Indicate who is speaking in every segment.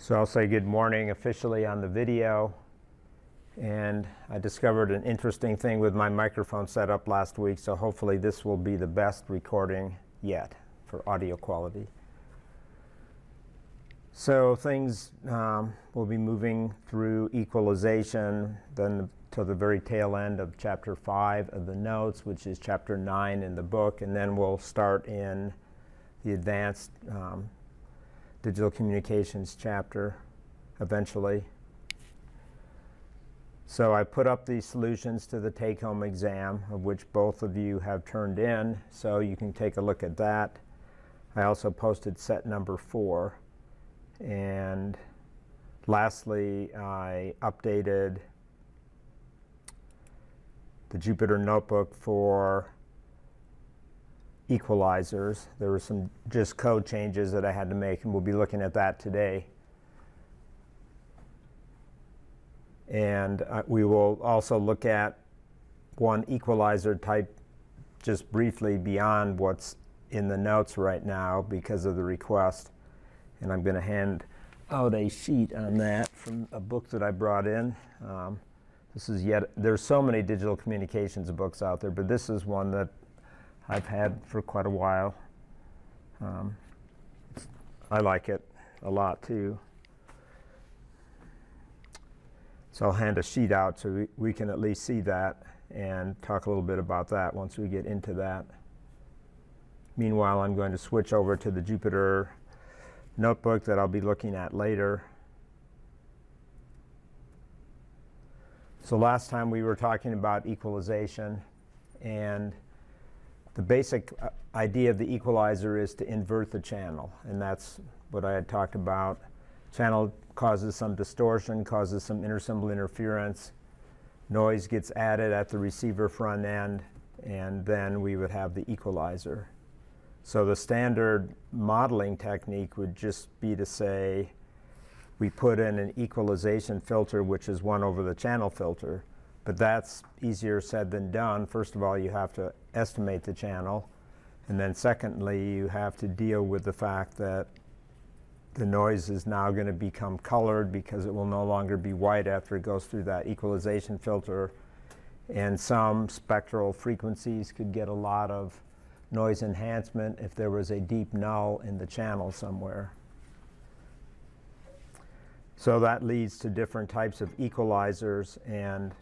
Speaker 1: So I'll say good morning officially on the video. And I discovered an interesting thing with my microphone setup last week, so hopefully this will be the best recording yet for audio quality. So things will be moving through equalization, then to the very tail end of chapter 5 of the notes, which is chapter 9 in the book, and then we'll start in the advanced digital communications chapter eventually. So I put up these solutions to the take-home exam, of which both of you have turned in, so you can take a look at that. I also posted set number 4. And lastly, I updated the Jupyter Notebook for equalizers. There were some just code changes that I had to make, and we'll be looking at that today. And we will also look at one equalizer type just briefly beyond what's in the notes right now because of the request. And I'm going to hand out a sheet on that from a book that I brought in. There's so many digital communications books out there, but this is one that I've had for quite a while. I like it a lot too. So I'll hand a sheet out so we can at least see that and talk a little bit about that once we get into that. Meanwhile, I'm going to switch over to the Jupyter Notebook that I'll be looking at later. So last time we were talking about equalization, and the basic idea of the equalizer is to invert the channel, and that's what I had talked about. Channel causes some distortion, causes some intersymbol interference. Noise gets added at the receiver front end, and then we would have the equalizer. So the standard modeling technique would just be to say we put in an equalization filter, which is 1 over the channel filter. But that's easier said than done. First of all, you have to estimate the channel. And then secondly, you have to deal with the fact that the noise is now going to become colored because it will no longer be white after it goes through that equalization filter. And some spectral frequencies could get a lot of noise enhancement if there was a deep null in the channel somewhere. So that leads to different types of equalizers, and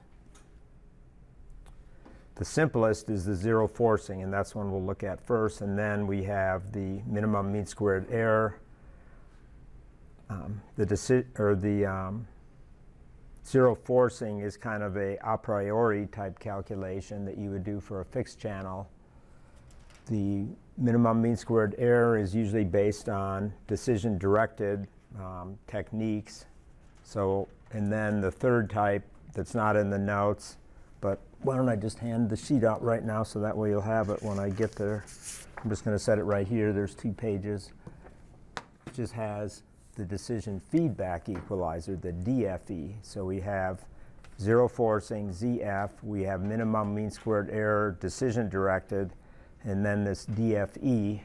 Speaker 1: the simplest is the zero forcing, and that's one we'll look at first. And then we have the minimum mean squared error. Zero forcing is kind of a priori type calculation that you would do for a fixed channel. The minimum mean squared error is usually based on decision-directed techniques. So, and then the third type that's not in the notes, but why don't I just hand the sheet out right now so that way you'll have it when I get there. I'm just going to set it right here. There's 2 pages. It just has the decision feedback equalizer, the DFE. So we have zero forcing, ZF. We have minimum mean squared error, decision-directed. And then this DFE,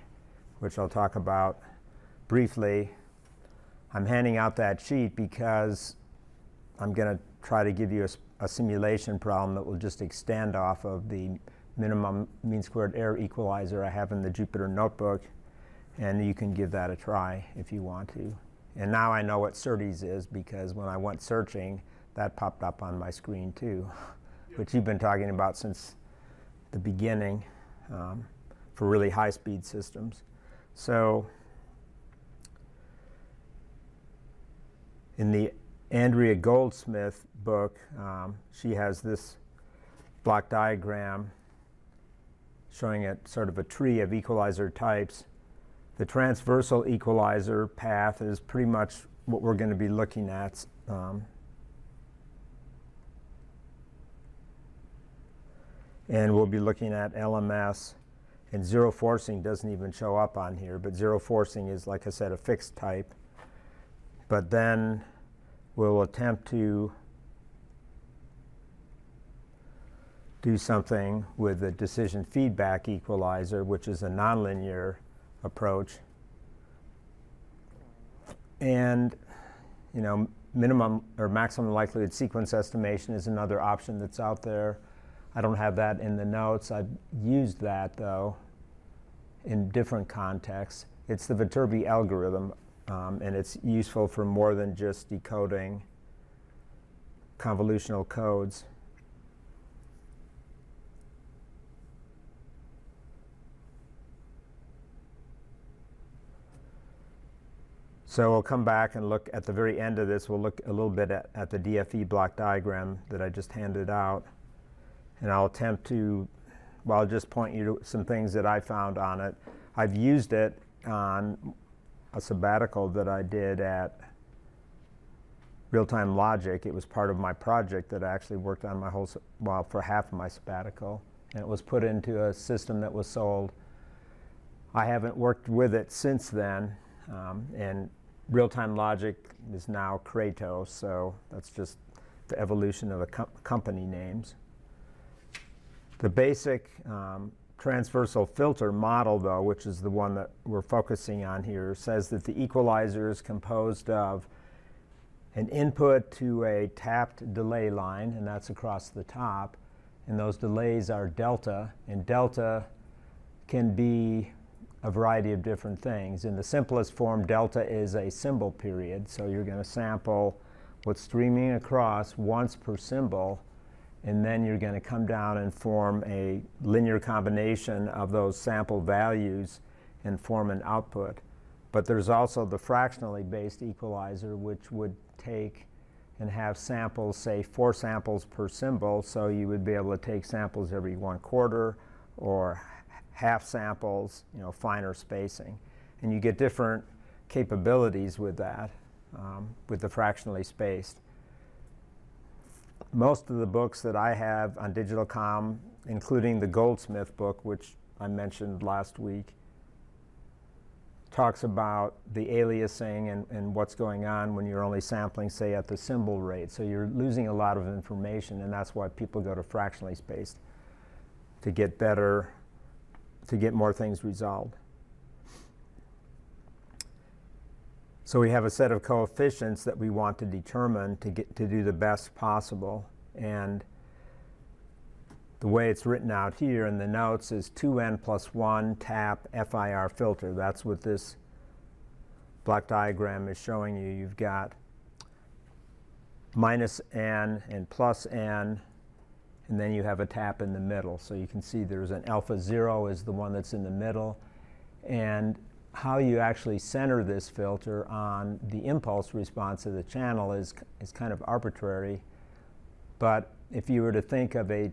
Speaker 1: which I'll talk about briefly. I'm handing out that sheet because I'm going to try to give you a simulation problem that will just extend off of the minimum mean squared error equalizer I have in the Jupyter Notebook. And you can give that a try if you want to. And now I know what SerDes is because when I went searching, that popped up on my screen too, which you've been talking about since the beginning. For really high-speed systems. So in the Andrea Goldsmith book, she has this block diagram showing it sort of a tree of equalizer types. The transversal equalizer path is pretty much what we're going to be looking at. And we'll be looking at LMS. And zero forcing doesn't even show up on here, but zero forcing is, like I said, a fixed type. But then we'll attempt to do something with the decision feedback equalizer, which is a nonlinear approach. And minimum or maximum likelihood sequence estimation is another option that's out there. I don't have that in the notes. I've used that, though, in different contexts. It's the Viterbi algorithm, and it's useful for more than just decoding convolutional codes. So we'll come back and look at the very end of this. We'll look a little bit at the DFE block diagram that I just handed out. And I'll attempt to, well, I'll just point you to some things that I found on it. I've used it on a sabbatical that I did at Real-Time Logic. It was part of my project that I actually worked on my whole, well, for half of my sabbatical. And it was put into a system that was sold. I haven't worked with it since then. And Real-Time Logic is now Kratos, so that's just the evolution of the company names. The basic transversal filter model, though, which is the one that we're focusing on here, says that the equalizer is composed of an input to a tapped delay line, and that's across the top, and those delays are delta, and delta can be a variety of different things. In the simplest form, delta is a symbol period, so you're going to sample what's streaming across once per symbol, and then you're going to come down and form a linear combination of those sample values and form an output. But there's also the fractionally based equalizer, which would take and have samples, say 4 samples per symbol, so you would be able to take samples every 1/4 or half samples, finer spacing. And you get different capabilities with that, with the fractionally spaced. Most of the books that I have on digital comm, including the Goldsmith book, which I mentioned last week, talks about the aliasing and what's going on when you're only sampling, say, at the symbol rate. So you're losing a lot of information, and that's why people go to fractionally spaced, to get better, to get more things resolved. So we have a set of coefficients that we want to determine to do the best possible. And the way it's written out here in the notes is 2n plus 1 tap FIR filter. That's what this block diagram is showing you. You've got minus n and plus n, and then you have a tap in the middle. So you can see there's an alpha 0 is the one that's in the middle. And how you actually center this filter on the impulse response of the channel is kind of arbitrary. But if you were to think of a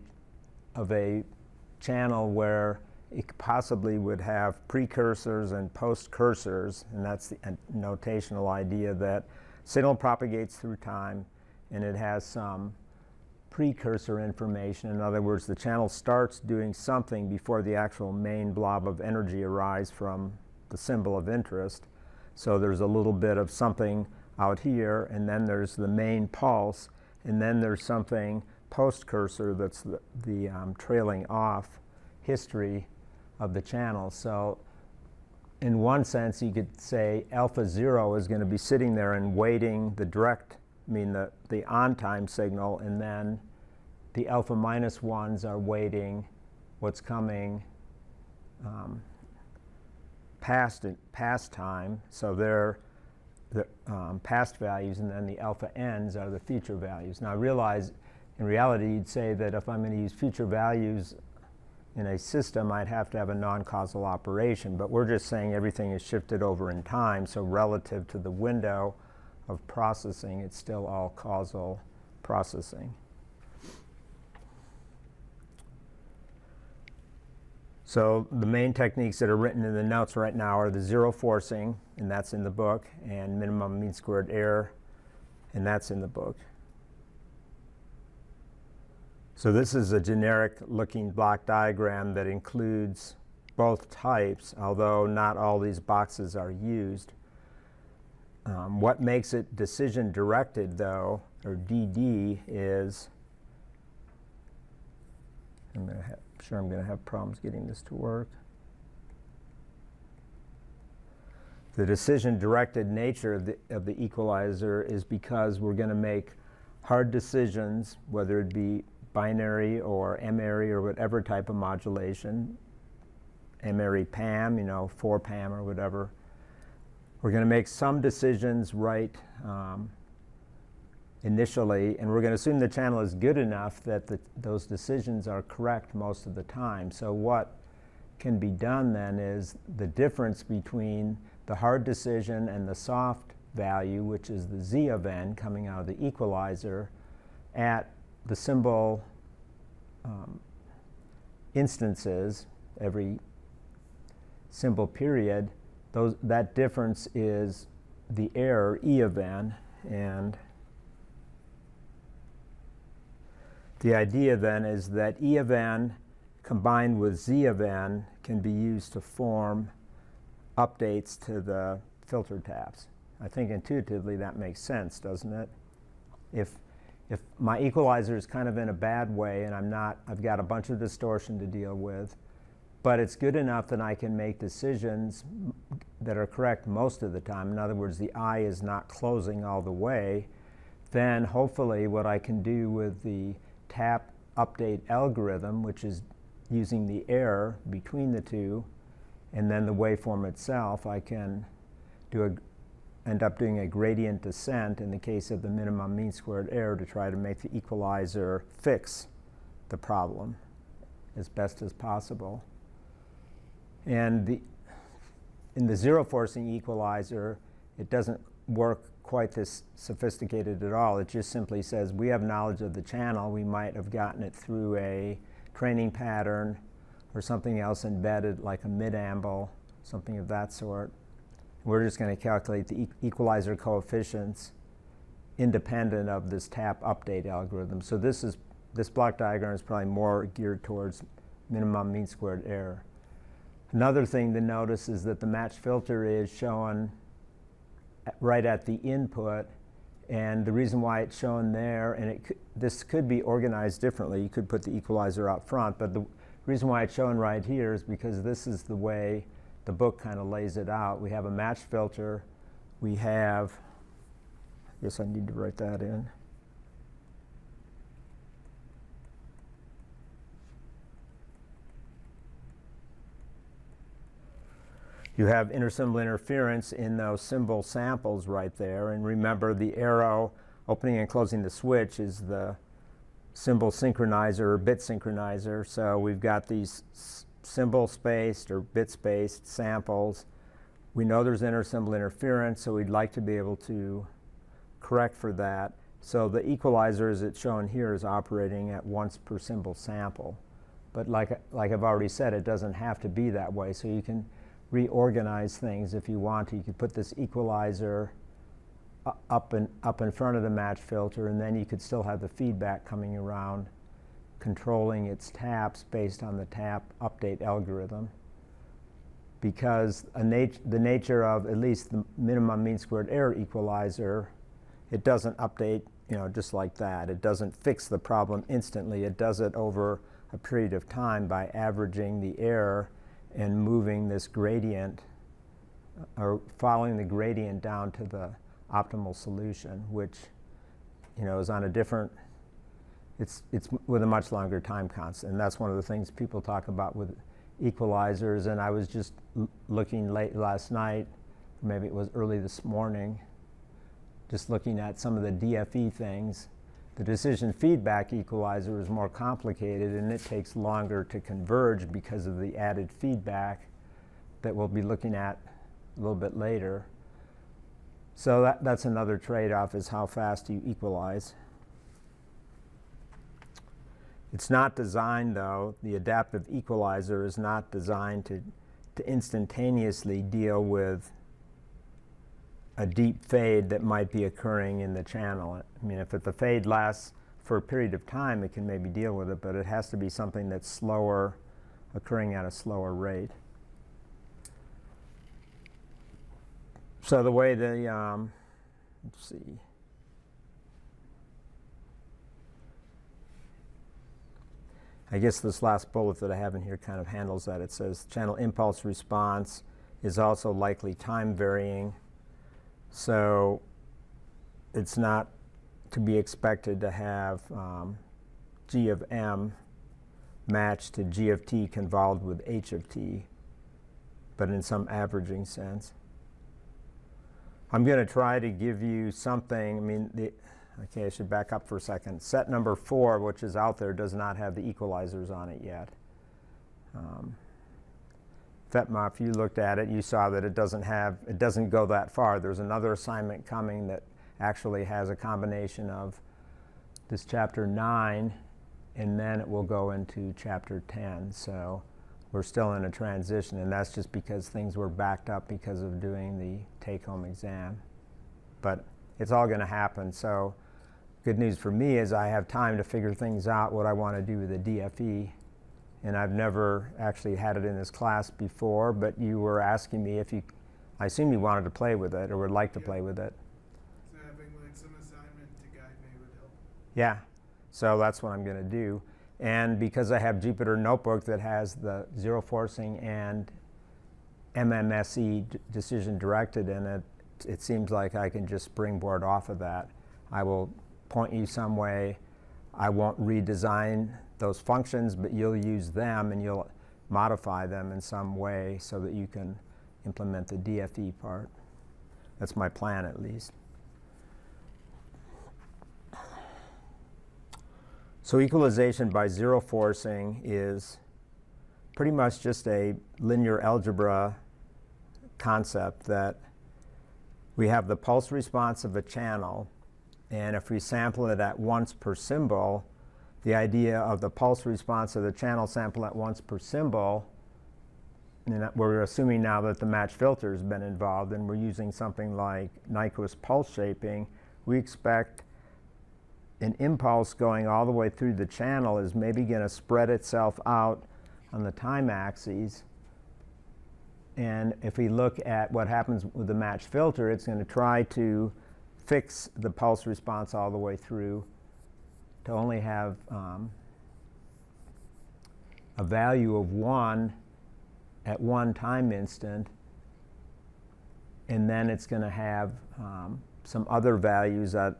Speaker 1: channel where it possibly would have precursors and post-cursors, and that's the notational idea that signal propagates through time and it has some precursor information. In other words, the channel starts doing something before the actual main blob of energy arrives from the symbol of interest. So there's a little bit of something out here, and then there's the main pulse, and then there's something post-cursor that's the trailing off history of the channel. So in one sense, you could say alpha 0 is going to be sitting there and waiting the direct, the on-time signal, and then the alpha minus 1s are waiting what's coming past time. So they're the past values, and then the alpha n's are the future values. Now realize, in reality, you'd say that if I'm going to use future values in a system, I'd have to have a non-causal operation. But we're just saying everything is shifted over in time, so relative to the window of processing, it's still all causal processing. So the main techniques that are written in the notes right now are the zero forcing, and that's in the book, and minimum mean squared error, and that's in the book. So this is a generic looking block diagram that includes both types, although not all these boxes are used. What makes it decision directed, though, or DD, is I'm going to have problems getting this to work. The decision-directed nature of the equalizer is because we're going to make hard decisions, whether it be binary or M-ary or whatever type of modulation, M-ary PAM, 4-PAM or whatever. We're going to make some decisions right initially, and we're going to assume the channel is good enough that those decisions are correct most of the time. So what can be done then is the difference between the hard decision and the soft value, which is the z of n coming out of the equalizer, at the symbol instances, every symbol period, that difference is the error E of n. And the idea then is that E of n combined with z of n can be used to form updates to the filter taps. I think intuitively that makes sense, doesn't it? If my equalizer is kind of in a bad way and I've got a bunch of distortion to deal with, but it's good enough that I can make decisions that are correct most of the time. In other words, the eye is not closing all the way, then hopefully what I can do with the tap update algorithm, which is using the error between the two, and then the waveform itself, I can end up doing a gradient descent in the case of the minimum mean squared error to try to make the equalizer fix the problem as best as possible. And in the zero forcing equalizer, it doesn't work quite this sophisticated at all. It just simply says we have knowledge of the channel. We might have gotten it through a training pattern or something else embedded, like a mid-amble, something of that sort. We're just going to calculate the equalizer coefficients independent of this tap update algorithm. So this block diagram is probably more geared towards minimum mean squared error. Another thing to notice is that the matched filter is shown right at the input, and the reason why it's shown there, and this could be organized differently. You could put the equalizer out front, but the reason why it's shown right here is because this is the way the book kind of lays it out. We have a matched filter. We have, I guess I need to write that in. You have intersymbol interference in those symbol samples right there. And remember, the arrow opening and closing the switch is the symbol synchronizer or bit synchronizer. So we've got these symbol spaced or bit spaced samples. We know there's intersymbol interference, so we'd like to be able to correct for that. So the equalizer, as it's shown here, is operating at once per symbol sample. But like I've already said, it doesn't have to be that way. So you can reorganize things if you want to. You could put this equalizer up in front of the match filter, and then you could still have the feedback coming around, controlling its taps based on the tap update algorithm. Because the nature of at least the minimum mean squared error equalizer, it doesn't update just like that. It doesn't fix the problem instantly. It does it over a period of time by averaging the error and moving this gradient or following the gradient down to the optimal solution, which is on a different, it's with a much longer time constant. And that's one of the things people talk about with equalizers. And I was just looking late last night, maybe it was early this morning, just looking at some of the DFE things. The decision feedback equalizer is more complicated, and it takes longer to converge because of the added feedback that we'll be looking at a little bit later. So that's another trade-off, is how fast you equalize. It's not designed, though, the adaptive equalizer is not designed to instantaneously deal with a deep fade that might be occurring in the channel. I mean, if the fade lasts for a period of time, it can maybe deal with it, but it has to be something that's slower, occurring at a slower rate. So the way let's see. I guess this last bullet that I have in here kind of handles that. It says channel impulse response is also likely time varying. So it's not to be expected to have g of m matched to g of t convolved with h of t, but in some averaging sense. I'm going to try to give you something. I mean, okay, I should back up for a second. Set number 4, which is out there, does not have the equalizers on it yet. FETMA, if you looked at it, you saw that it doesn't go that far. There's another assignment coming that actually has a combination of this chapter 9, and then it will go into chapter 10. So we're still in a transition, and that's just because things were backed up because of doing the take-home exam. But it's all going to happen. So good news for me is I have time to figure things out, what I want to do with the DFE. And I've never actually had it in this class before, but you were asking me if I assume you wanted to play with it or would like to play with it.
Speaker 2: So having like some assignment to guide me would help.
Speaker 1: Yeah, so that's what I'm going to do. And because I have Jupyter Notebook that has the zero forcing and MMSE decision directed in it, it seems like I can just springboard off of that. I will point you some way. I won't redesign those functions, but you'll use them and you'll modify them in some way so that you can implement the DFE part. That's my plan, at least. So equalization by zero forcing is pretty much just a linear algebra concept that we have the pulse response of a channel, and if we sample it at once per symbol, the idea of the pulse response of the channel sample at once per symbol, and we're assuming now that the match filter has been involved and we're using something like Nyquist pulse shaping, we expect an impulse going all the way through the channel is maybe going to spread itself out on the time axes. And if we look at what happens with the match filter, it's going to try to fix the pulse response all the way through to only have a value of 1 at one time instant, and then it's going to have some other values at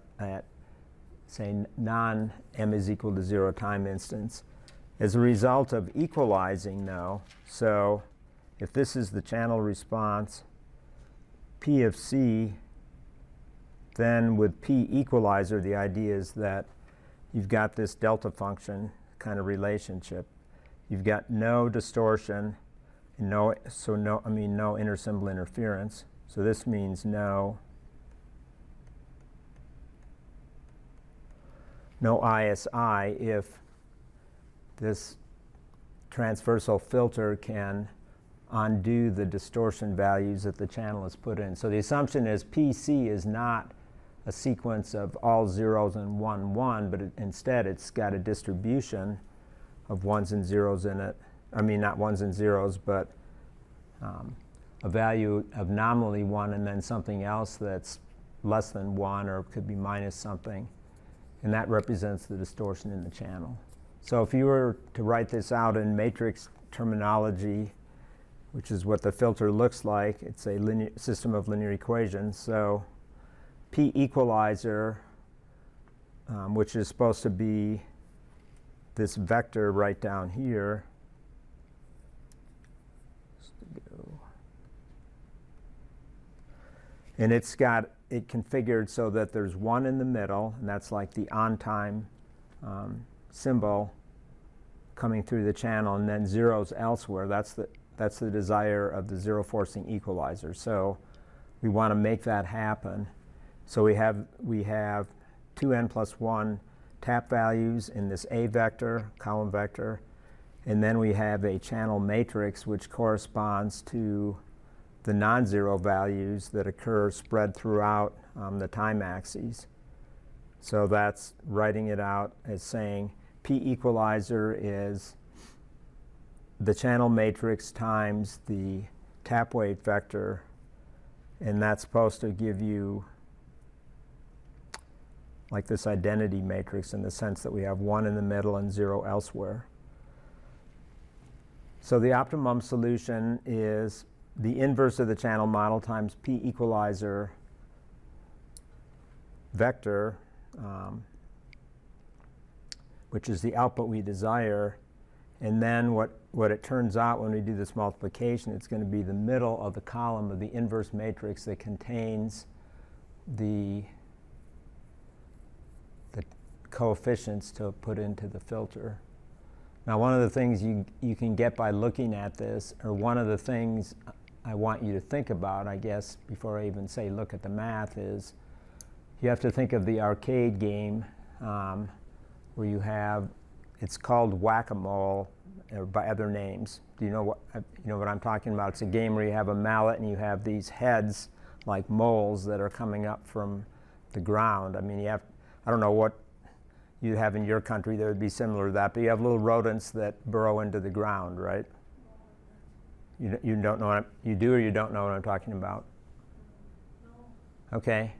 Speaker 1: say non-m is equal to 0 time instants. As a result of equalizing, though, so if this is the channel response, P of C, then with P equalizer, the idea is that you've got this delta function kind of relationship. You've got no distortion, and no intersymbol interference. So this means no ISI if this transversal filter can undo the distortion values that the channel has put in. So the assumption is PC is not a sequence of all zeros and 1, 1, but instead it's got a distribution of ones and zeros in it. I mean, not ones and zeros, but a value of nominally 1 and then something else that's less than 1 or could be minus something. And that represents the distortion in the channel. So if you were to write this out in matrix terminology, which is what the filter looks like, it's a linear system of linear equations. So P equalizer, which is supposed to be this vector right down here, and it's got it configured so that there's 1 in the middle, and that's like the on-time symbol coming through the channel, and then zeros elsewhere. That's the desire of the zero forcing equalizer. So we want to make that happen. So we have 2n plus 1 tap values in this A vector, column vector, and then we have a channel matrix which corresponds to the non-zero values that occur spread throughout the time axes. So that's writing it out as saying P equalizer is the channel matrix times the tap weight vector, and that's supposed to give you like this identity matrix in the sense that we have 1 in the middle and 0 elsewhere. So the optimum solution is the inverse of the channel model times P equalizer vector, which is the output we desire. And then what it turns out when we do this multiplication, it's going to be the middle of the column of the inverse matrix that contains the coefficients to put into the filter. Now, one of the things you can get by looking at this, or one of the things I want you to think about, I guess, before I even say look at the math, is you have to think of the arcade game where you have, it's called Whack-A-Mole, or by other names. Do you know what I'm talking about? It's a game where you have a mallet and you have these heads like moles that are coming up from the ground. I mean, you have, I don't know what you have in your country that would be similar to that, but you have little rodents that burrow into the ground, right? You don't know you do or you don't know what I'm talking about? No. Okay.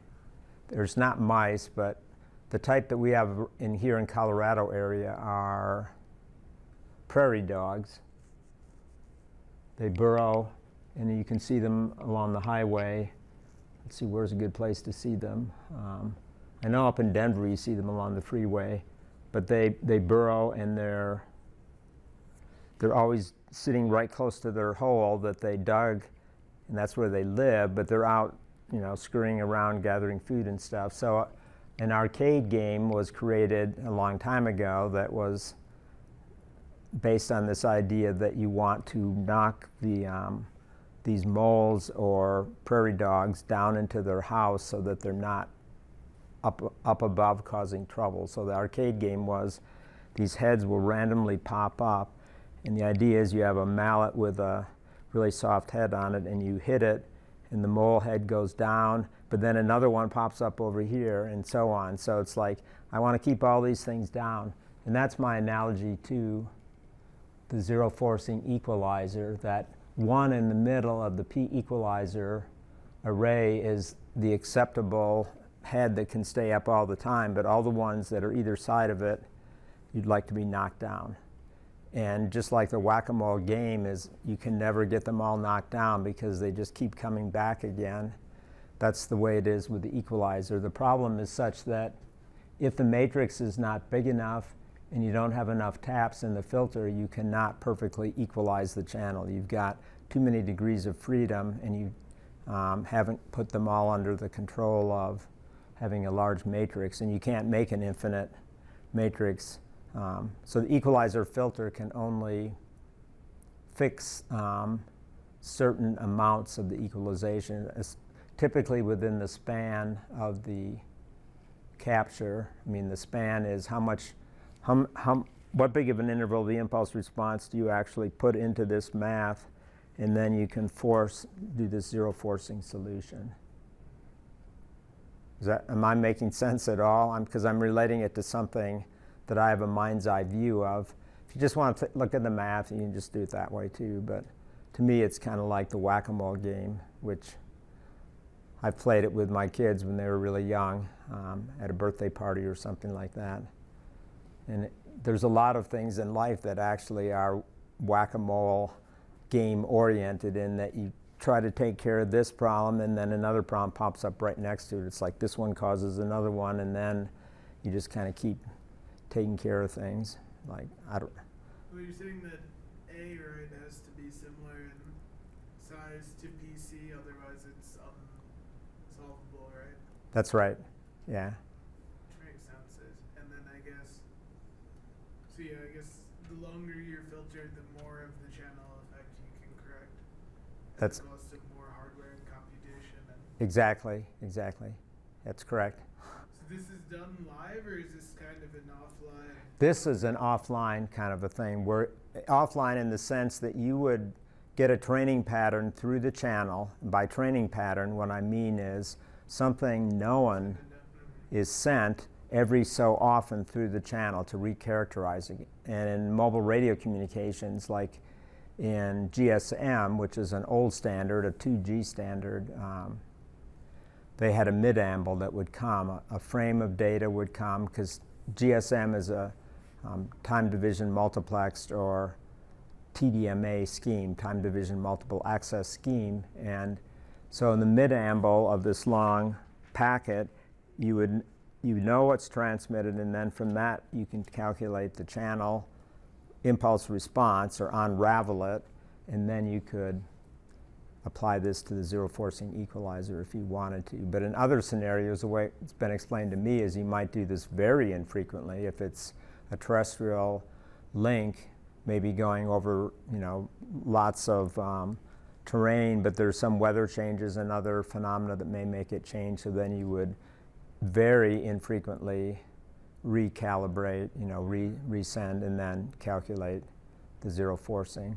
Speaker 1: There's not mice, but the type that we have here in Colorado area are prairie dogs. They burrow, and you can see them along the highway. Let's see, where's a good place to see them? I know up in Denver you see them along the freeway, but they burrow, and they're always sitting right close to their hole that they dug, and that's where they live, but they're out, scurrying around gathering food and stuff. So an arcade game was created a long time ago that was based on this idea that you want to knock these moles or prairie dogs down into their house so that they're not up above causing trouble. So the arcade game was these heads will randomly pop up, and the idea is you have a mallet with a really soft head on it, and you hit it, and the mole head goes down, but then another one pops up over here, and so on. So it's like, I want to keep all these things down. And that's my analogy to the zero forcing equalizer, that one in the middle of the P equalizer array is the acceptable head that can stay up all the time, but all the ones that are either side of it, you'd like to be knocked down. And just like the whack-a-mole game is, you can never get them all knocked down because they just keep coming back again. That's the way it is with the equalizer. The problem is such that if the matrix is not big enough and you don't have enough taps in the filter, you cannot perfectly equalize the channel. You've got too many degrees of freedom, and you haven't put them all under the control of having a large matrix, and you can't make an infinite matrix. So the equalizer filter can only fix certain amounts of the equalization, typically within the span of the capture. I mean, the span is what big of an interval of the impulse response do you actually put into this math, and then you can do this zero forcing solution. Am I making sense at all? Because I'm relating it to something that I have a mind's eye view of. If you just want to look at the math, you can just do it that way too. But to me, it's kind of like the whack-a-mole game, which I've played it with my kids when they were really young, at a birthday party or something like that. And there's a lot of things in life that actually are whack-a-mole game oriented, in that you try to take care of this problem, and then another problem pops up right next to it. It's like this one causes another one, and then you just kind of keep taking care of things. Like, I don't.
Speaker 2: Well, you're saying that A, right, has to be similar in size to PC, otherwise it's unsolvable, right?
Speaker 1: That's right. Yeah.
Speaker 2: Makes sense. And then I guess the longer your filter, the more of the channel effect you can correct.
Speaker 1: That's
Speaker 2: the cost of more hardware and computation.
Speaker 1: exactly. That's correct.
Speaker 2: So this is done live, or is this kind of an offline?
Speaker 1: This is an offline kind of a thing. We're offline in the sense that you would get a training pattern through the channel. By training pattern, what I mean is something known is sent every so often through the channel to recharacterize it. And in mobile radio communications, like in GSM, which is an old standard, a 2G standard, they had a mid-amble that would come. A frame of data would come, because GSM is a time division multiplexed or TDMA scheme, time division multiple access scheme. And so in the mid-amble of this long packet, you know what's transmitted, and then from that you can calculate the channel impulse response or unravel it, and then you could apply this to the zero forcing equalizer if you wanted to. But in other scenarios, the way it's been explained to me is you might do this very infrequently. If it's a terrestrial link, maybe going over lots of terrain, but there's some weather changes and other phenomena that may make it change, so then you would very infrequently recalibrate, resend, and then calculate the zero forcing.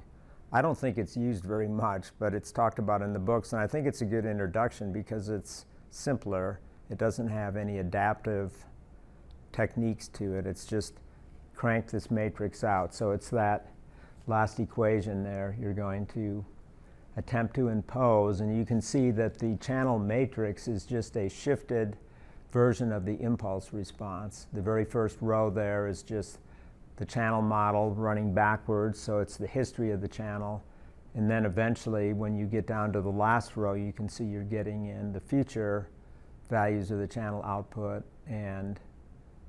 Speaker 1: I don't think it's used very much, but it's talked about in the books, and I think it's a good introduction because it's simpler. It doesn't have any adaptive techniques to it. It's just crank this matrix out. So it's that last equation there you're going to attempt to impose, and you can see that the channel matrix is just a shifted version of the impulse response. The very first row there is just the channel model running backwards, so it's the history of the channel. And then eventually, when you get down to the last row, you can see you're getting in the future values of the channel output and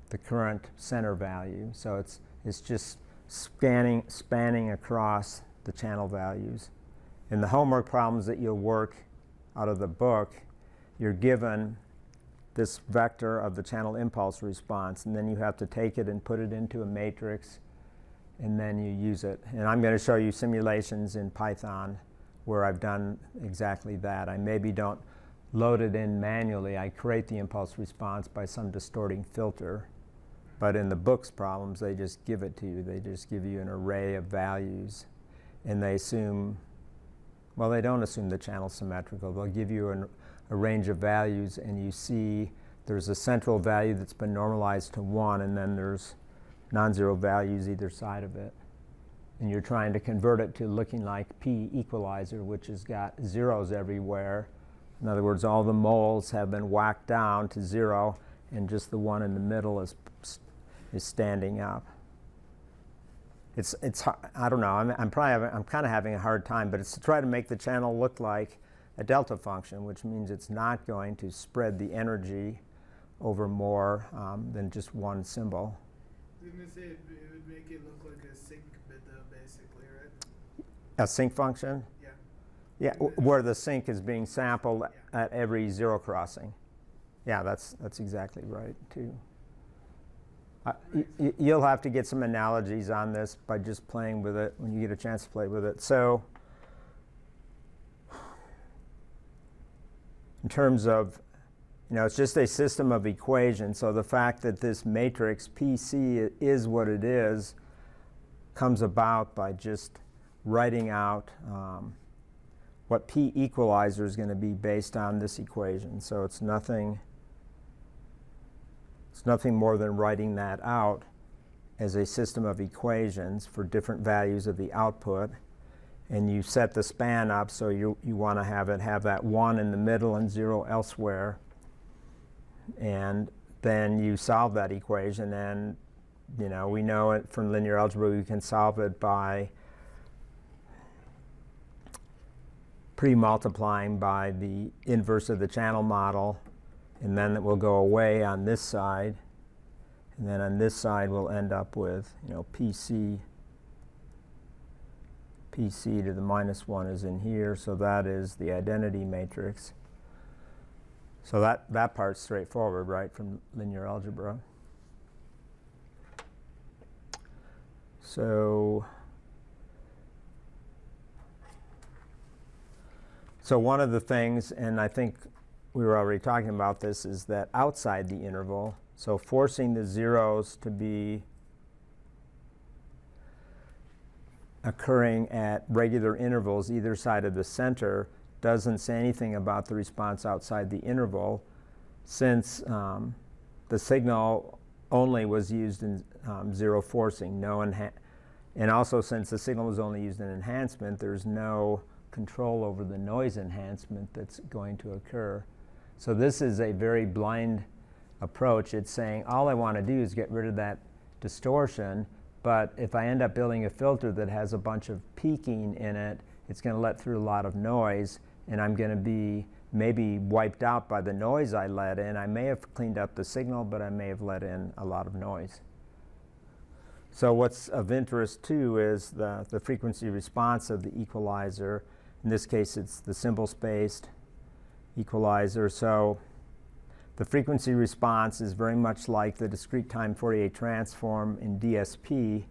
Speaker 1: the current center value. So it's just spanning across the channel values. In the homework problems that you'll work out of the book, you're given this vector of the channel impulse response, and then you have to take it and put it into a matrix, and then you use it. And I'm going to show you simulations in Python where I've done exactly that. I maybe don't load it in manually. I create the impulse response by some distorting filter. But in the book's problems, they just give it to you. They just give you an array of values, and they assume, well, they don't assume the channel's symmetrical. They'll give you a range of values, and you see there's a central value that's been normalized to 1, and then there's non-zero values either side of it. And you're trying to convert it to looking like P equalizer, which has got zeros everywhere. In other words, all the moles have been whacked down to 0, and just the one in the middle is standing up. It's I don't know. I'm kind of having a hard time, but it's to try to make the channel look like a delta function, which means it's not going to spread the energy over more than just one symbol.
Speaker 2: I was going to say it would make it look like a sync bit, basically, right?
Speaker 1: A sync function?
Speaker 2: Yeah.
Speaker 1: Yeah, where the sync is being sampled at every zero crossing. Yeah, that's exactly right, too. You'll have to get some analogies on this by just playing with it when you get a chance to play with it. So, in terms of, it's just a system of equations. So the fact that this matrix PC is what it is comes about by just writing out what P equalizer is going to be based on this equation. So it's nothing more than writing that out as a system of equations for different values of the output. And you set the span up so you want to have that 1 in the middle and 0 elsewhere. And then you solve that equation, and we know it from linear algebra. We can solve it by pre-multiplying by the inverse of the channel model, and then it will go away on this side. And then on this side we'll end up with PC to the -1 is in here, so that is the identity matrix. So that part's straightforward, right, from linear algebra. So one of the things, and I think we were already talking about this, is that outside the interval, so forcing the zeros to be occurring at regular intervals either side of the center doesn't say anything about the response outside the interval, since the signal only was used in zero forcing, and also since the signal was only used in enhancement, there's no control over the noise enhancement that's going to occur. So this is a very blind approach. It's saying all I want to do is get rid of that distortion, But if I end up building a filter that has a bunch of peaking in it, it's going to let through a lot of noise, and I'm going to be maybe wiped out by the noise I let in. I may have cleaned up the signal, but I may have let in a lot of noise. So what's of interest too is the frequency response of the equalizer. In this case, it's the symbol-spaced equalizer. So the frequency response is very much like the discrete time Fourier transform in DSP.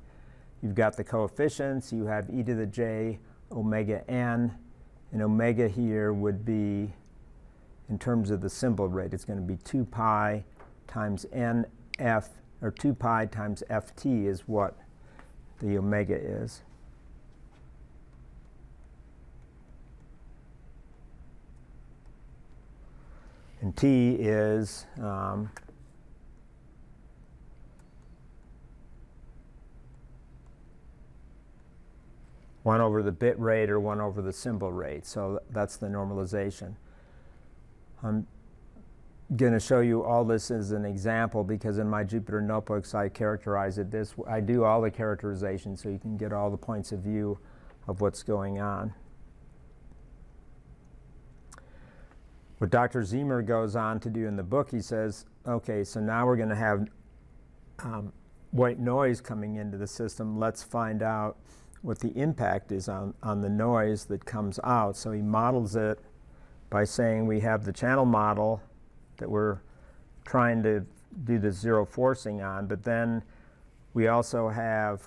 Speaker 1: You've got the coefficients. You have e to the j omega n. And omega here would be, in terms of the symbol rate, it's going to be 2 pi times nf, or 2 pi times ft is what the omega is. And t is one over the bit rate or 1 over the symbol rate. So that's the normalization. I'm going to show you all this as an example because in my Jupyter notebooks I characterize it this way. I do all the characterization so you can get all the points of view of what's going on. What Dr. Ziemer goes on to do in the book, he says, okay, so now we're going to have white noise coming into the system. Let's find out what the impact is on the noise that comes out. So he models it by saying we have the channel model that we're trying to do the zero forcing on, but then we also have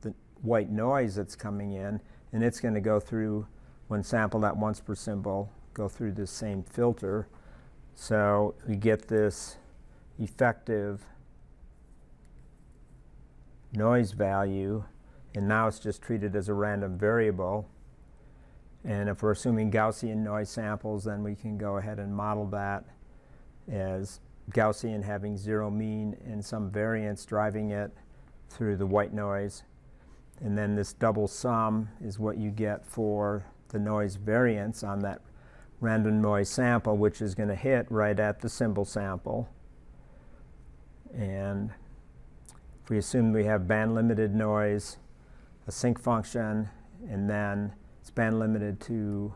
Speaker 1: the white noise that's coming in, and it's going to go through, when sampled at once per symbol, go through this same filter. So we get this effective noise value, and now it's just treated as a random variable. And if we're assuming Gaussian noise samples, then we can go ahead and model that as Gaussian having zero mean and some variance driving it through the white noise. And then this double sum is what you get for the noise variance on that random noise sample, which is going to hit right at the symbol sample. And if we assume we have band limited noise, a sinc function, and then it's band limited to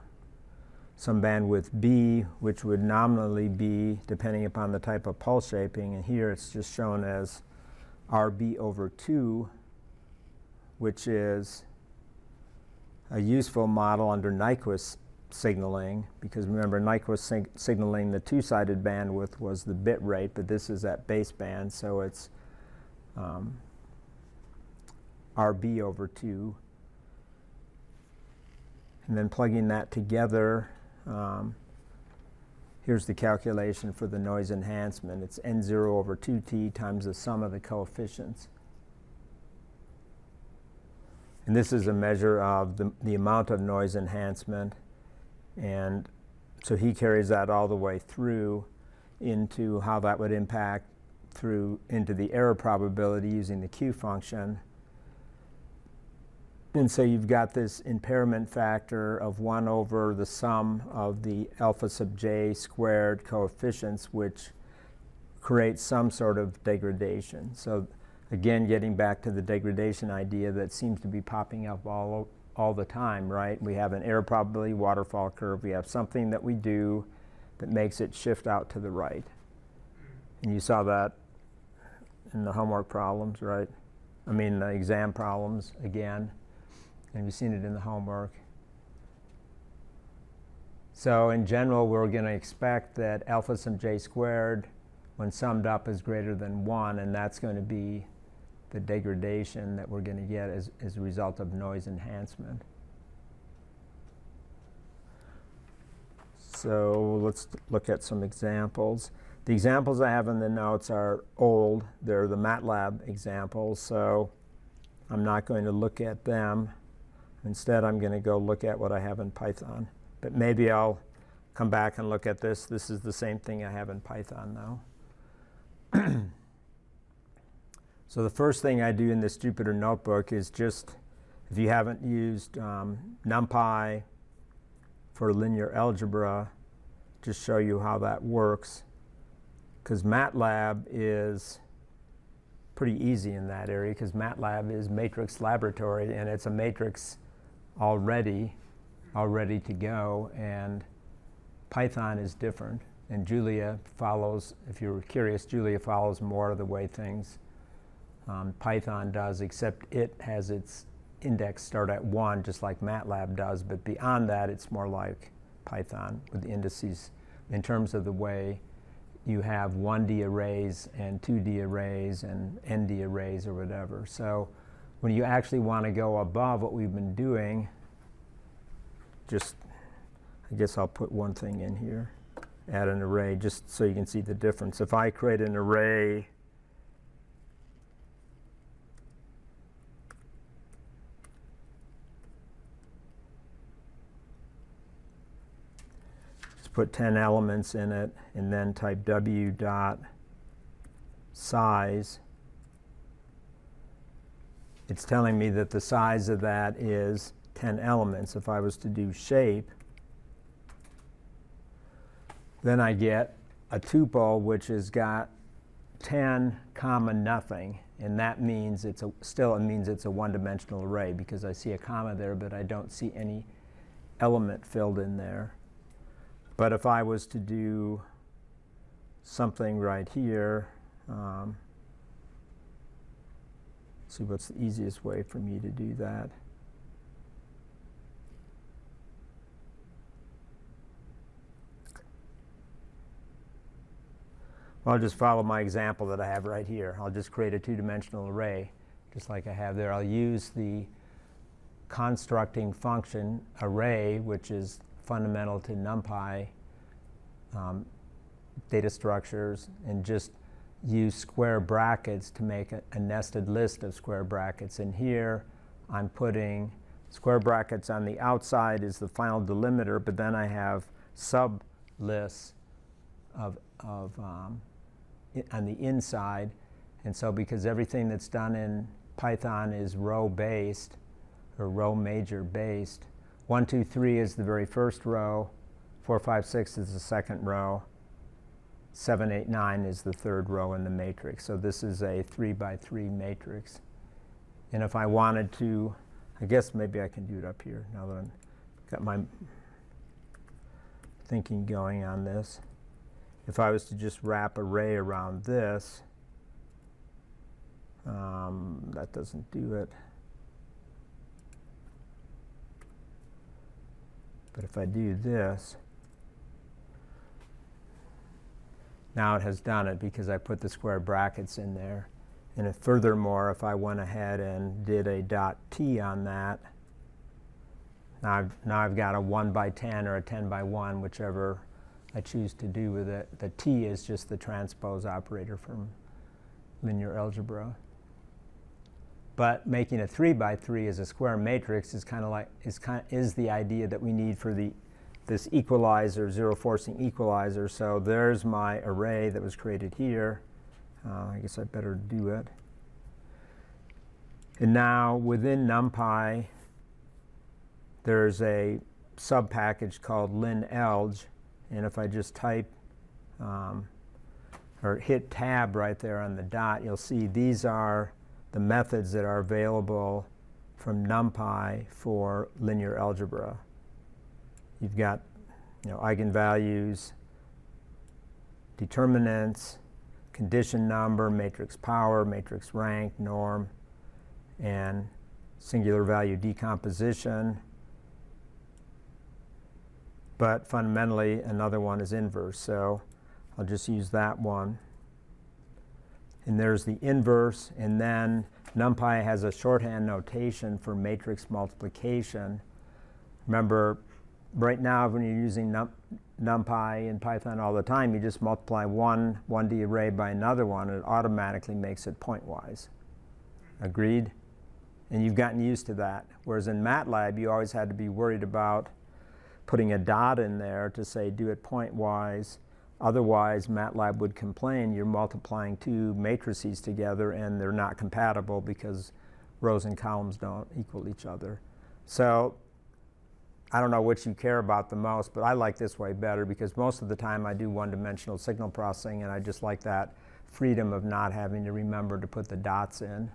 Speaker 1: some bandwidth b, which would nominally be depending upon the type of pulse shaping, and here it's just shown as rb over 2, which is a useful model under Nyquist signaling, because remember Nyquist signaling, the two-sided bandwidth was the bit rate, but this is at baseband, so it's rb over 2. And then plugging that together, here's the calculation for the noise enhancement. It's n0 over 2t times the sum of the coefficients. And this is a measure of the amount of noise enhancement. And so he carries that all the way through into how that would impact through into the error probability using the Q function. And so you've got this impairment factor of 1 over the sum of the alpha sub j squared coefficients, which creates some sort of degradation. So again, getting back to the degradation idea that seems to be popping up all the time, right? We have an error probability waterfall curve. We have something that we do that makes it shift out to the right. And you saw that in the homework problems, right? I mean, the exam problems again. And you've seen it in the homework. So in general, we're going to expect that alpha sub j squared, when summed up, is greater than 1, and that's going to be the degradation that we're going to get as a result of noise enhancement. So let's look at some examples. The examples I have in the notes are old. They're the MATLAB examples, so I'm not going to look at them. Instead, I'm going to go look at what I have in Python. But maybe I'll come back and look at this. This is the same thing I have in Python now. So the first thing I do in this Jupyter notebook is just, if you haven't used NumPy for linear algebra, just show you how that works. Because MATLAB is pretty easy in that area because MATLAB is matrix laboratory and it's a matrix all ready to go, and Python is different. And Julia follows, if you're curious, Julia follows more of the way things Python does, except it has its index start at 1, just like MATLAB does, but beyond that it's more like Python with the indices in terms of the way you have 1D arrays and 2D arrays and ND arrays or whatever. So when you actually want to go above what we've been doing, just, I guess I'll put one thing in here, add an array just so you can see the difference. If I create an array put 10 elements in it, and then type w dot size. It's telling me that the size of that is 10 elements. If I was to do shape, then I get a tuple which has got 10 comma nothing, and that means it means it's a one-dimensional array because I see a comma there, but I don't see any element filled in there. But if I was to do something right here, see what's the easiest way for me to do that. Well, I'll just follow my example that I have right here. I'll just create a two-dimensional array, just like I have there. I'll use the constructing function array, which is fundamental to NumPy data structures, and just use square brackets to make a nested list of square brackets. And here I'm putting square brackets on the outside is the final delimiter, but then I have sub lists on the inside. And so because everything that's done in Python is row based or row major based, 1, 2, 3 is the very first row, 4, 5, 6 is the second row, 7, 8, 9 is the third row in the matrix. So this is a 3 by 3 matrix. And if I wanted to, I guess maybe I can do it up here now that I've got my thinking going on this. If I was to just wrap array around this, that doesn't do it. But if I do this, now it has done it because I put the square brackets in there. And if furthermore, if I went ahead and did a dot t on that, now I've got a 1 by 10 or a 10 by 1, whichever I choose to do with it. The t is just the transpose operator from linear algebra. But making a 3 by 3 as a square matrix is is the idea that we need for this equalizer, zero forcing equalizer. So there's my array that was created here. I guess I better do it. And now within NumPy, there's a sub package called linalg, and if I just type or hit tab right there on the dot, you'll see these are the methods that are available from NumPy for linear algebra. You've got, eigenvalues, determinants, condition number, matrix power, matrix rank, norm, and singular value decomposition. But fundamentally, another one is inverse, so I'll just use that one. And there's the inverse, and then NumPy has a shorthand notation for matrix multiplication. Remember, right now when you're using NumPy in Python all the time, you just multiply one 1D array by another one, and it automatically makes it pointwise. Agreed? And you've gotten used to that. Whereas in MATLAB, you always had to be worried about putting a dot in there to say do it pointwise. Otherwise, MATLAB would complain you're multiplying two matrices together and they're not compatible because rows and columns don't equal each other. So I don't know which you care about the most, but I like this way better because most of the time I do one-dimensional signal processing, and I just like that freedom of not having to remember to put the dots in.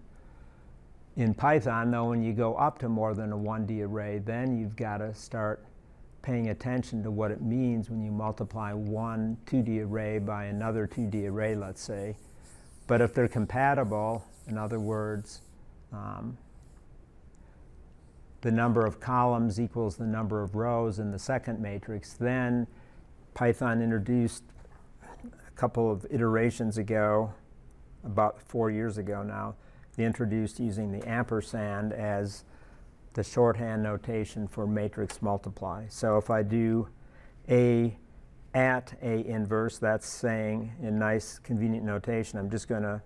Speaker 1: In Python, though, when you go up to more than a 1D array, then you've got to start paying attention to what it means when you multiply one 2D array by another 2D array, let's say. But if they're compatible, in other words, the number of columns equals the number of rows in the second matrix, then Python introduced a couple of iterations ago, about 4 years ago now, they introduced using the ampersand as the shorthand notation for matrix multiply. So if I do A at A inverse, that's saying in nice convenient notation, I'm just going to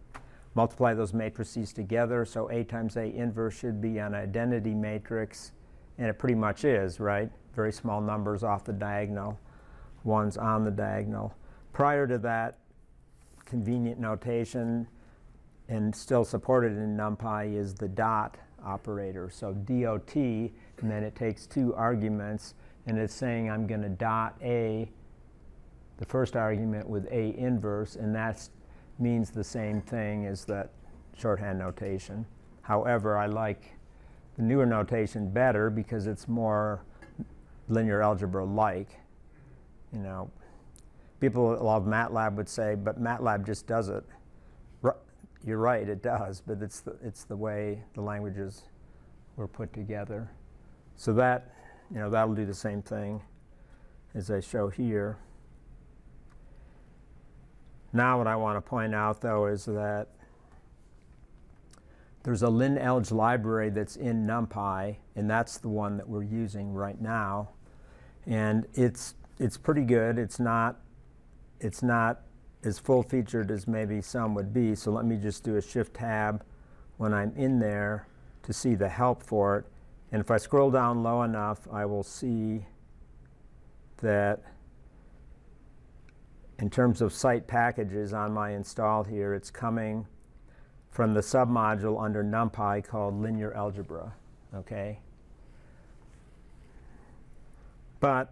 Speaker 1: multiply those matrices together. So A times A inverse should be an identity matrix, and it pretty much is, right? Very small numbers off the diagonal, ones on the diagonal. Prior to that convenient notation, and still supported in NumPy, is the dot operator. So DOT, and then it takes two arguments, and it's saying I'm going to dot A, the first argument, with A inverse, and that means the same thing as that shorthand notation. However, I like the newer notation better because it's more linear algebra-like. You know, people that love MATLAB would say, but MATLAB just does it. You're right, it does, but it's the way the languages were put together. So that, you know, that'll do the same thing as I show here. Now what I want to point out, though, is that there's a linalg library that's in NumPy, and that's the one that we're using right now. And it's pretty good. It's not as full-featured as maybe some would be. So let me just do a Shift-Tab when I'm in there to see the help for it. And if I scroll down low enough, I will see that in terms of site packages on my install here, it's coming from the submodule under NumPy called linear algebra, okay? But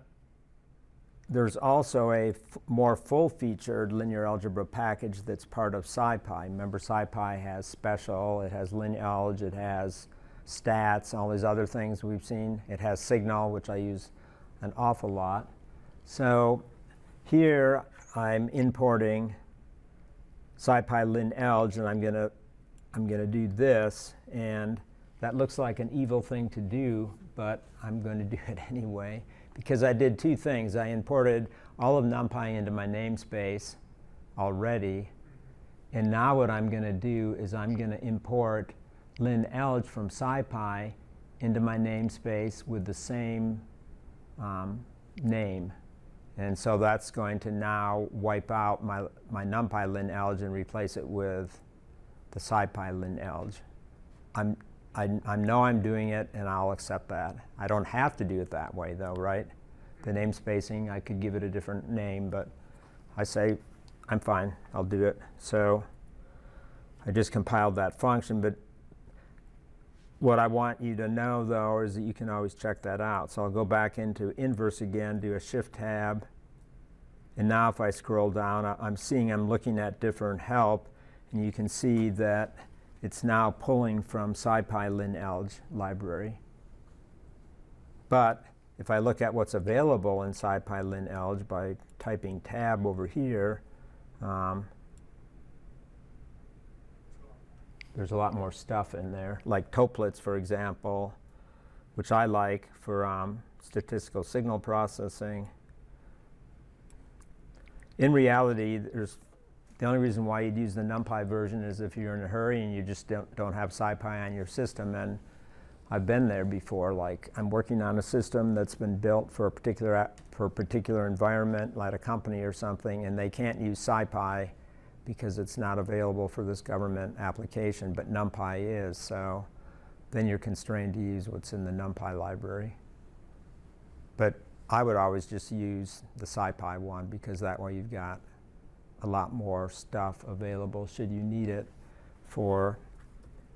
Speaker 1: there's also a more full-featured linear algebra package that's part of SciPy. Remember, SciPy has special, it has linalg, it has stats, all these other things we've seen. It has signal, which I use an awful lot. So here I'm importing SciPy linalg, and I'm gonna do this, and that looks like an evil thing to do, but I'm going to do it anyway, because I did two things. I imported all of NumPy into my namespace already, and now what I'm going to do is I'm going to import linalg from SciPy into my namespace with the same name. And so that's going to now wipe out my NumPy linalg and replace it with the SciPy linalg. I know I'm doing it, and I'll accept that. I don't have to do it that way, though, right? The name spacing, I could give it a different name, but I say, I'm fine, I'll do it. So I just compiled that function, but what I want you to know, though, is that you can always check that out. So I'll go back into inverse again, do a Shift-Tab, and now if I scroll down, I'm looking at different help, and you can see that it's now pulling from SciPy linalg library. But if I look at what's available in SciPy linalg by typing tab over here, there's a lot more stuff in there, like toplets, for example, which I like for statistical signal processing. In reality, the only reason why you'd use the NumPy version is if you're in a hurry and you just don't have SciPy on your system. And I've been there before. Like, I'm working on a system that's been built for a particular environment, like a company or something, and they can't use SciPy because it's not available for this government application, but NumPy is. So then you're constrained to use what's in the NumPy library. But I would always just use the SciPy one, because that way you've got a lot more stuff available should you need it for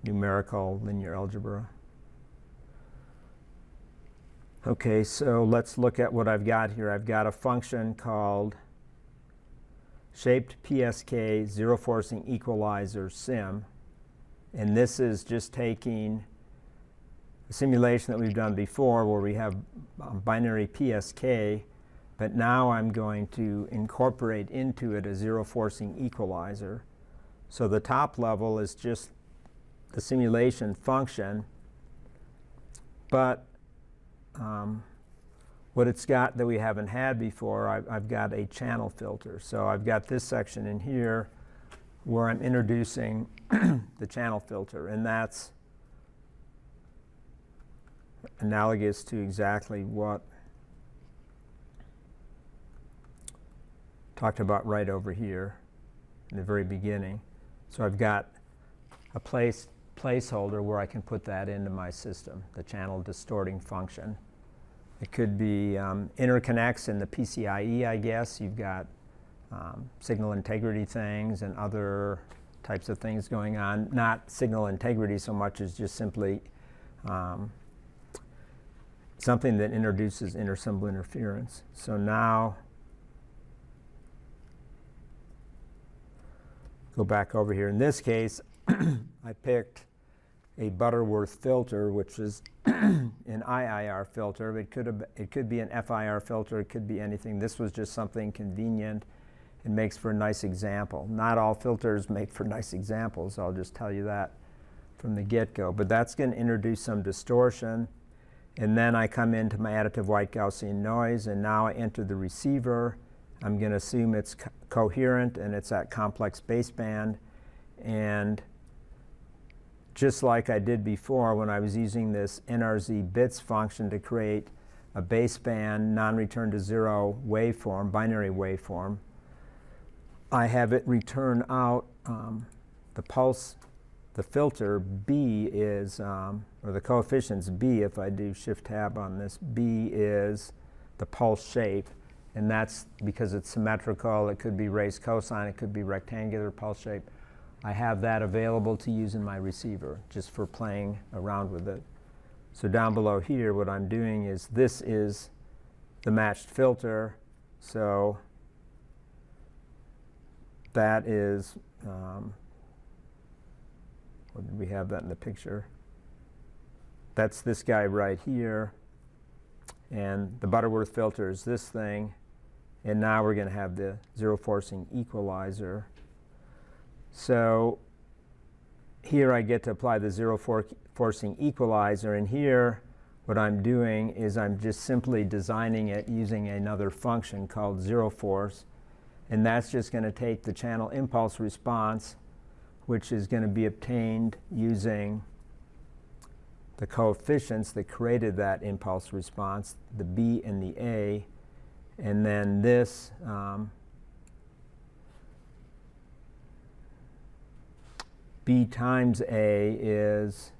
Speaker 1: numerical linear algebra. Okay, so let's look at what I've got here. I've got a function called shaped PSK zero forcing equalizer sim. And this is just taking a simulation that we've done before where we have binary PSK, but now I'm going to incorporate into it a zero forcing equalizer. So the top level is just the simulation function, but what it's got that we haven't had before, I've got a channel filter. So I've got this section in here where I'm introducing the channel filter, and that's analogous to exactly what talked about right over here in the very beginning. So I've got a placeholder where I can put that into my system, the channel distorting function. It could be interconnects in the PCIe, I guess. You've got signal integrity things and other types of things going on. Not signal integrity so much as just simply something that introduces intersymbol interference. So now, go back over here. In this case, I picked a Butterworth filter, which is an IIR filter. It could be an FIR filter. It could be anything. This was just something convenient. It makes for a nice example. Not all filters make for nice examples. I'll just tell you that from the get-go. But that's going to introduce some distortion. And then I come into my additive white Gaussian noise, and now I enter the receiver. I'm going to assume it's coherent and it's at complex baseband. And just like I did before when I was using this NRZ bits function to create a baseband non-return to zero waveform, binary waveform, I have it return out the pulse, the filter B is, or the coefficients B, if I do shift tab on this, B is the pulse shape. And that's because it's symmetrical. It could be raised cosine. It could be rectangular pulse shape. I have that available to use in my receiver just for playing around with it. So down below here, what I'm doing is this is the matched filter. So that is, what did we have that in the picture? That's this guy right here. And the Butterworth filter is this thing. And now we're going to have the zero forcing equalizer. So here I get to apply the zero forcing equalizer. And here what I'm doing is I'm just simply designing it using another function called zero force. And that's just going to take the channel impulse response, which is going to be obtained using the coefficients that created that impulse response, the B and the A. And then this B times A is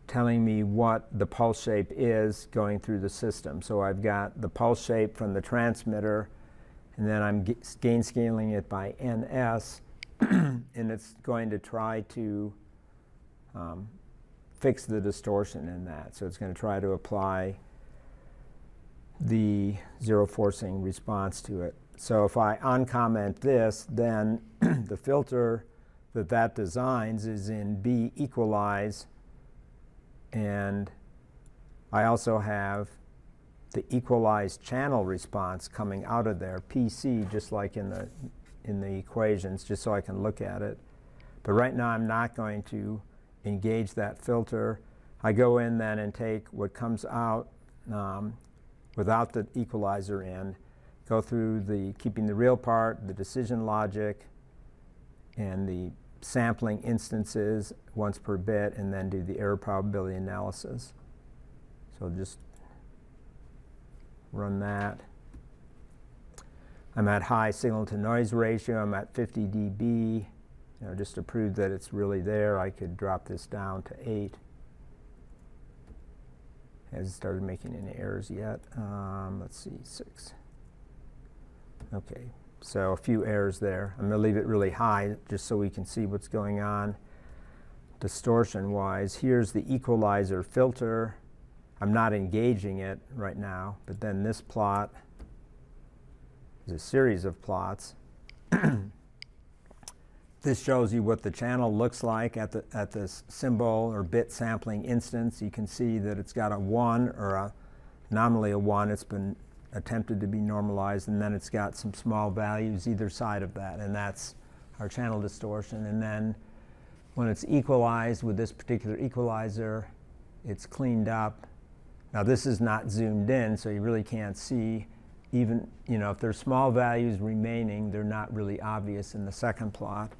Speaker 1: telling me what the pulse shape is going through the system. So I've got the pulse shape from the transmitter, and then I'm gain scaling it by NS, and it's going to try to fix the distortion in that. So it's going to try to apply the zero forcing response to it. So if I uncomment this, then the filter that designs is in B equalize, and I also have the equalized channel response coming out of there, PC, just like in the equations, just so I can look at it. But right now I'm not going to engage that filter. I go in then and take what comes out without the equalizer in, go through the keeping the real part, the decision logic, and the sampling instances once per bit, and then do the error probability analysis. So just run that. I'm at high signal to noise ratio. I'm at 50 dB. Just to prove that it's really there, I could drop this down to 8. Hasn't started making any errors yet. Let's see, 6. Okay, so a few errors there. I'm going to leave it really high just so we can see what's going on distortion-wise. Here's the equalizer filter. I'm not engaging it right now, but then this plot is a series of plots. This shows you what the channel looks like at the symbol or bit sampling instance. You can see that it's got a 1 or nominally a 1. It's been attempted to be normalized, and then it's got some small values either side of that, and that's our channel distortion. And then when it's equalized with this particular equalizer, it's cleaned up. Now this is not zoomed in, so you really can't see even, if there's small values remaining, they're not really obvious in the second plot.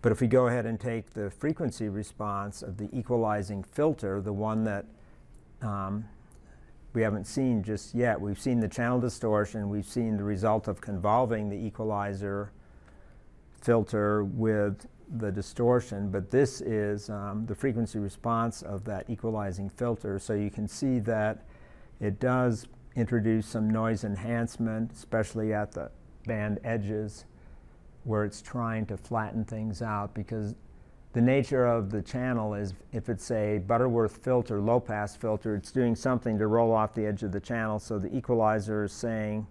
Speaker 1: But if we go ahead and take the frequency response of the equalizing filter, the one that we haven't seen just yet, we've seen the channel distortion, we've seen the result of convolving the equalizer filter with the distortion, but this is the frequency response of that equalizing filter. So you can see that it does introduce some noise enhancement, especially at the band edges, where it's trying to flatten things out, because the nature of the channel is, if it's a Butterworth filter, low-pass filter, it's doing something to roll off the edge of the channel, so the equalizer is saying,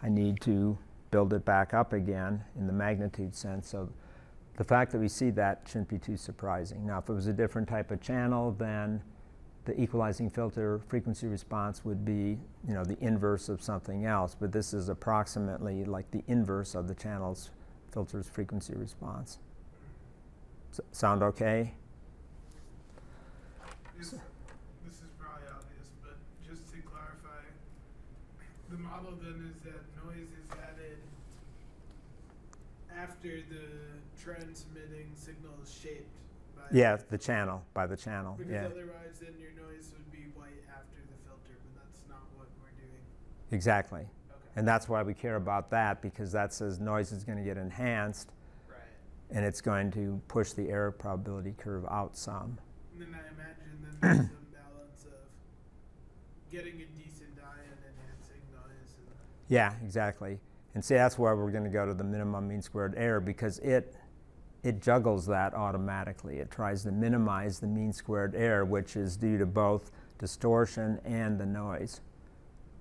Speaker 1: I need to build it back up again in the magnitude sense. So the fact that we see that shouldn't be too surprising. Now, if it was a different type of channel, then the equalizing filter frequency response would be, the inverse of something else, but this is approximately like the inverse of the channel's filter's frequency response. Sound okay?
Speaker 2: This is probably obvious, but just to clarify, the model then is that noise is added after the transmitting signal is shaped by
Speaker 1: Yeah, by the channel.
Speaker 2: because
Speaker 1: Yeah,
Speaker 2: otherwise then your noise would be white after the filter, but that's not what we're doing.
Speaker 1: exactly.
Speaker 2: Okay.
Speaker 1: And that's why we care about that, because that says noise is going to get enhanced,
Speaker 2: Right.
Speaker 1: and it's going to push the error probability curve out some.
Speaker 2: And then I imagine then there's some balance of getting a decent die and enhancing noise. And
Speaker 1: Yeah, exactly. And see, that's why we're going to go to the minimum mean squared error, because it juggles that automatically. It tries to minimize the mean squared error, which is due to both distortion and the noise.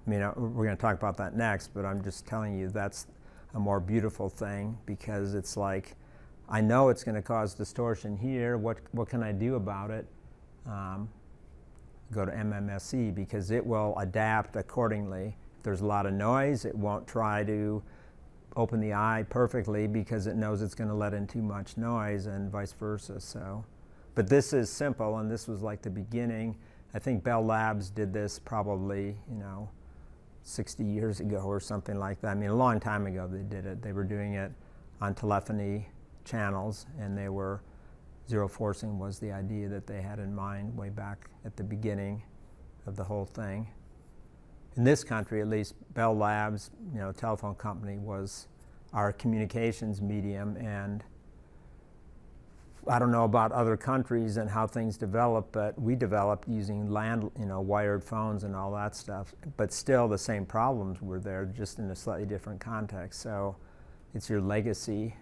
Speaker 1: I mean, we're going to talk about that next, but I'm just telling you that's a more beautiful thing, because it's like, I know it's going to cause distortion here. What can I do about it? Go to MMSE, because it will adapt accordingly. If there's a lot of noise, it won't try to open the eye perfectly, because it knows it's going to let in too much noise, and vice versa. So, but this is simple, and this was like the beginning. I think Bell Labs did this probably, 60 years ago or something like that. I mean, a long time ago they did it. They were doing it on telephony channels, and zero forcing was the idea that they had in mind way back at the beginning of the whole thing. In this country, at least, Bell Labs, telephone company, was our communications medium, and I don't know about other countries and how things develop, but we developed using wired phones and all that stuff. But still, the same problems were there, just in a slightly different context. So it's your legacy.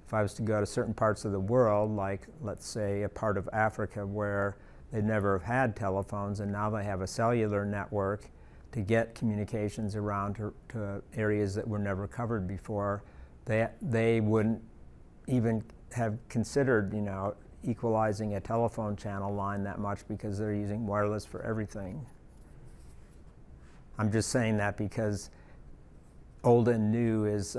Speaker 1: If I was to go to certain parts of the world, like let's say a part of Africa where they never have had telephones, and now they have a cellular network to get communications around to areas that were never covered before, they wouldn't even have considered, equalizing a telephone channel line that much, because they're using wireless for everything. I'm just saying that because old and new is,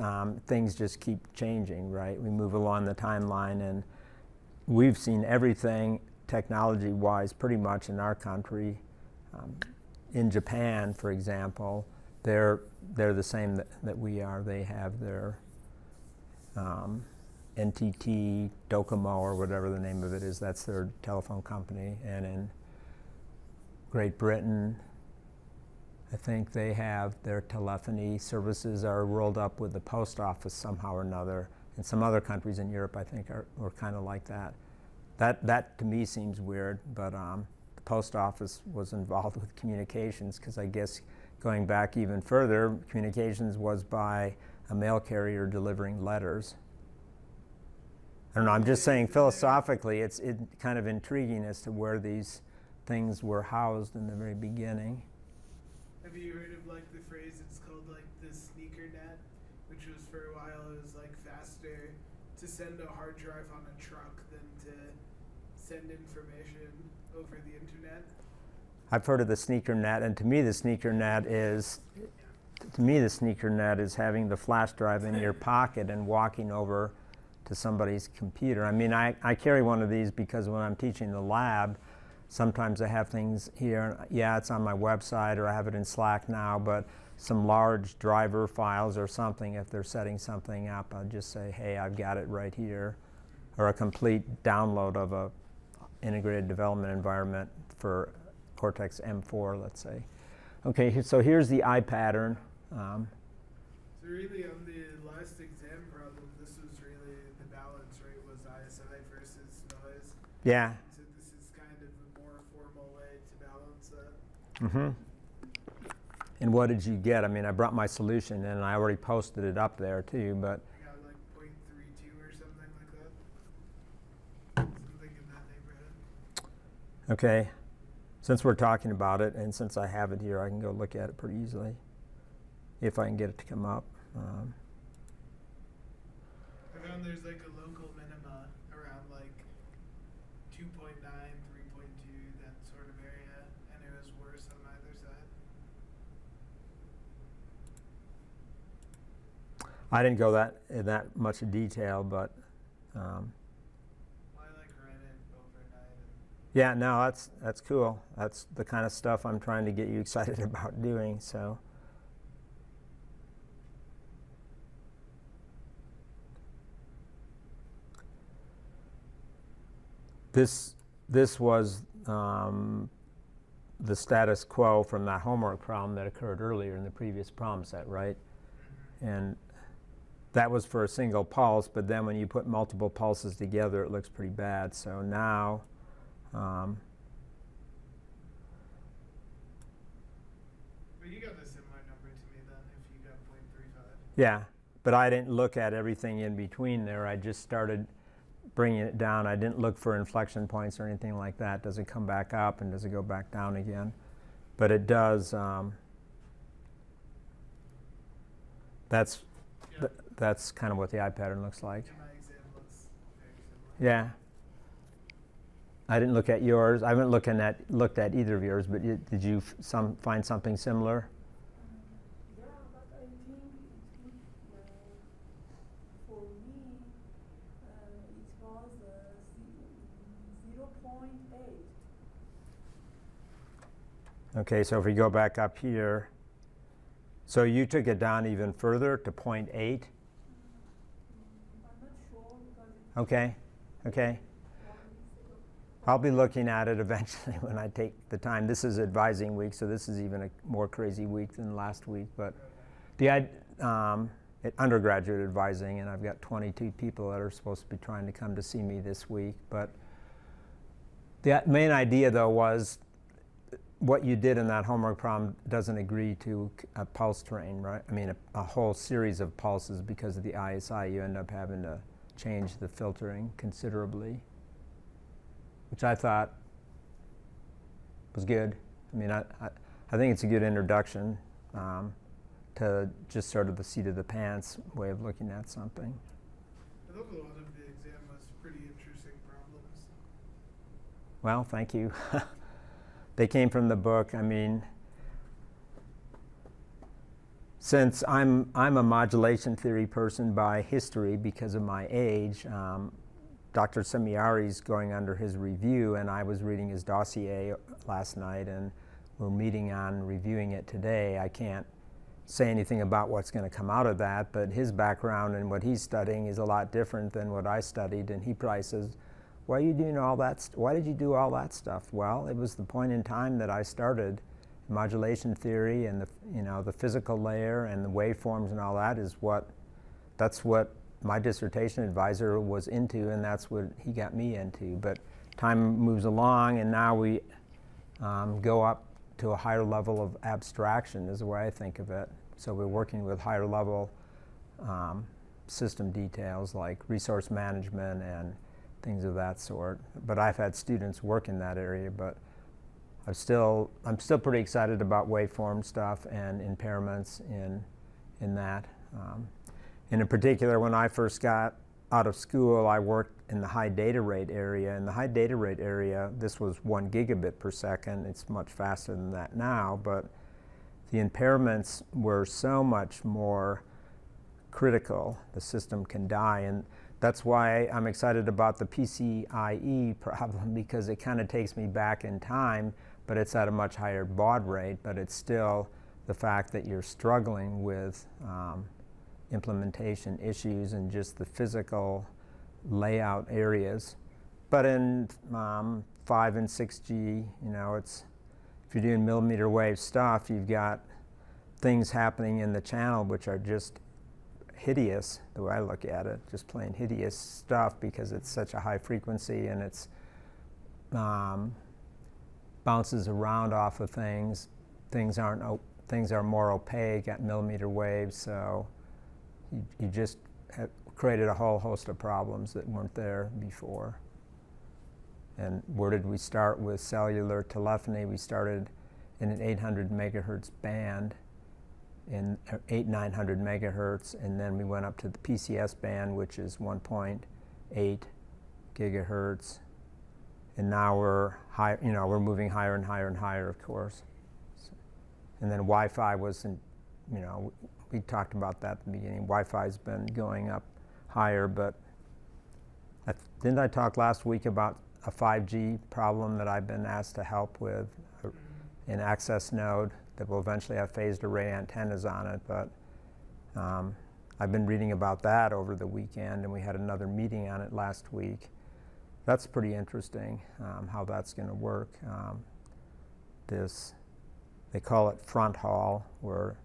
Speaker 1: things just keep changing, right? We move along the timeline, and we've seen everything technology-wise pretty much in our country. In Japan, for example, they're the same that we are. They have their NTT Docomo, or whatever the name of it is. That's their telephone company. And in Great Britain, I think they have their telephony services are rolled up with the post office somehow or another. And some other countries in Europe, I think, are kind of like that. That to me seems weird, but the post office was involved with communications, because I guess going back even further, communications was by a mail carrier delivering letters. I don't know, I'm just saying philosophically, it's kind of intriguing as to where these things were housed in the very beginning.
Speaker 2: have you heard of like the phrase? It's called like the sneaker net. which was for a while it was like faster to send a hard drive on a truck than to send information over the internet.
Speaker 1: I've heard of the sneaker net, and to me the sneaker net is having the flash drive in your pocket and walking over to somebody's computer. I mean, I carry one of these because when I'm teaching the lab, sometimes I have things here. Yeah, it's on my website or I have it in Slack now, but some large driver files or something, if they're setting something up, I'll just say, hey, I've got it right here. Or a complete download of a integrated development environment for Cortex M4, let's say. Okay, so here's the eye pattern.
Speaker 2: So really on the last exam problem, this was really the balance, right, was ISI versus noise.
Speaker 1: Yeah.
Speaker 2: So this is kind of a more formal way to balance that.
Speaker 1: Mm-hmm. And what did you get? I mean, I brought my solution and I already posted it up there too, but
Speaker 2: I got like 0.32 or something like that. Something in that neighborhood.
Speaker 1: okay. Since we're talking about it and since I have it here, I can go look at it pretty easily if I can get it to come up.
Speaker 2: I found there's like a local minima around like 2.9, 3.2, that sort of area, and it was worse on either side.
Speaker 1: I didn't go in that much detail, but
Speaker 2: Well, I like read it overnight.
Speaker 1: yeah, no, that's cool. That's the kind of stuff I'm trying to get you excited about doing. So, this was the status quo from that homework problem that occurred earlier in the previous problem set, right? And that was for a single pulse, but then when you put multiple pulses together, it looks pretty bad. So now,
Speaker 2: But you got a similar number to me then, if you got 0.35.
Speaker 1: yeah, but I didn't look at everything in between there. I just started bringing it down. I didn't look for inflection points or anything like that. Does it come back up and does it go back down again? But it does.
Speaker 2: Yeah.
Speaker 1: That's kind of what the eye pattern looks like.
Speaker 2: In my exam looks very similar.
Speaker 1: Yeah. I didn't look at yours. I haven't looked at either of yours, but did you find something similar?
Speaker 3: Yeah, but I think for me, it was 0.8.
Speaker 1: Okay, so if we go back up here, so you took it down even further to 0.8?
Speaker 3: I'm not sure because it
Speaker 1: Okay, okay. I'll be looking at it eventually when I take the time. This is advising week, so this is even a more crazy week than last week. But undergraduate advising, and I've got 22 people that are supposed to be trying to come to see me this week. But the main idea, though, was what you did in that homework problem doesn't agree to a pulse train, right? I mean, a whole series of pulses because of the ISI. You end up having to change the filtering considerably, which I thought was good. I mean, I think it's a good introduction to just sort of the seat of the pants way of looking at something.
Speaker 2: I thought a lot of the exam was pretty interesting problems.
Speaker 1: Well, thank you. They came from the book. I mean, since I'm a modulation theory person by history because of my age, Dr. Semiari's going under his review, and I was reading his dossier last night, and we're meeting on reviewing it today. I can't say anything about what's going to come out of that, but his background and what he's studying is a lot different than what I studied, and he probably says, why are you doing all that? Why did you do all that stuff? Well, it was the point in time that I started modulation theory, and the physical layer and the waveforms and all that that's what my dissertation advisor was into, and that's what he got me into. But time moves along, and now we go up to a higher level of abstraction is the way I think of it. So we're working with higher level system details like resource management and things of that sort. But I've had students work in that area, but I'm still pretty excited about waveform stuff and impairments in that. And in particular, when I first got out of school, I worked in the high data rate area. In the high data rate area, this was 1 gigabit per second. It's much faster than that now, but the impairments were so much more critical. The system can die, and that's why I'm excited about the PCIe problem, because it kind of takes me back in time, but it's at a much higher baud rate, but it's still the fact that you're struggling with implementation issues and just the physical layout areas. But in 5 and 6G, you know, it's, if you're doing millimeter wave stuff, you've got things happening in the channel which are just hideous, the way I look at it, just plain hideous stuff, because it's such a high frequency and it's bounces around off of things. Things are more opaque at millimeter waves, so you just have created a whole host of problems that weren't there before. And where did we start with cellular telephony? We started in an 800 megahertz band, in 900 megahertz, and then we went up to the PCS band, which is 1.8 gigahertz, and now we're high. You know, we're moving higher and higher and higher, of course. So, and then Wi-Fi wasn't. You know, we talked about that at the beginning. Wi-Fi's been going up higher, but didn't I talk last week about a 5G problem that I've been asked to help with, an access node that will eventually have phased array antennas on it, but I've been reading about that over the weekend, and we had another meeting on it last week. That's pretty interesting, how that's going to work. They call it front haul, where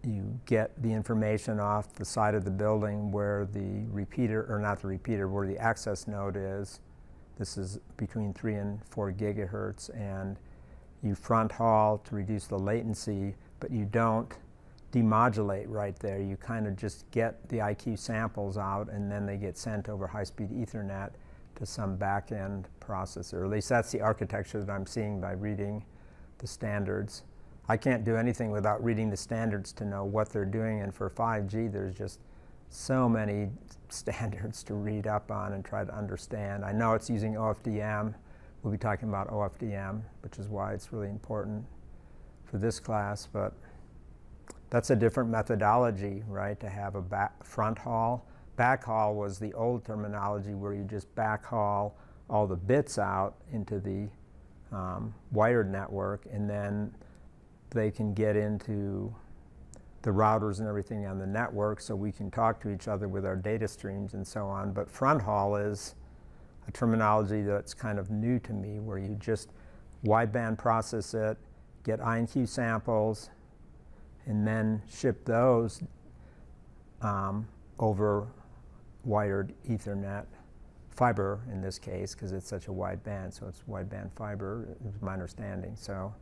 Speaker 1: you get the information off the side of the building where the repeater, or not the repeater, where the access node is. This is between 3 and 4 gigahertz, and you front haul to reduce the latency, but you don't demodulate right there. You kind of just get the IQ samples out, and then they get sent over high-speed Ethernet to some back-end processor. At least that's the architecture that I'm seeing by reading the standards. I can't do anything without reading the standards to know what they're doing, and for 5G, there's just so many standards to read up on and try to understand. I know it's using OFDM. We'll be talking about OFDM, which is why it's really important for this class, but that's a different methodology, right, to have a front haul. Back haul was the old terminology, where you just back haul all the bits out into the wired network, and then they can get into the routers and everything on the network, so we can talk to each other with our data streams and so on. But front haul is a terminology that's kind of new to me, where you just wideband process it, get INQ samples, and then ship those over wired Ethernet, fiber in this case, because it's such a wide band, so it's wideband fiber, is my understanding. So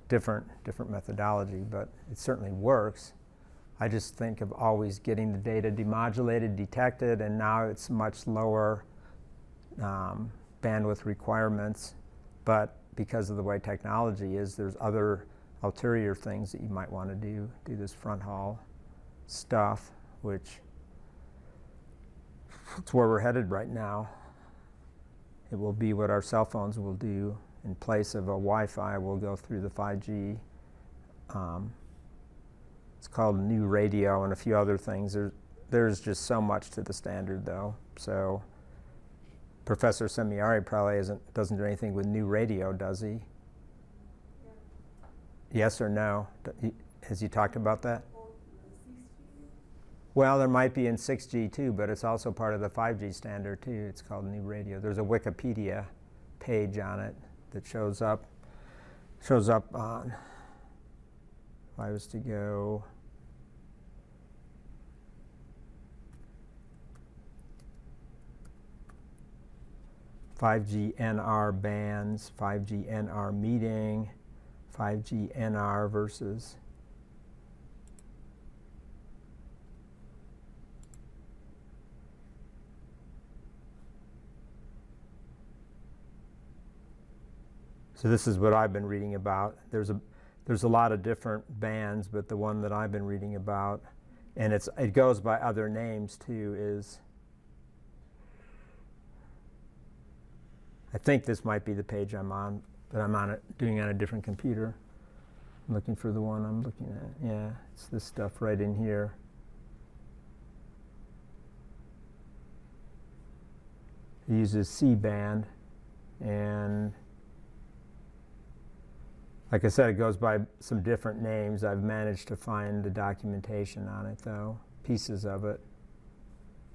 Speaker 1: different methodology, but it certainly works. I just think of always getting the data demodulated, detected, and now it's much lower bandwidth requirements, but because of the way technology is, there's other ulterior things that you might want to do this front haul stuff, which it's where we're headed right now. It will be what our cell phones will do. In place of a Wi-Fi, we'll go through the 5G. It's called New Radio and a few other things. There's just so much to the standard, though. So Professor Semiari probably doesn't do anything with New Radio, does he?
Speaker 3: Yeah.
Speaker 1: Yes or no? Has he talked about that?
Speaker 3: Or 6G.
Speaker 1: Well, there might be in 6G too, but it's also part of the 5G standard too. It's called New Radio. There's a Wikipedia page on it that shows up on, if I was to go, "5G NR bands, 5G NR meeting, 5G NR versus." So this is what I've been reading about. There's a lot of different bands, but the one that I've been reading about, and it goes by other names too. I think this might be the page I'm on, but I'm doing it on a different computer. I'm looking for the one I'm looking at. Yeah, it's this stuff right in here. It uses C-band, and like I said, it goes by some different names. I've managed to find the documentation on it, though, pieces of it.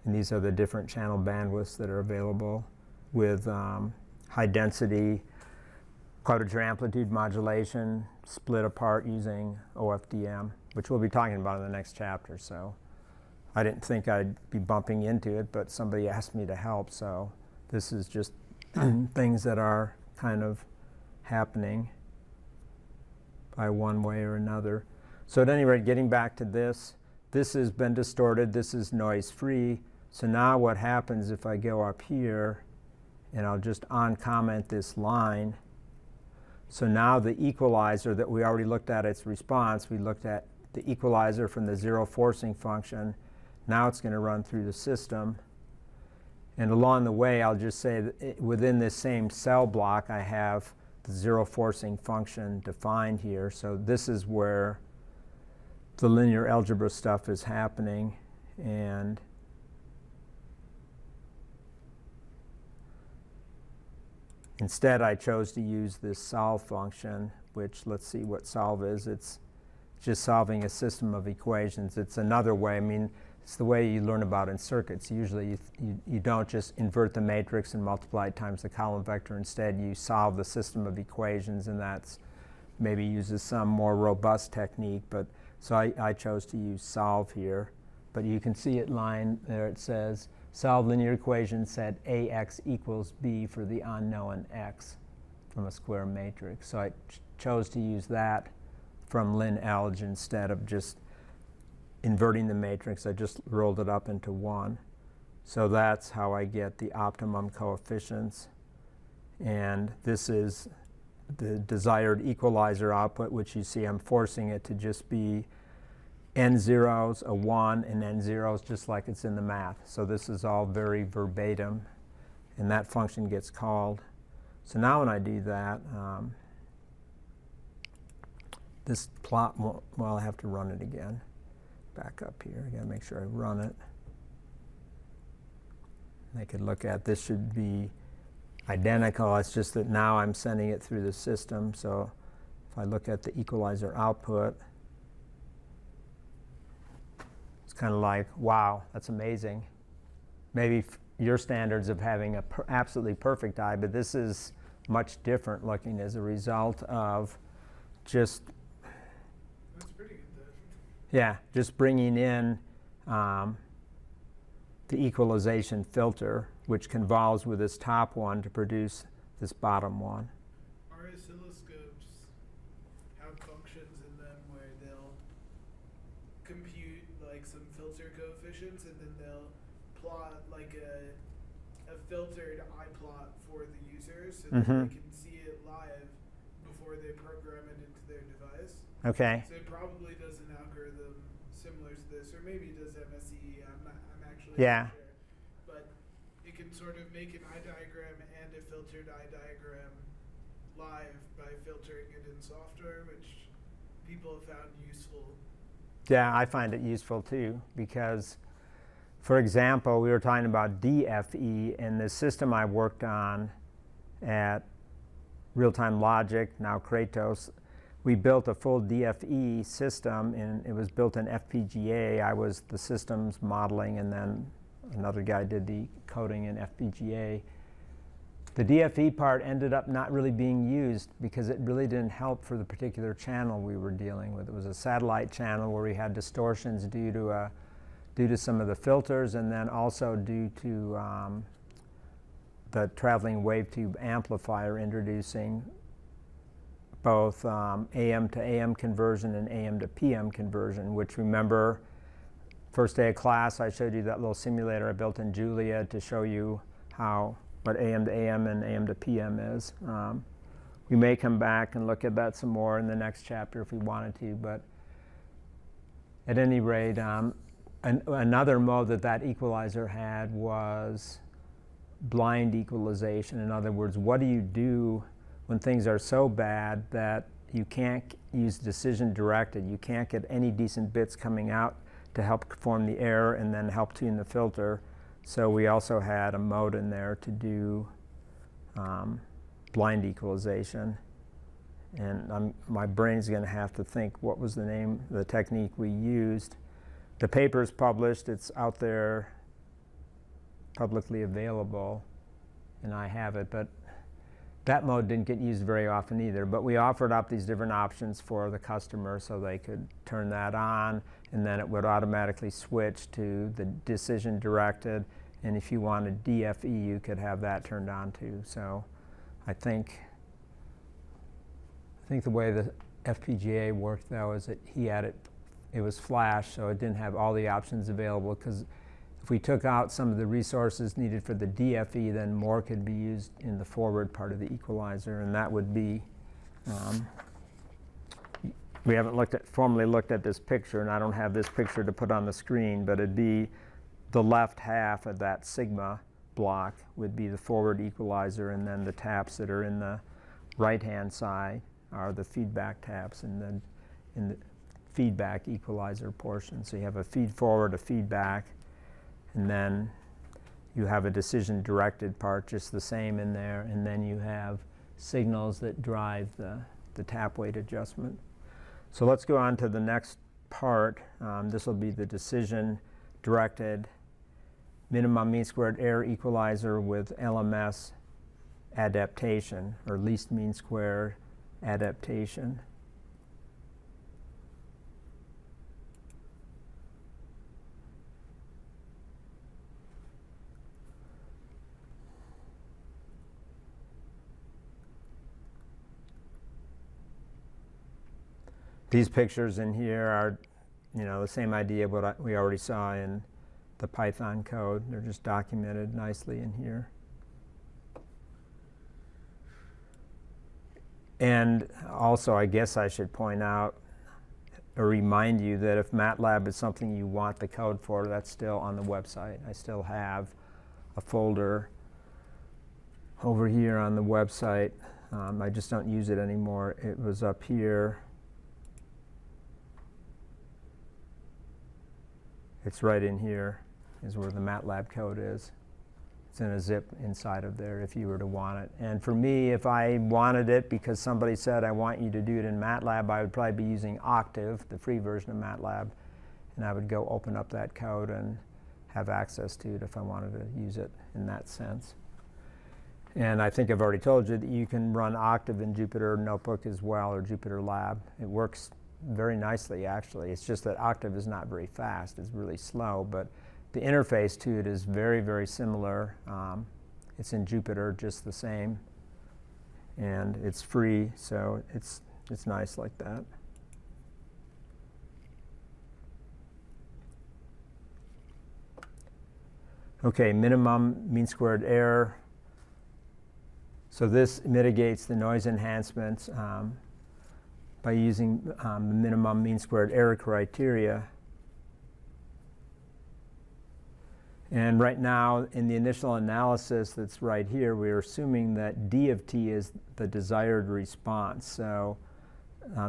Speaker 1: And these are the different channel bandwidths that are available with high density quadrature amplitude modulation split apart using OFDM, which we'll be talking about in the next chapter. So I didn't think I'd be bumping into it, but somebody asked me to help. So this is just things that are kind of happening by one way or another. So at any rate, getting back to this has been distorted. This is noise free. So now what happens if I go up here and I'll just uncomment this line. So now the equalizer that we already looked at its response, we looked at the equalizer from the zero forcing function. Now it's going to run through the system. And along the way, I'll just say that within this same cell block, I have the zero forcing function defined here. So this is where the linear algebra stuff is happening. And instead, I chose to use this solve function, which, let's see what solve is. It's just solving a system of equations. It's another way. I mean, it's the way you learn about in circuits. Usually you don't just invert the matrix and multiply it times the column vector. Instead, you solve the system of equations, and that's maybe uses some more robust technique. But so I chose to use solve here. But you can see it line there. It says solve linear equation set AX equals B for the unknown X from a square matrix. So I chose to use that from lin-alg instead of just inverting the matrix. I just rolled it up into 1. So that's how I get the optimum coefficients. And this is the desired equalizer output, which you see I'm forcing it to just be n zeros, a 1, and n zeros, just like it's in the math. So this is all very verbatim, and that function gets called. So now when I do that, this plot, well, I have to run it again. Back up here. I got to make sure I run it. And I could look at this should be identical. It's just that now I'm sending it through the system. So if I look at the equalizer output, it's kind of like, wow, that's amazing. Maybe your standards of having a absolutely perfect eye, but this is much different looking as a result of just
Speaker 2: That's pretty good though.
Speaker 1: yeah, just bringing in the equalization filter, which convolves with this top one to produce this bottom one.
Speaker 2: Our oscilloscopes have functions in them where they'll compute like some filter coefficients, and then they'll plot like a filtered eye plot for the user so that
Speaker 1: Mhm.
Speaker 2: they can see it live before they program it into their device.
Speaker 1: Okay.
Speaker 2: So it probably does an algorithm similar to this, or maybe it does MSE. I'm actually
Speaker 1: Yeah.
Speaker 2: not sure. But it can sort of make an eye diagram and a filtered eye diagram live by filtering it in software, which people have found useful.
Speaker 1: Yeah, I find it useful too because, for example, we were talking about DFE, and the system I worked on at Real-Time Logic, now Kratos, we built a full DFE system, and it was built in FPGA. I was the systems modeling, and then another guy did the coding in FPGA. The DFE part ended up not really being used because it really didn't help for the particular channel we were dealing with. It was a satellite channel where we had distortions due to some of the filters, and then also due to the traveling wave tube amplifier introducing both AM to AM conversion and AM to PM conversion, which, remember, first day of class I showed you that little simulator I built in Julia to show you what AM to AM and AM to PM is. We may come back and look at that some more in the next chapter if we wanted to, but at any rate, Another mode that equalizer had was blind equalization. In other words, what do you do when things are so bad that you can't use decision directed? You can't get any decent bits coming out to help form the error and then help tune the filter. So we also had a mode in there to do blind equalization. And my brain's going to have to think what was the name, the technique we used. The paper's published, it's out there publicly available, and I have it, but that mode didn't get used very often either. But we offered up these different options for the customer so they could turn that on, and then it would automatically switch to the decision directed, and if you wanted DFE, you could have that turned on too. So I think the way the FPGA worked though is that it was flash, so it didn't have all the options available, because if we took out some of the resources needed for the DFE, then more could be used in the forward part of the equalizer, and that would be, we haven't formally looked at this picture, and I don't have this picture to put on the screen, but it'd be the left half of that sigma block would be the forward equalizer, and then the taps that are in the right-hand side are the feedback taps in the feedback equalizer portion. So you have a feed forward, a feedback, and then you have a decision directed part just the same in there, and then you have signals that drive the tap weight adjustment. So let's go on to the next part. This will be the decision directed minimum mean squared error equalizer with LMS adaptation, or least mean square adaptation. These pictures in here are, the same idea of what we already saw in the Python code. They're just documented nicely in here. And also, I guess I should point out or remind you that if MATLAB is something you want the code for, that's still on the website. I still have a folder over here on the website. I just don't use it anymore. It was up here. It's right in here is where the MATLAB code is. It's in a zip inside of there if you were to want it. And for me, if I wanted it because somebody said, I want you to do it in MATLAB, I would probably be using Octave, the free version of MATLAB, and I would go open up that code and have access to it if I wanted to use it in that sense. And I think I've already told you that you can run Octave in Jupyter Notebook as well, or Jupyter Lab. It works very nicely, actually. It's just that Octave is not very fast. It's really slow, but the interface to it is very, very similar. It's in Jupyter just the same, and it's free, so it's nice like that. Okay, minimum mean squared error. So this mitigates the noise enhancements by using the minimum mean squared error criteria. And right now, in the initial analysis that's right here, we're assuming that D of t is the desired response. So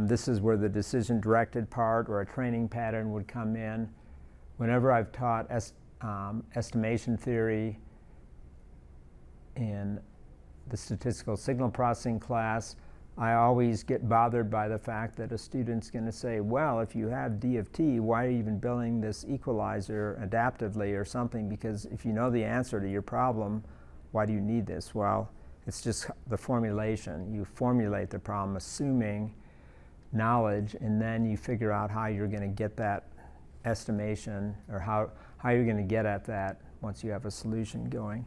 Speaker 1: this is where the decision-directed part or a training pattern would come in. Whenever I've taught estimation theory in the statistical signal processing class, I always get bothered by the fact that a student's going to say, well, if you have D of t, why are you even building this equalizer adaptively or something? Because if you know the answer to your problem, why do you need this? Well, it's just the formulation. You formulate the problem assuming knowledge, and then you figure out how you're going to get that estimation, or how you're going to get at that once you have a solution going.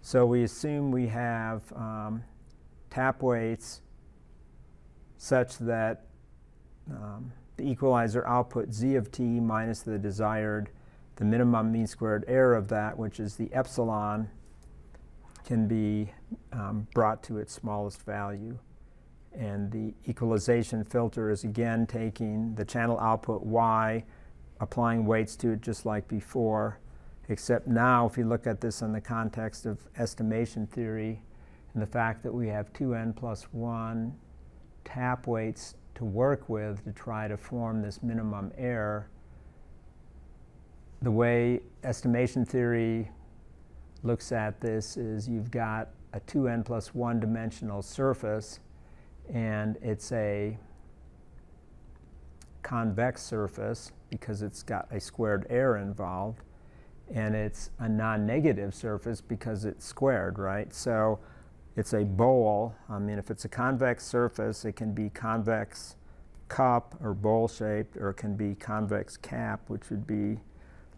Speaker 1: So we assume we have tap weights such that the equalizer output z of t minus the desired, the minimum mean squared error of that, which is the epsilon, can be brought to its smallest value. And the equalization filter is again taking the channel output y applying weights to it just like before, except now if you look at this in the context of estimation theory and the fact that we have 2n plus 1 tap weights to work with to try to form this minimum error, the way estimation theory looks at this is you've got a 2n plus 1 dimensional surface, and it's a convex surface because it's got a squared error involved, and it's a non-negative surface because it's squared, right? So it's a bowl. I mean, if it's a convex surface, it can be convex cup or bowl shaped, or it can be convex cap, which would be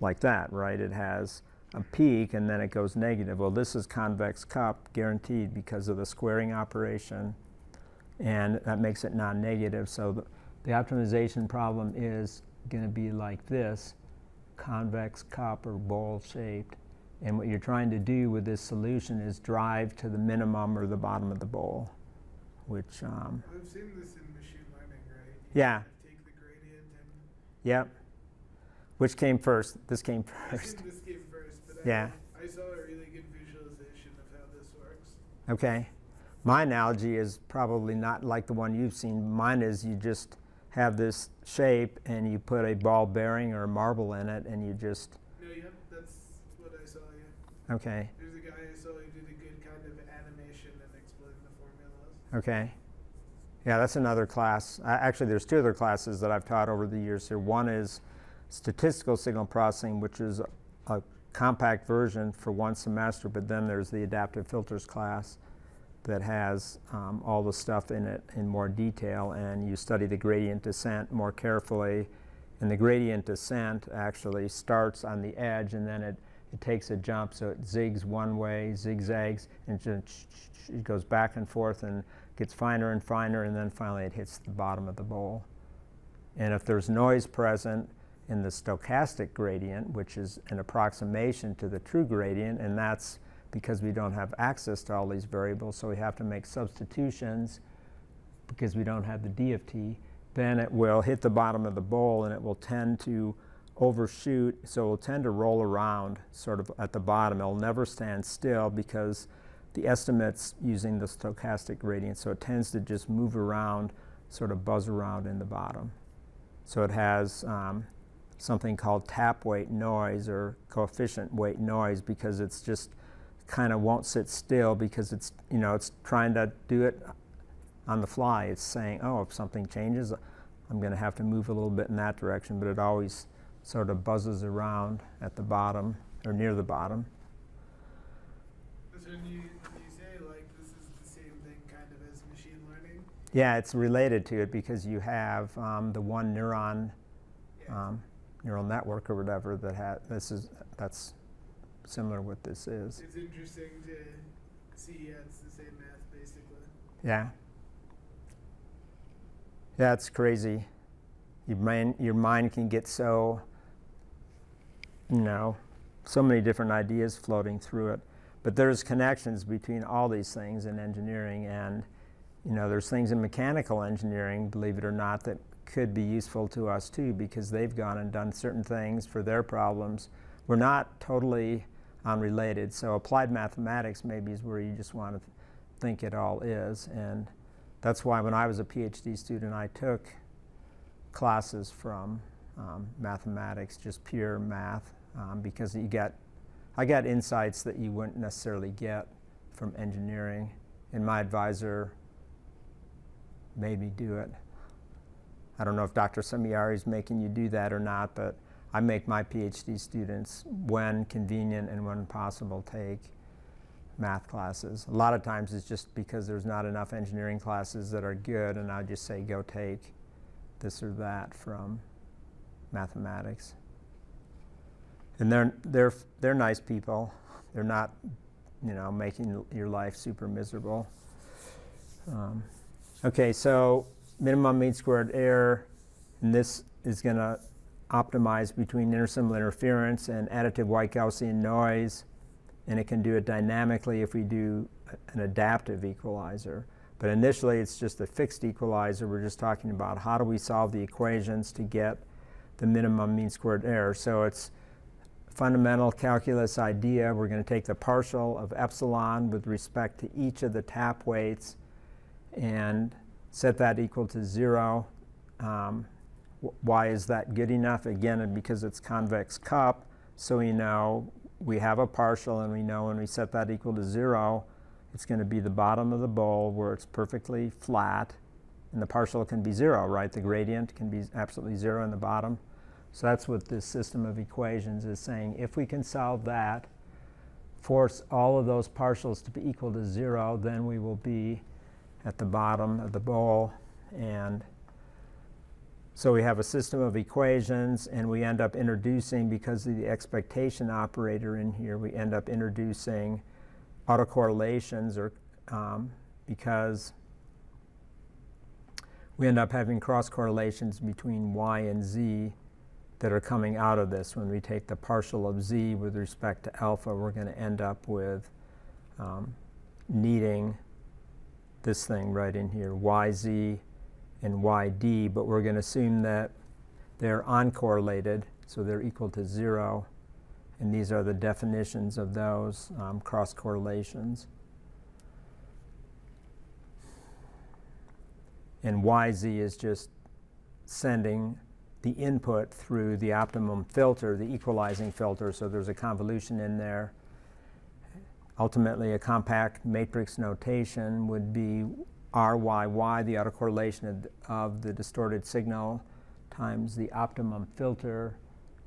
Speaker 1: like that, right? It has a peak and then it goes negative. Well, this is convex cup, guaranteed, because of the squaring operation, and that makes it non-negative. So the optimization problem is going to be like this, convex cup or bowl shaped. And what you're trying to do with this solution is drive to the minimum or the bottom of the bowl, which,
Speaker 2: I've seen this in machine learning, right?
Speaker 1: yeah,
Speaker 2: Take the gradient and
Speaker 1: yep. Which came first? This came
Speaker 2: I've
Speaker 1: first.
Speaker 2: seen this game first, but
Speaker 1: Yeah.
Speaker 2: I saw a really good visualization of how this works.
Speaker 1: Okay. My analogy is probably not like the one you've seen. Mine is you just have this shape and you put a ball bearing or a marble in it and you just,
Speaker 2: No, yeah, that's what I saw, yeah.
Speaker 1: okay,
Speaker 2: There's a guy I saw who did a good kind of animation and explained the formulas.
Speaker 1: okay. Yeah, that's another class. Actually, there's two other classes that I've taught over the years here. One is statistical signal processing, which is a compact version for one semester, but then there's the adaptive filters class that has all the stuff in it in more detail, and you study the gradient descent more carefully. And the gradient descent actually starts on the edge and then it takes a jump, so it zigs one way, zigzags, and it goes back and forth and gets finer and finer, and then finally it hits the bottom of the bowl. And if there's noise present in the stochastic gradient, which is an approximation to the true gradient, and that's because we don't have access to all these variables, so we have to make substitutions because we don't have the DFT, then it will hit the bottom of the bowl and it will tend to overshoot, so it will tend to roll around sort of at the bottom. It will never stand still because the estimate's using the stochastic gradient, so it tends to just move around, sort of buzz around in the bottom. So it has something called tap weight noise or coefficient weight noise because it's just kind of won't sit still because it's, you know, it's trying to do it on the fly. It's saying, oh, if something changes, I'm going to have to move a little bit in that direction, but it always sort of buzzes around at the bottom or near the bottom.
Speaker 2: So when you say like this is the same thing kind of as machine learning?
Speaker 1: Yeah, it's related to it because you have the one neuron neural network or whatever that that's similar to what this is.
Speaker 2: It's interesting to see, yeah, it's the same math basically.
Speaker 1: Yeah. Yeah, it's crazy. Your mind can get so, you know, so many different ideas floating through it. But there's connections between all these things in engineering, and, you know, there's things in mechanical engineering, believe it or not, that could be useful to us too because they've gone and done certain things for their problems. We're not totally unrelated. So applied mathematics maybe is where you just want to think it all is. And that's why when I was a PhD student, I took classes from mathematics, just pure math, because I got insights that you wouldn't necessarily get from engineering. And my advisor made me do it. I don't know if Dr. Semiari is making you do that or not, but I make my PhD students, when convenient and when possible, take math classes. A lot of times it's just because there's not enough engineering classes that are good, and I just say go take this or that from mathematics. And they're nice people. They're not, you know, making your life super miserable. Okay, so minimum mean squared error, and this is going to optimize between intersymbol interference and additive white Gaussian noise, and it can do it dynamically if we do an adaptive equalizer. But initially it's just a fixed equalizer. We're just talking about how do we solve the equations to get the minimum mean squared error. So it's fundamental calculus idea. We're going to take the partial of epsilon with respect to each of the tap weights and set that equal to 0. Why is that good enough? Again, because it's convex cup, so we know we have a partial, and we know when we set that equal to 0, it's going to be the bottom of the bowl where it's perfectly flat, and the partial can be 0, right? The gradient can be absolutely 0 in the bottom. So that's what this system of equations is saying. If we can solve that, force all of those partials to be equal to 0, then we will be at the bottom of the bowl. And so we have a system of equations, and we end up introducing, because of the expectation operator in here, we end up introducing autocorrelations, or because we end up having cross correlations between y and z that are coming out of this. When we take the partial of z with respect to alpha, we're going to end up with needing this thing right in here, yz and yd, but we're going to assume that they're uncorrelated, so they're equal to 0, and these are the definitions of those cross correlations. And yz is just sending the input through the optimum filter, the equalizing filter, so there's a convolution in there. Ultimately, a compact matrix notation would be RYY, the autocorrelation of the distorted signal, times the optimum filter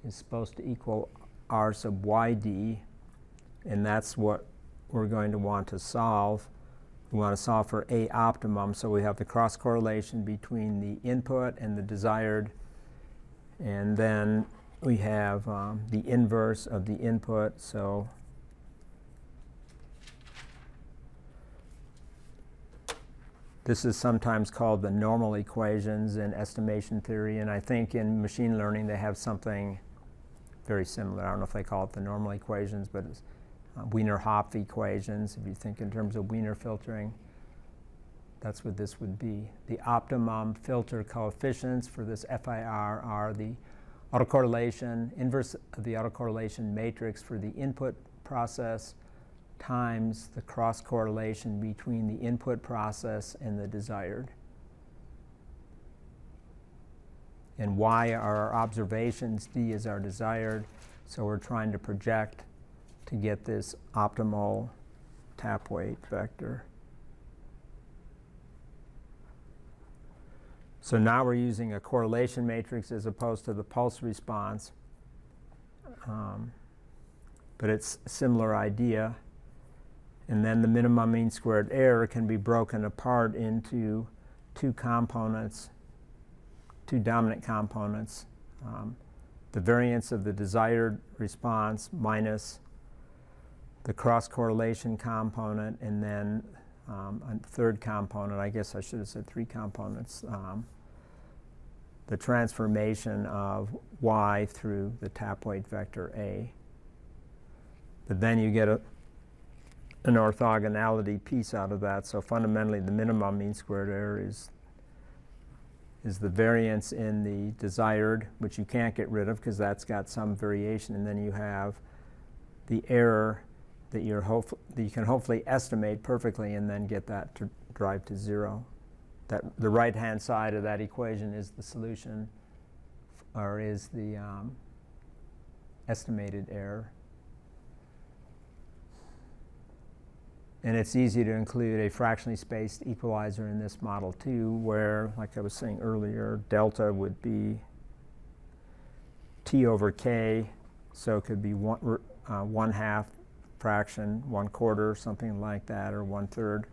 Speaker 1: is supposed to equal R sub YD, and that's what we're going to want to solve. We want to solve for A optimum, so we have the cross correlation between the input and the desired, and then we have the inverse of the input. So this is sometimes called the normal equations in estimation theory, and I think in machine learning they have something very similar. I don't know if they call it the normal equations, but it's Wiener-Hopf equations. If you think in terms of Wiener filtering, that's what this would be. The optimum filter coefficients for this FIR are the autocorrelation, inverse of the autocorrelation matrix for the input process times the cross correlation between the input process and the desired. And y are our observations, d is our desired, so we're trying to project to get this optimal tap weight vector. So now we're using a correlation matrix as opposed to the pulse response, but it's a similar idea. And then the minimum mean squared error can be broken apart into two components, two dominant components. The variance of the desired response minus the cross correlation component, and then a third component, I guess I should have said 3 components, the transformation of y through the tap weight vector A. But then you get an orthogonality piece out of that, so fundamentally the minimum mean squared error is the variance in the desired, which you can't get rid of because that's got some variation, and then you have the error that you can hopefully estimate perfectly and then get that to drive to 0. That the right-hand side of that equation is the solution, or is the estimated error. And it's easy to include a fractionally spaced equalizer in this model too, where, like I was saying earlier, delta would be T over K, so it could be 1/2 fraction, 1/4, something like that, or 1/3.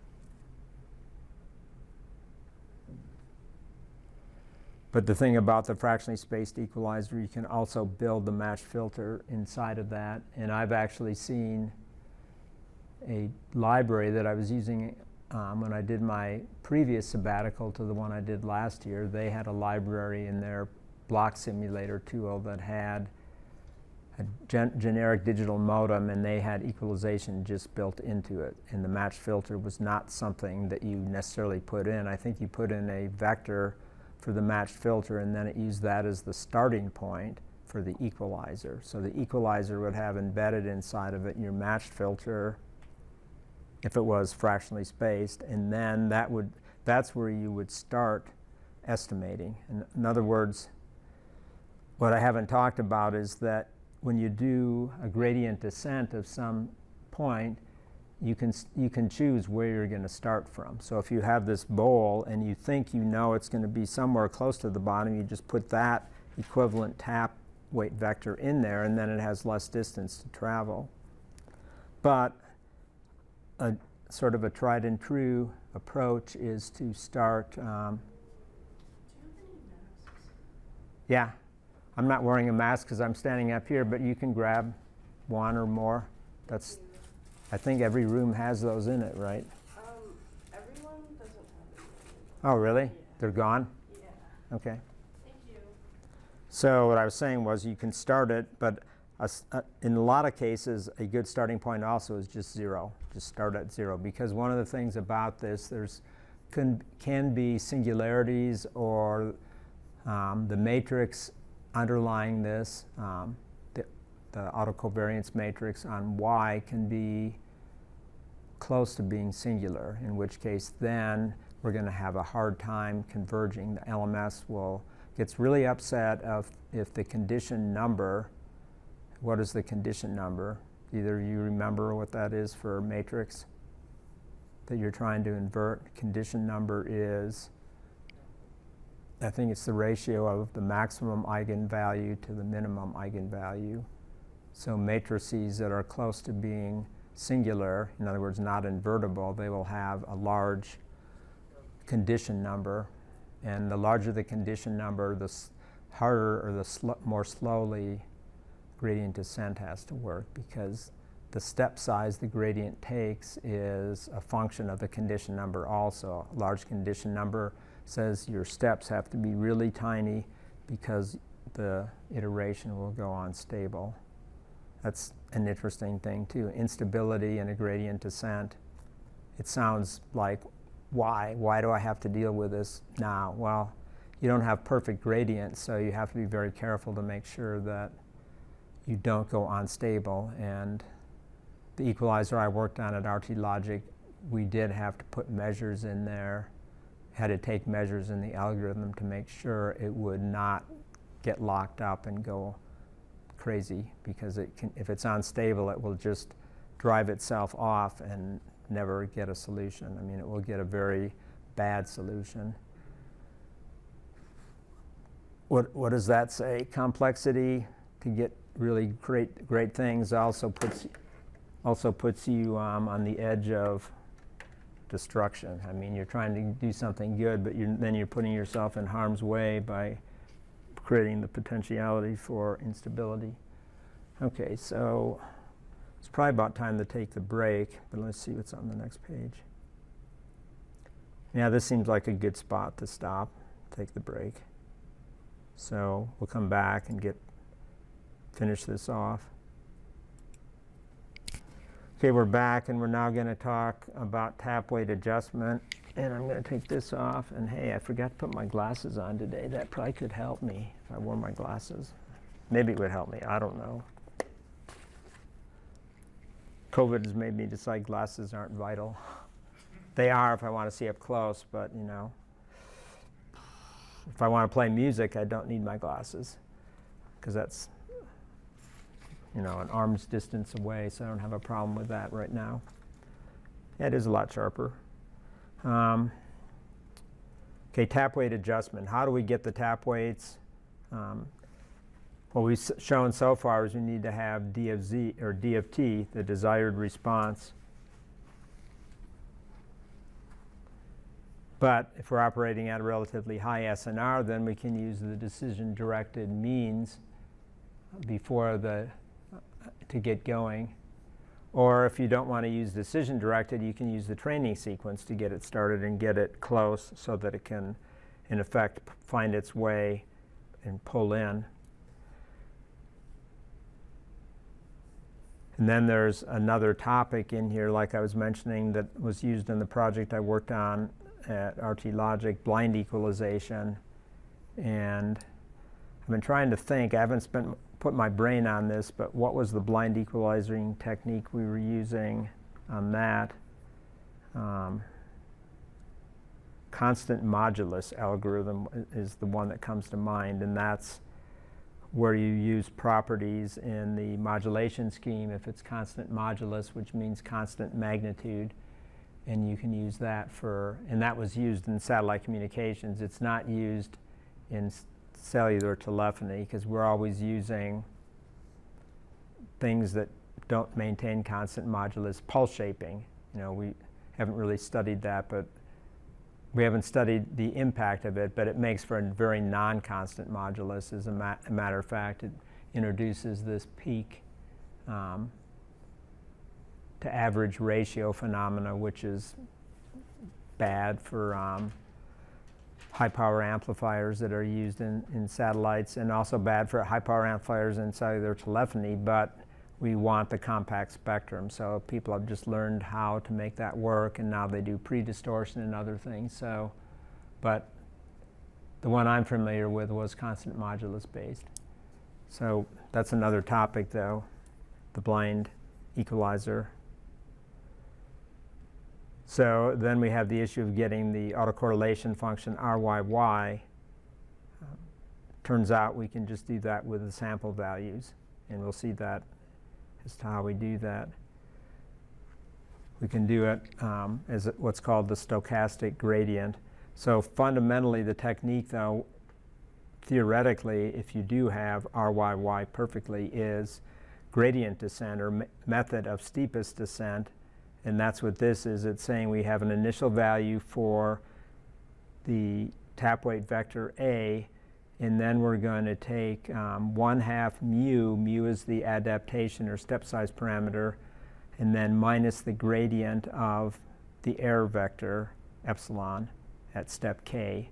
Speaker 1: But the thing about the fractionally spaced equalizer, you can also build the matched filter inside of that. And I've actually seen a library that I was using when I did my previous sabbatical to the one I did last year. They had a library in their block simulator tool that had a generic digital modem, and they had equalization just built into it. And the matched filter was not something that you necessarily put in. I think you put in a vector for the matched filter, and then it used that as the starting point for the equalizer. So the equalizer would have embedded inside of it your matched filter if it was fractionally spaced, and then that's where you would start estimating. In other words, what I haven't talked about is that when you do a gradient descent of some point, you can choose where you're going to start from. So if you have this bowl and you think you know it's going to be somewhere close to the bottom, you just put that equivalent tap weight vector in there, and then it has less distance to travel. But a sort of a tried and true approach is to start.
Speaker 4: Do you have any masks?
Speaker 1: Yeah, I'm not wearing a mask because I'm standing up here, but you can grab one or more. That's, I think every room has those in it, right?
Speaker 4: Everyone doesn't have it.
Speaker 1: Oh, really?
Speaker 4: Yeah.
Speaker 1: They're gone?
Speaker 4: Yeah.
Speaker 1: Okay.
Speaker 4: Thank you.
Speaker 1: So what I was saying was you can start it, but in a lot of cases, a good starting point also is just zero. Just start at zero, because one of the things about this, can be singularities or the matrix underlying this, the autocovariance matrix on Y can be close to being singular, in which case then we're going to have a hard time converging. The LMS gets really upset if the condition number, what is the condition number? Either you remember what that is for a matrix that you're trying to invert. Condition number is, I think it's the ratio of the maximum eigenvalue to the minimum eigenvalue. So matrices that are close to being singular, in other words, not invertible, they will have a large condition number. And the larger the condition number, the harder or the more slowly gradient descent has to work, because the step size the gradient takes is a function of the condition number also. A large condition number says your steps have to be really tiny because the iteration will go on stable. That's an interesting thing too. Instability in a gradient descent. It sounds like, why? Why do I have to deal with this now? Well, you don't have perfect gradients, so you have to be very careful to make sure that you don't go unstable. And the equalizer I worked on at RT Logic, we did have to put measures in there, had to take measures in the algorithm to make sure it would not get locked up and go crazy, because if it's unstable, it will just drive itself off and never get a solution. I mean, it will get a very bad solution. What does that say? Complexity to get really great things also puts you on the edge of destruction. I mean, you're trying to do something good, but then you're putting yourself in harm's way by creating the potentiality for instability. Okay, so it's probably about time to take the break, but let's see what's on the next page. Yeah, this seems like a good spot to stop, take the break. So we'll come back and finish this off. Okay, we're back, and we're now going to talk about tap weight adjustment. And I'm going to take this off. And hey, I forgot to put my glasses on today. That probably could help me if I wore my glasses. Maybe it would help me. I don't know. COVID has made me decide glasses aren't vital. They are if I want to see up close, but you know, if I want to play music, I don't need my glasses, because that's, you know, an arm's distance away, so I don't have a problem with that right now. Yeah, it is a lot sharper. Okay, tap weight adjustment. How do we get the tap weights? What we've shown so far is we need to have d of z, or d of t, the desired response. But if we're operating at a relatively high SNR, then we can use the decision-directed means to get going. Or if you don't want to use decision-directed, you can use the training sequence to get it started and get it close so that it can, in effect, find its way and pull in. And then there's another topic in here, like I was mentioning, that was used in the project I worked on at RT Logic, blind equalization. And I've been trying to think, I haven't put my brain on this, but what was the blind equalizing technique we were using on that? Constant modulus algorithm is the one that comes to mind, and that's where you use properties in the modulation scheme if it's constant modulus, which means constant magnitude, and you can use that and that was used in satellite communications. It's not used in cellular telephony because we're always using things that don't maintain constant modulus. Pulse shaping, we haven't really studied that, but we haven't studied the impact of it, but it makes for a very non-constant modulus. As a matter of fact, it introduces this peak to average ratio phenomena, which is bad for high power amplifiers that are used in satellites, and also bad for high power amplifiers in cellular telephony, but we want the compact spectrum. So people have just learned how to make that work, and now they do pre-distortion and other things. So, but the one I'm familiar with was constant modulus based. So that's another topic though, the blind equalizer. So then we have the issue of getting the autocorrelation function RYY. Turns out we can just do that with the sample values, and we'll see that as to how we do that. We can do it as what's called the stochastic gradient. So fundamentally the technique though, theoretically, if you do have RYY perfectly, is gradient descent or method of steepest descent. And that's what this is. It's saying we have an initial value for the tap weight vector A, and then we're going to take 1/2 mu. Mu is the adaptation or step size parameter, and then minus the gradient of the error vector, epsilon, at step k.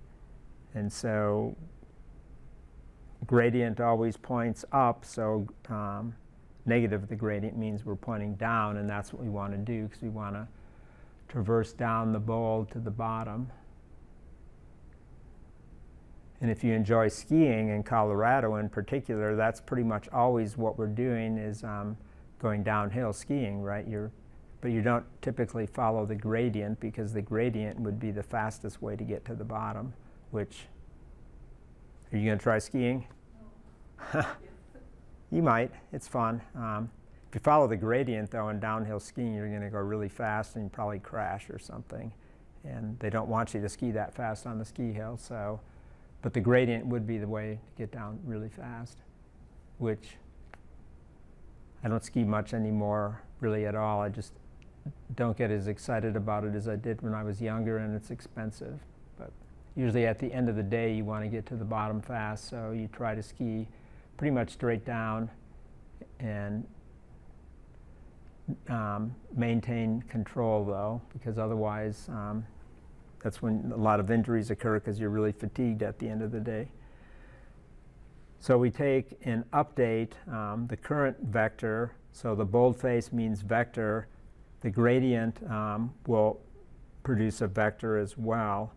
Speaker 1: And so gradient always points up, so negative of the gradient means we're pointing down, and that's what we want to do because we want to traverse down the bowl to the bottom. And if you enjoy skiing in Colorado in particular, that's pretty much always what we're doing is going downhill skiing, right? But you don't typically follow the gradient because the gradient would be the fastest way to get to the bottom, which, are you going to try skiing?
Speaker 3: No.
Speaker 1: You might. It's fun. If you follow the gradient, though, in downhill skiing, you're going to go really fast and you probably crash or something. And they don't want you to ski that fast on the ski hill, so. But the gradient would be the way to get down really fast, which I don't ski much anymore, really at all. I just don't get as excited about it as I did when I was younger, and it's expensive. But usually at the end of the day, you want to get to the bottom fast, so you try to ski pretty much straight down and maintain control, though, because otherwise that's when a lot of injuries occur because you're really fatigued at the end of the day. So we take and update the current vector. So the boldface means vector. The gradient will produce a vector as well.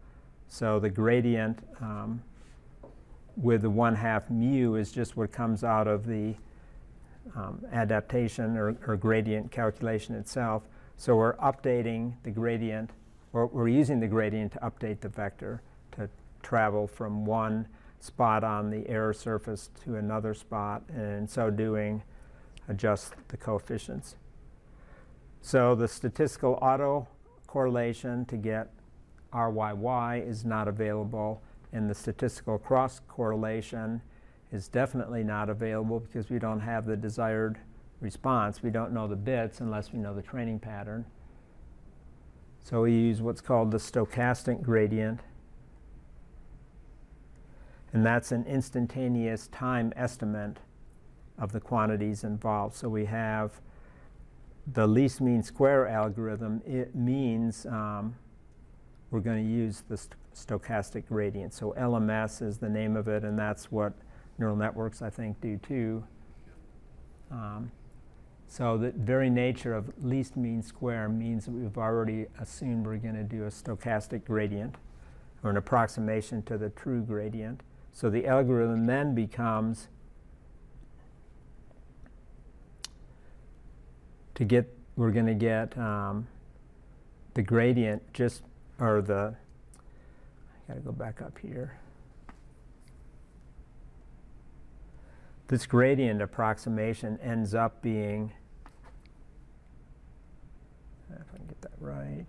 Speaker 1: So the gradient with the 1/2 mu is just what comes out of the adaptation or gradient calculation itself. So we're updating the gradient, or we're using the gradient to update the vector to travel from one spot on the error surface to another spot, and in so doing adjust the coefficients. So the statistical autocorrelation to get RYY is not available, and the statistical cross correlation is definitely not available because we don't have the desired response. We don't know the bits unless we know the training pattern. So we use what's called the stochastic gradient, and that's an instantaneous time estimate of the quantities involved. So we have the least mean square algorithm. It means we're going to use the stochastic gradient. So LMS is the name of it, and that's what neural networks, I think, do too. So the very nature of least mean square means that we've already assumed we're going to do a stochastic gradient or an approximation to the true gradient. So the algorithm then becomes we're going to get the gradient I got to go back up here. This gradient approximation ends up being, if I can get that right,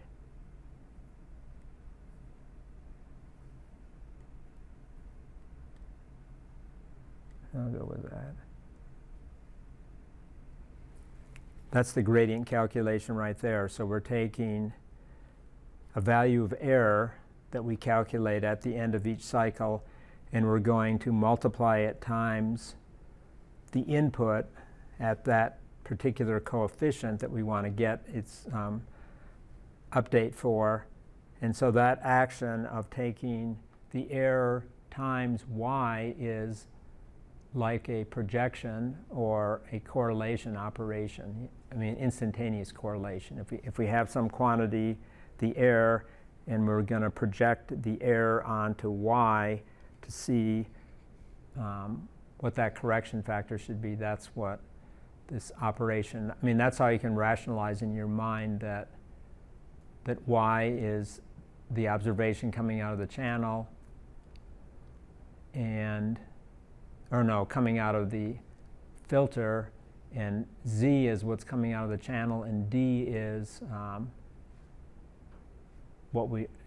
Speaker 1: I'll go with that. That's the gradient calculation right there. So we're taking a value of error that we calculate at the end of each cycle, and we're going to multiply it times the input at that particular coefficient that we want to get its update for. And so that action of taking the error times y is like a projection or a correlation operation. I mean, instantaneous correlation. If we have some quantity, the error, and we're going to project the error onto y to see what that correction factor should be, that's what this operation, I mean, that's how you can rationalize in your mind that y is the observation coming out of the channel, coming out of the filter, and z is what's coming out of the channel, and d is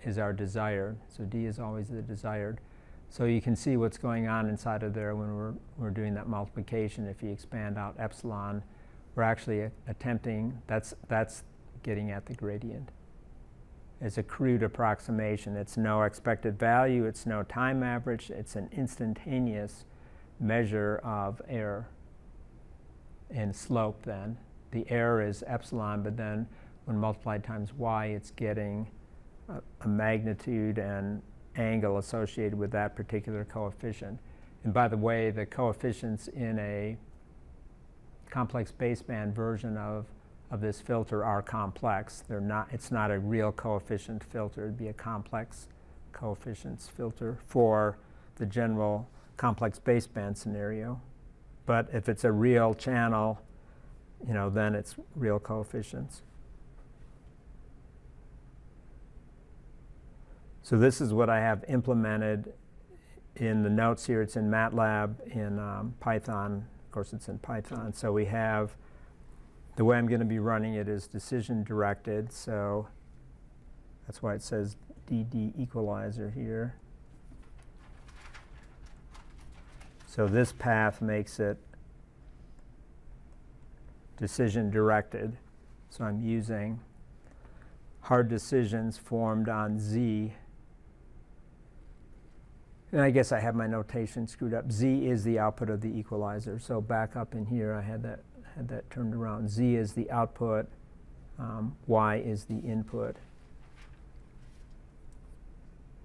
Speaker 1: is our desired. So d is always the desired. So you can see what's going on inside of there when we're doing that multiplication. If you expand out epsilon, we're actually attempting, that's getting at the gradient. It's a crude approximation. It's no expected value, it's no time average, it's an instantaneous measure of error and slope then. The error is epsilon, but then when multiplied times y, it's getting a magnitude and angle associated with that particular coefficient. And by the way, the coefficients in a complex baseband version of this filter are complex. It's not a real coefficient filter. It'd be a complex coefficients filter for the general complex baseband scenario. But if it's a real channel, then it's real coefficients. So this is what I have implemented in the notes here. It's in MATLAB, in Python. Of course, it's in Python. So we have, the way I'm going to be running it is decision directed. So that's why it says DD equalizer here. So this path makes it decision directed. So I'm using hard decisions formed on Z. And I guess I have my notation screwed up. Z is the output of the equalizer. So back up in here, I had that turned around. Z is the output. Y is the input.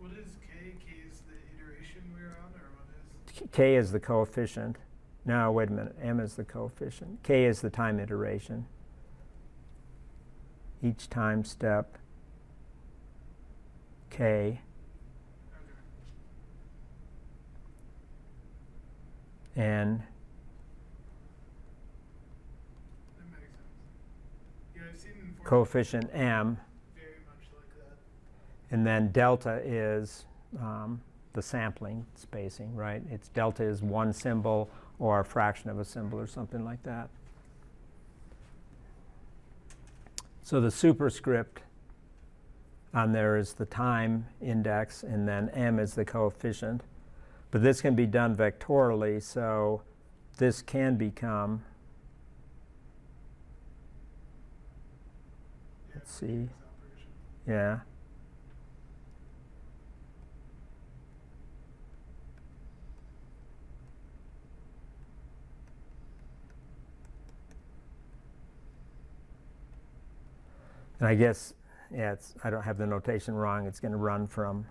Speaker 2: What is K? K is the iteration we're on, or what is?
Speaker 1: K is the coefficient. No, wait a minute. M is the coefficient. K is the time iteration. Each time step, K. And
Speaker 2: That makes sense. Yeah, I've seen in
Speaker 1: coefficient M,
Speaker 2: very much like that.
Speaker 1: and then delta is the sampling spacing, right? It's delta is one symbol or a fraction of a symbol or something like that. So the superscript on there is the time index, and then M is the coefficient. But this can be done vectorially, so this can become, let's see,
Speaker 2: This operation.
Speaker 1: yeah. And I guess, yeah, I don't have the notation wrong. It's going to run from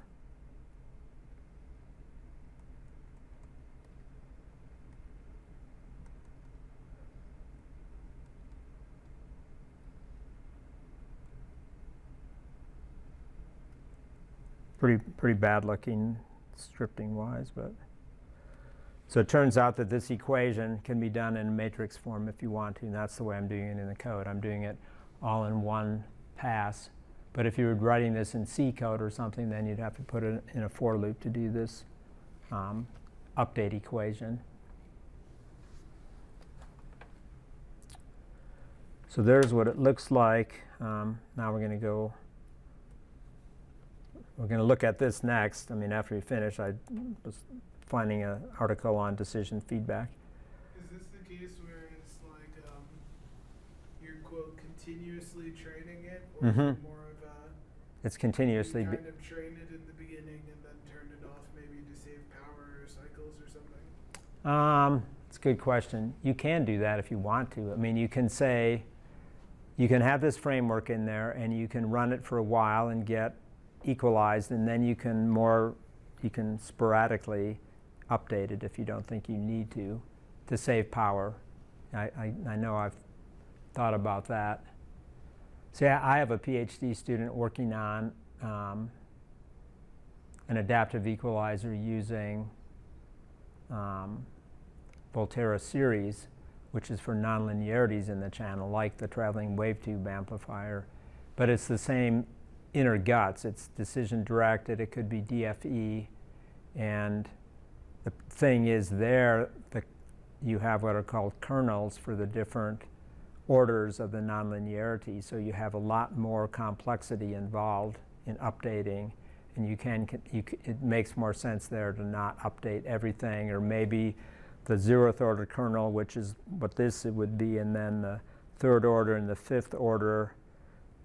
Speaker 1: pretty bad looking scripting wise, but So it turns out that this equation can be done in matrix form if you want to, and that's the way I'm doing it in the code. I'm doing it all in one pass. But if you were writing this in C code or something, then you'd have to put it in a for loop to do this update equation. So there's what it looks like. Now we're going to look at this next. I mean, after we finish, I was finding an article on decision feedback.
Speaker 2: Is this the case where it's like you're quote continuously training it, or is
Speaker 1: Mhm.
Speaker 2: it more of a
Speaker 1: It's continuously.
Speaker 2: you kind of train it in the beginning and then turn it off maybe to save power or cycles or something?
Speaker 1: It's a good question. You can do that if you want to. I mean, you can say, you can have this framework in there and you can run it for a while and get equalized, and then you can sporadically update it if you don't think you need to save power. I know I've thought about that. So yeah, I have a PhD student working on an adaptive equalizer using Volterra series, which is for nonlinearities in the channel, like the traveling wave tube amplifier. But it's the same inner guts. It's decision directed. It could be DFE. And the thing is there, you have what are called kernels for the different orders of the nonlinearity. So you have a lot more complexity involved in updating. And it makes more sense there to not update everything, or maybe the 0th order kernel, which is what this would be, and then the 3rd order and the 5th order.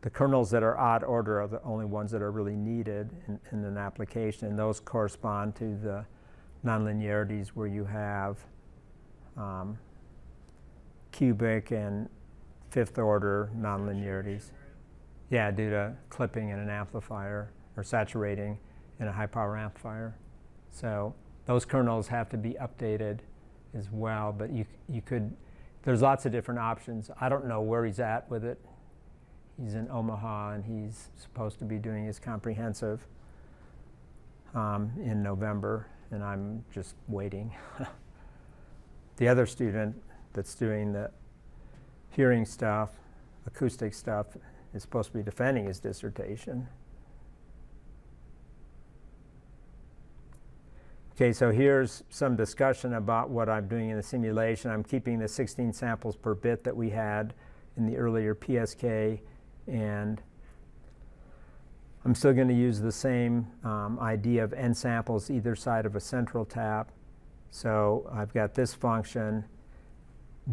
Speaker 1: The kernels that are odd order are the only ones that are really needed in an application, and those correspond to the nonlinearities where you have cubic and 5th order nonlinearities. Yeah, due to clipping in an amplifier or saturating in a high power amplifier. So those kernels have to be updated as well, but you could, there's lots of different options. I don't know where he's at with it. He's in Omaha and he's supposed to be doing his comprehensive in November, and I'm just waiting. The other student that's doing the hearing stuff, acoustic stuff, is supposed to be defending his dissertation. Okay, so here's some discussion about what I'm doing in the simulation. I'm keeping the 16 samples per bit that we had in the earlier PSK, and I'm still going to use the same idea of n samples either side of a central tap. So I've got this function,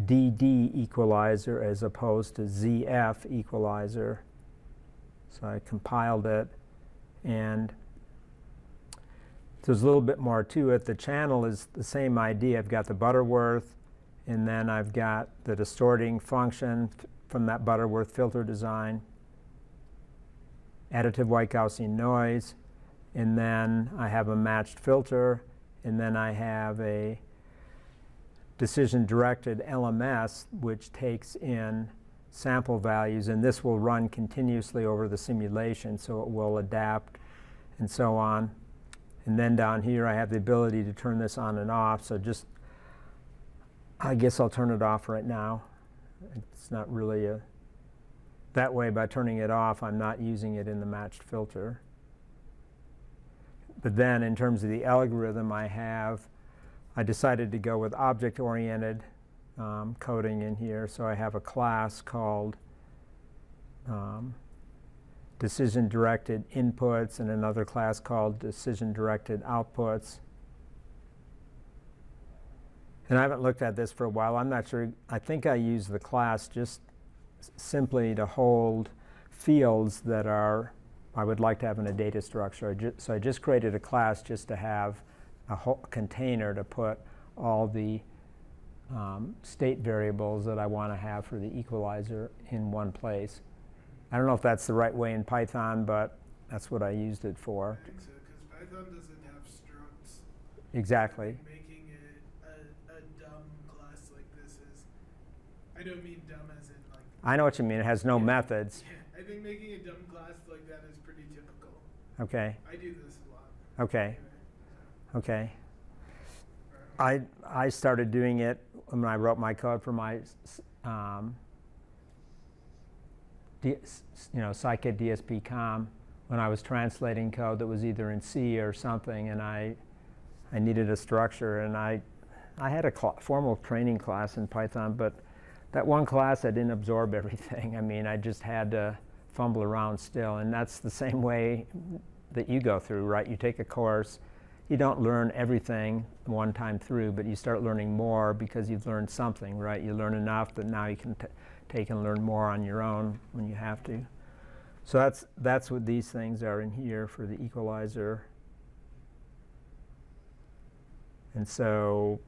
Speaker 1: DD equalizer, as opposed to ZF equalizer. So I compiled it, and there's a little bit more to it. The channel is the same idea. I've got the Butterworth, and then I've got the distorting function from that Butterworth filter design, additive white Gaussian noise, and then I have a matched filter, and then I have a decision-directed LMS, which takes in sample values, and this will run continuously over the simulation, so it will adapt and so on. And then down here I have the ability to turn this on and off, so I guess I'll turn it off right now. It's not really that way. By turning it off, I'm not using it in the matched filter. But then in terms of the algorithm I decided to go with object-oriented coding in here. So I have a class called decision-directed inputs and another class called decision-directed outputs. And I haven't looked at this for a while. I'm not sure. I think I use the class just simply to hold fields that I would like to have in a data structure. So I just created a class just to have a whole container to put all the state variables that I want to have for the equalizer in one place. I don't know if that's the right way in Python, but that's what I used it for.
Speaker 2: I think so, because Python doesn't have structs.
Speaker 1: Exactly.
Speaker 2: Making it a dumb class like this is, I don't mean dumb as in like.
Speaker 1: I know what you mean. It has no methods.
Speaker 2: Yeah, I think making a dumb class like that is pretty typical.
Speaker 1: Okay.
Speaker 2: I do this a lot.
Speaker 1: Okay.
Speaker 2: Anyway,
Speaker 1: Okay. I started doing it when I wrote my code for my Scikit DSP-Com, when I was translating code that was either in C or something, and I needed a structure, and I had a formal training class in Python, but that one class I didn't absorb everything. I mean, I just had to fumble around still, and that's the same way that you go through, right? You take a course, you don't learn everything one time through, but you start learning more because you've learned something, right? You learn enough that now you can take and learn more on your own when you have to. So that's what these things are in here for the equalizer. And so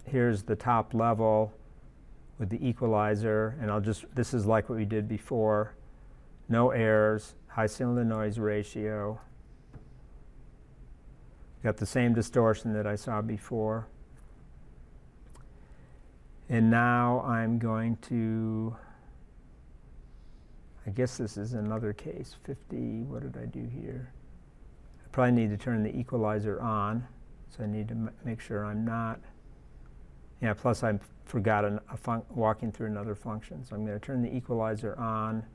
Speaker 1: here's the top level with the equalizer, and this is like what we did before. No errors, high signal to noise ratio. Got the same distortion that I saw before. And now I'm going to, I guess this is another case, 50, what did I do here? I probably need to turn the equalizer on, so I need to make sure I'm not. Yeah, plus I forgot walking through another function. So I'm going to turn the equalizer on,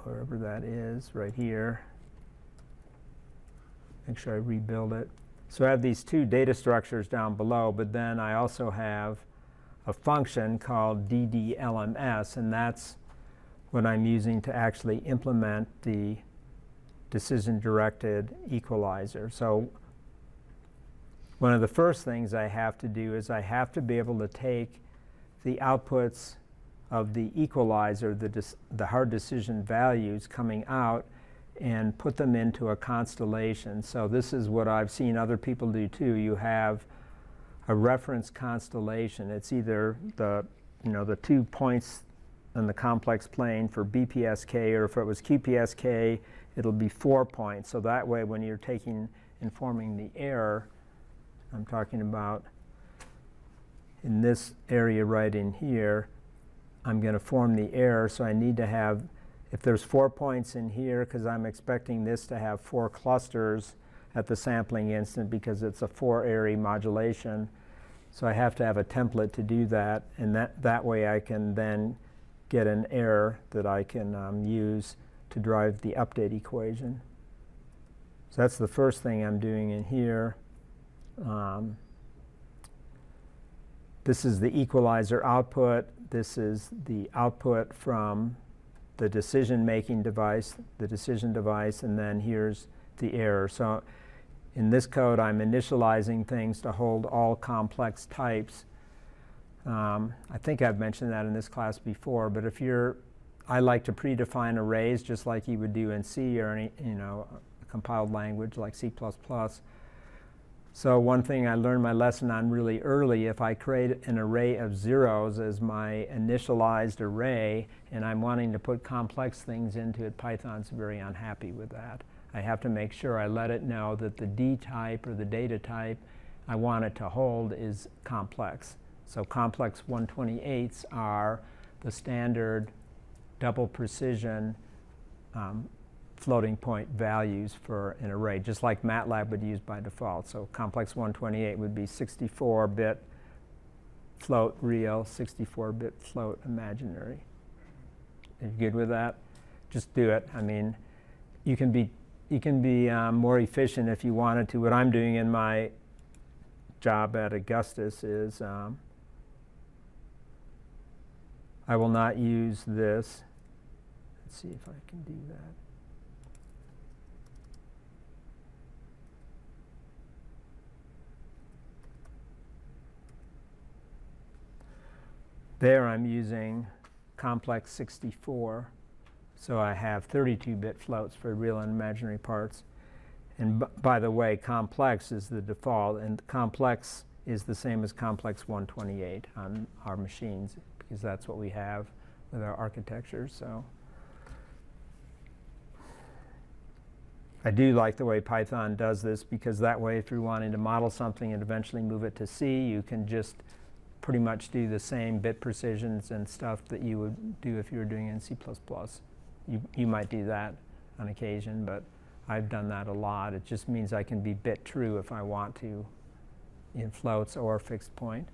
Speaker 1: wherever that is, right here. Make sure I rebuild it. So I have these two data structures down below, but then I also have a function called DDLMS, and that's what I'm using to actually implement the decision-directed equalizer. So one of the first things I have to do is I have to be able to take the outputs of the equalizer, the hard decision values coming out, and put them into a constellation. So this is what I've seen other people do too. You have a reference constellation. It's either the 2 points on the complex plane for BPSK, or if it was QPSK, it'll be 4 points. So that way when you're informing the error, I'm talking about in this area right in here, I'm going to form the error, so I need to have, if there's 4 points in here, because I'm expecting this to have 4 clusters at the sampling instant because it's a 4-area modulation, so I have to have a template to do that, and that way I can then get an error that I can use to drive the update equation. So that's the first thing I'm doing in here. This is the equalizer output. This is the output from the decision-making device, the decision device, and then here's the error. So in this code, I'm initializing things to hold all complex types. I think I've mentioned that in this class before, but I like to predefine arrays just like you would do in C or any, a compiled language like C++. So one thing I learned my lesson on really early, if I create an array of zeros as my initialized array and I'm wanting to put complex things into it, Python's very unhappy with that. I have to make sure I let it know that the D type or the data type I want it to hold is complex. So complex 128s are the standard double precision floating point values for an array, just like MATLAB would use by default. So complex 128 would be 64-bit float real, 64-bit float imaginary. Are you good with that? Just do it. I mean, you can be more efficient if you wanted to. What I'm doing in my job at Augustus is I will not use this. Let's see if I can do that. There I'm using complex 64, so I have 32-bit floats for real and imaginary parts. And by the way, complex is the default, and complex is the same as complex 128 on our machines, because that's what we have with our architecture. So I do like the way Python does this, because that way if you're wanting to model something and eventually move it to C, you can just pretty much do the same bit precisions and stuff that you would do if you were doing it in C++. You might do that on occasion, but I've done that a lot. It just means I can be bit true if I want to in floats or fixed point.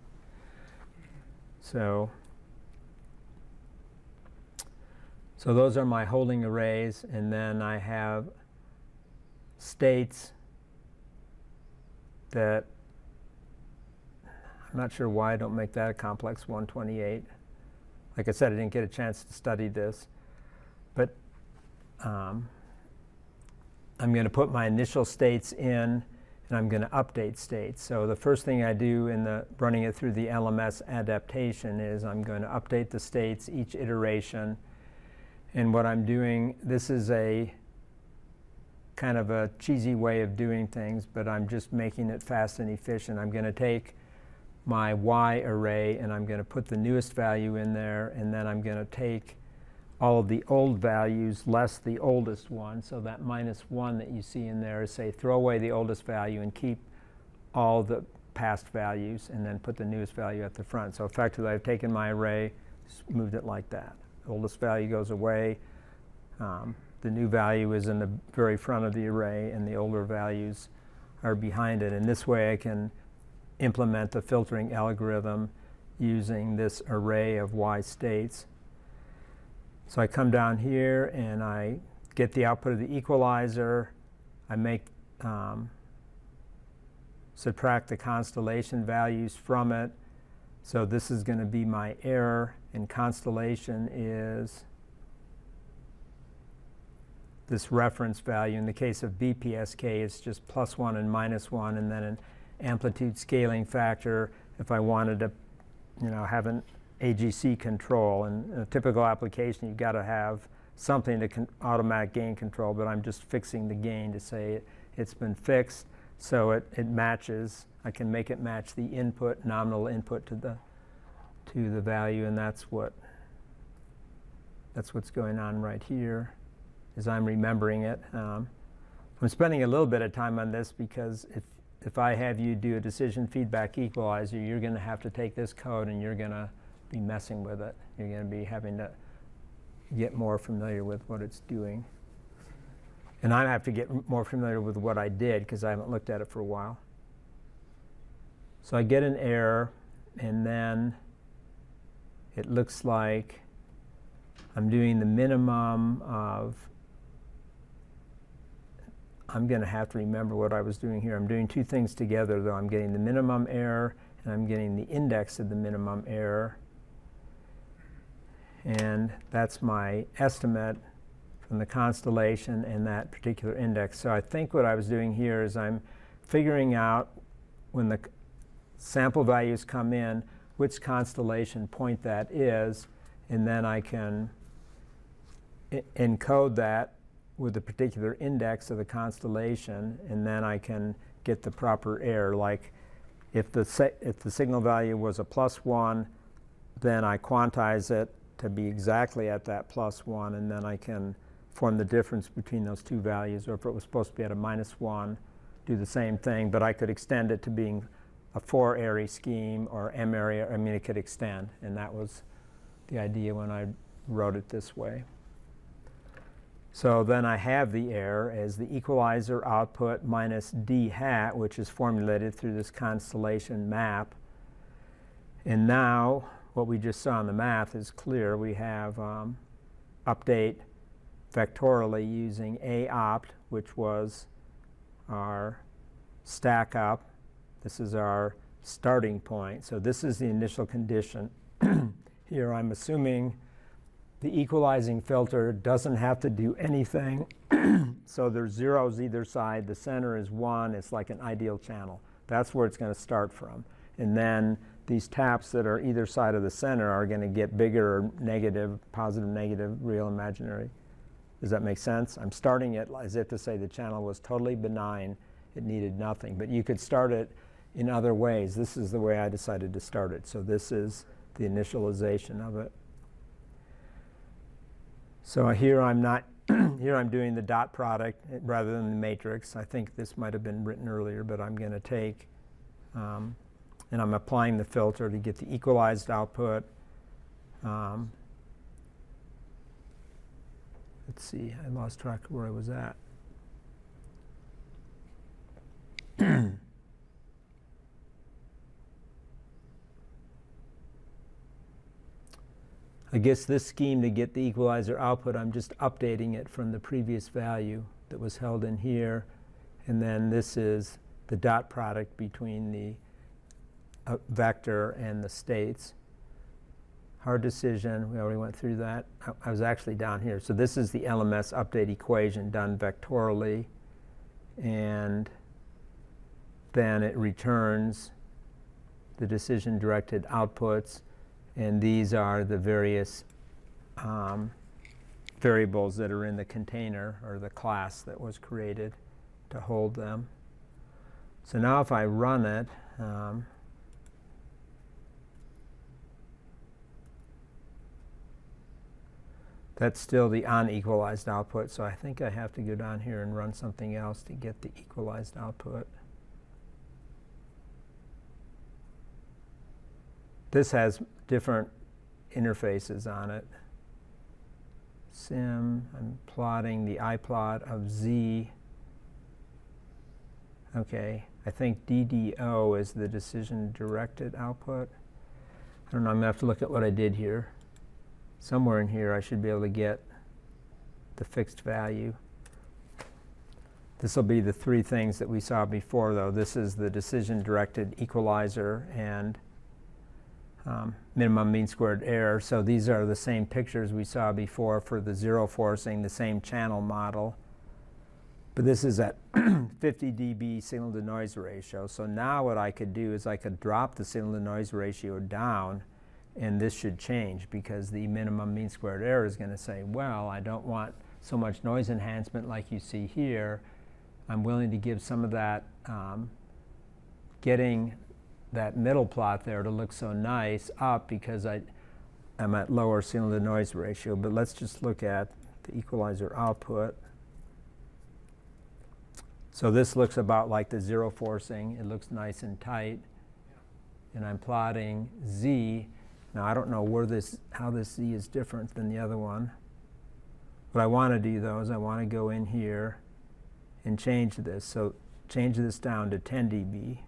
Speaker 1: So those are my holding arrays, and then I have states that I'm not sure why I don't make that a complex 128. Like I said, I didn't get a chance to study this, but I'm going to put my initial states in, and I'm going to update states. So the first thing I do in running it through the LMS adaptation is I'm going to update the states each iteration. And what I'm doing, this is a kind of a cheesy way of doing things, but I'm just making it fast and efficient. I'm going to take my Y array and I'm going to put the newest value in there, and then I'm going to take all of the old values less the oldest one. So that -1 that you see in there is, say, throw away the oldest value and keep all the past values, and then put the newest value at the front. So effectively, I've taken my array, moved it like that. The oldest value goes away. The new value is in the very front of the array, and the older values are behind it. And this way I can implement the filtering algorithm using this array of Y states. So I come down here and I get the output of the equalizer. I make subtract the constellation values from it. So this is going to be my error, and constellation is this reference value. In the case of BPSK, it's just +1 and -1, and then an amplitude scaling factor if I wanted to, have an AGC control. And in a typical application, you've got to have something to automatic gain control, but I'm just fixing the gain to say it's been fixed, so it matches. I can make it match the input, nominal input to the value, and that's what's going on right here, as I'm remembering it. I'm spending a little bit of time on this because if I have you do a decision feedback equalizer, you're going to have to take this code and you're going to be messing with it. You're going to be having to get more familiar with what it's doing. And I have to get more familiar with what I did because I haven't looked at it for a while. So I get an error, and then it looks like I'm doing the minimum of, I'm going to have to remember what I was doing here. I'm doing two things together, though. I'm getting the minimum error, and I'm getting the index of the minimum error. And that's my estimate from the constellation and that particular index. So I think what I was doing here is I'm figuring out, when the sample values come in, which constellation point that is, and then I can encode that with the particular index of the constellation, and then I can get the proper error. Like if the signal value was a +1, then I quantize it to be exactly at that +1, and then I can form the difference between those two values. Or if it was supposed to be at a -1, do the same thing, but I could extend it to being a 4-array scheme or M-array. I mean, it could extend, and that was the idea when I wrote it this way. So then I have the error as the equalizer output minus d hat, which is formulated through this constellation map. And now what we just saw in the math is clear. We have update vectorially using aopt, which was our stack up. This is our starting point. So this is the initial condition. Here I'm assuming the equalizing filter doesn't have to do anything. So there's zeros either side. The center is 1. It's like an ideal channel. That's where it's going to start from. And then these taps that are either side of the center are going to get bigger or negative, positive, negative, real, imaginary. Does that make sense? I'm starting it as if to say the channel was totally benign. It needed nothing. But you could start it in other ways. This is the way I decided to start it. So this is the initialization of it. So here I'm not, here I'm doing the dot product rather than the matrix. I think this might have been written earlier, but I'm going to take, and I'm applying the filter to get the equalized output. Let's see, I lost track of where I was at. I guess this scheme to get the equalizer output, I'm just updating it from the previous value that was held in here. And then this is the dot product between the vector and the states. Hard decision, we already went through that. I was actually down here. So this is the LMS update equation done vectorially. And then it returns the decision-directed outputs. And these are the various variables that are in the container or the class that was created to hold them. So now if I run it, that's still the unequalized output, so I think I have to go down here and run something else to get the equalized output. This has different interfaces on it. Sim, I'm plotting the iPlot of Z. Okay, I think DDO is the decision-directed output. I don't know, I'm going to have to look at what I did here. Somewhere in here I should be able to get the fixed value. This will be the three things that we saw before, though. This is the decision-directed equalizer and minimum mean squared error. So these are the same pictures we saw before for the zero forcing, the same channel model. But this is at 50 dB signal to noise ratio. So now what I could do is I could drop the signal to noise ratio down, and this should change because the minimum mean squared error is going to say, well, I don't want so much noise enhancement like you see here. I'm willing to give some of that, getting that middle plot there to look so nice up because I'm at lower signal to noise ratio. But let's just look at the equalizer output. So this looks about like the zero forcing. It looks nice and tight. And I'm plotting Z. Now I don't know how this Z is different than the other one. What I want to do though is I want to go in here and change this. So change this down to 10 dB.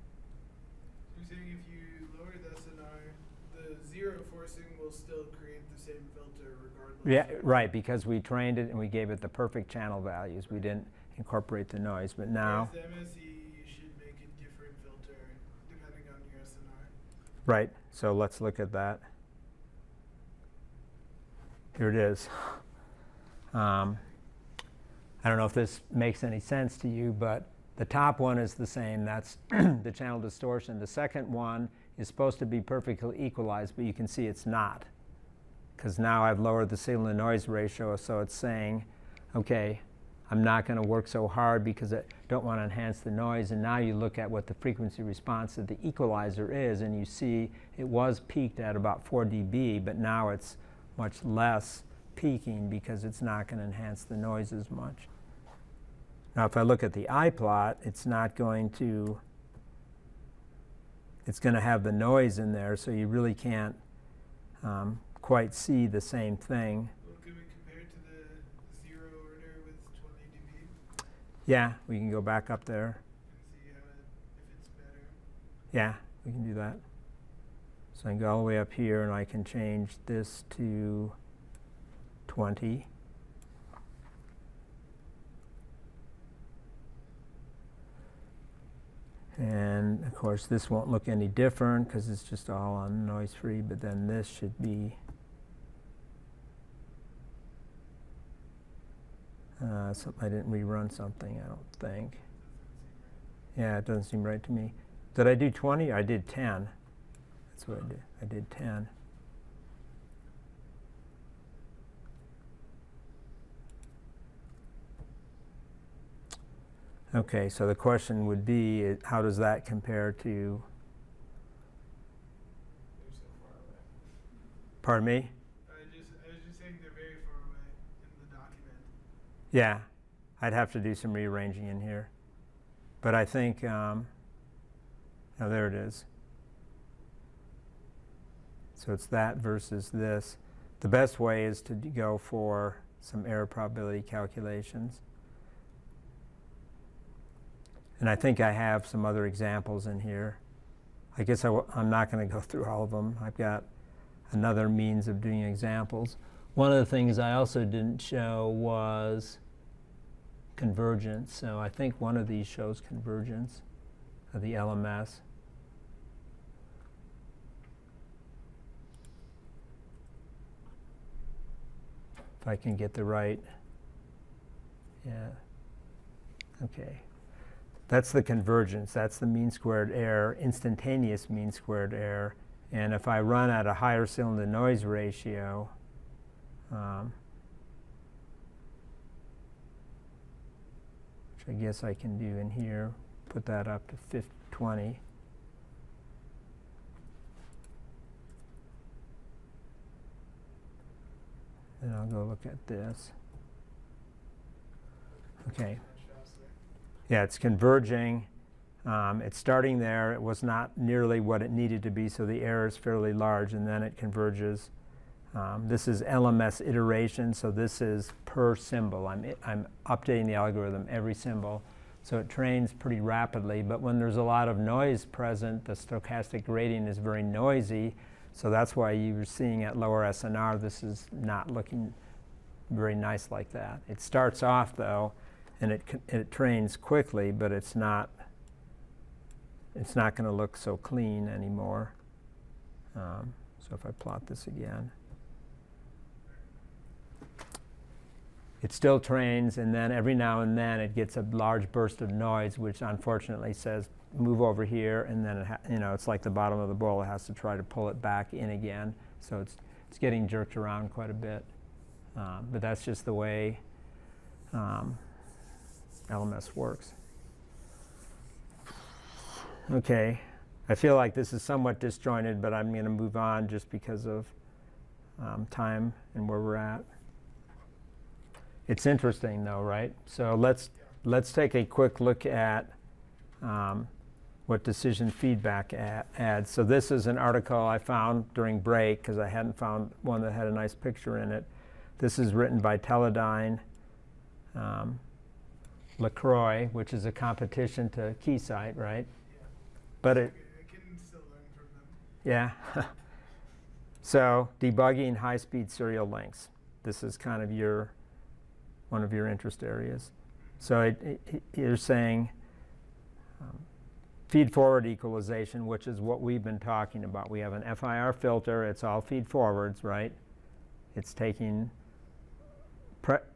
Speaker 2: You're saying if you lower the SNR, the zero forcing will still create the same filter regardless?
Speaker 1: Yeah, right, because we trained it and we gave it the perfect channel values. We didn't incorporate the noise, but now.
Speaker 2: Whereas the MSE, you should make a different filter depending on your SNR.
Speaker 1: Right, so let's look at that. Here it is. I don't know if this makes any sense to you, but the top one is the same. That's the channel distortion. The second one is supposed to be perfectly equalized, but you can see it's not. Because now I've lowered the signal to noise ratio, so it's saying, okay, I'm not going to work so hard because I don't want to enhance the noise. And now you look at what the frequency response of the equalizer is, and you see it was peaked at about 4 dB, but now it's much less peaking because it's not going to enhance the noise as much. Now if I look at the iPlot, it's going to have the noise in there, so you really can't quite see the same thing.
Speaker 2: Well, can we compare it to the zero order with 20 dB
Speaker 1: Yeah, we can go back up there.
Speaker 2: and see if it's better?
Speaker 1: Yeah, we can do that. So I can go all the way up here and I can change this to 20. And of course this won't look any different because it's just all on noise free, but then this should be something. I didn't rerun something, I don't think. Yeah, it doesn't seem right to me. Did I do 20? I did 10. That's what I did. I did 10. Okay, so the question would be, how does that compare to,
Speaker 2: They're so far away.
Speaker 1: pardon me?
Speaker 2: I was just saying they're very far away in the document.
Speaker 1: Yeah, I'd have to do some rearranging in here. But I think, oh, there it is. So it's that versus this. The best way is to go for some error probability calculations. And I think I have some other examples in here. I guess I'm not going to go through all of them. I've got another means of doing examples. One of the things I also didn't show was convergence. So I think one of these shows convergence of the LMS. If I can get the right, yeah, okay. That's the convergence. That's the mean squared error, instantaneous mean squared error. And if I run at a higher cylinder noise ratio, which I guess I can do in here, put that up to 20. Then I'll go look at this. Okay. Yeah, it's converging. It's starting there. It was not nearly what it needed to be, so the error is fairly large, and then it converges. This is LMS iteration, so this is per symbol. I'm updating the algorithm every symbol, so it trains pretty rapidly. But when there's a lot of noise present, the stochastic gradient is very noisy, so that's why you're seeing at lower SNR, this is not looking very nice like that. It starts off, though, and it trains quickly, but it's not going to look so clean anymore. So if I plot this again, it still trains, and then every now and then it gets a large burst of noise, which unfortunately says move over here, and then it's like the bottom of the bowl. It has to try to pull it back in again. So it's getting jerked around quite a bit, but that's just the way LMS works. Okay, I feel like this is somewhat disjointed, but I'm going to move on just because of time and where we're at. It's interesting, though, right? So let's take a quick look at what decision feedback adds. So this is an article I found during break because I hadn't found one that had a nice picture in it. This is written by Teledyne LaCroix, which is a competition to Keysight, right?
Speaker 2: Yeah.
Speaker 1: But
Speaker 2: I can still learn from them.
Speaker 1: yeah. So debugging high-speed serial links. This is kind of one of your interest areas. So you're saying feed-forward equalization, which is what we've been talking about. We have an FIR filter. It's all feed-forwards, right? It's taking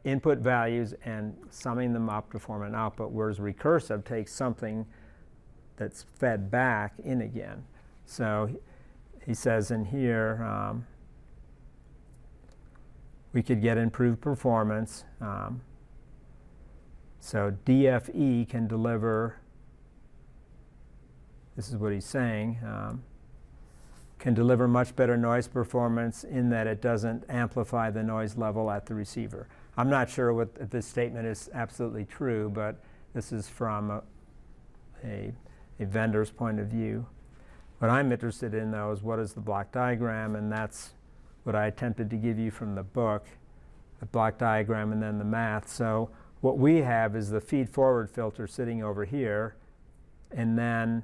Speaker 1: input values and summing them up to form an output, whereas recursive takes something that's fed back in again. So he says in here, we could get improved performance. So DFE can deliver, this is what he's saying, can deliver much better noise performance in that it doesn't amplify the noise level at the receiver. I'm not sure if this statement is absolutely true, but this is from a vendor's point of view. What I'm interested in, though, is what is the block diagram, and that's what I attempted to give you from the book, the block diagram and then the math. So what we have is the feed-forward filter sitting over here, and then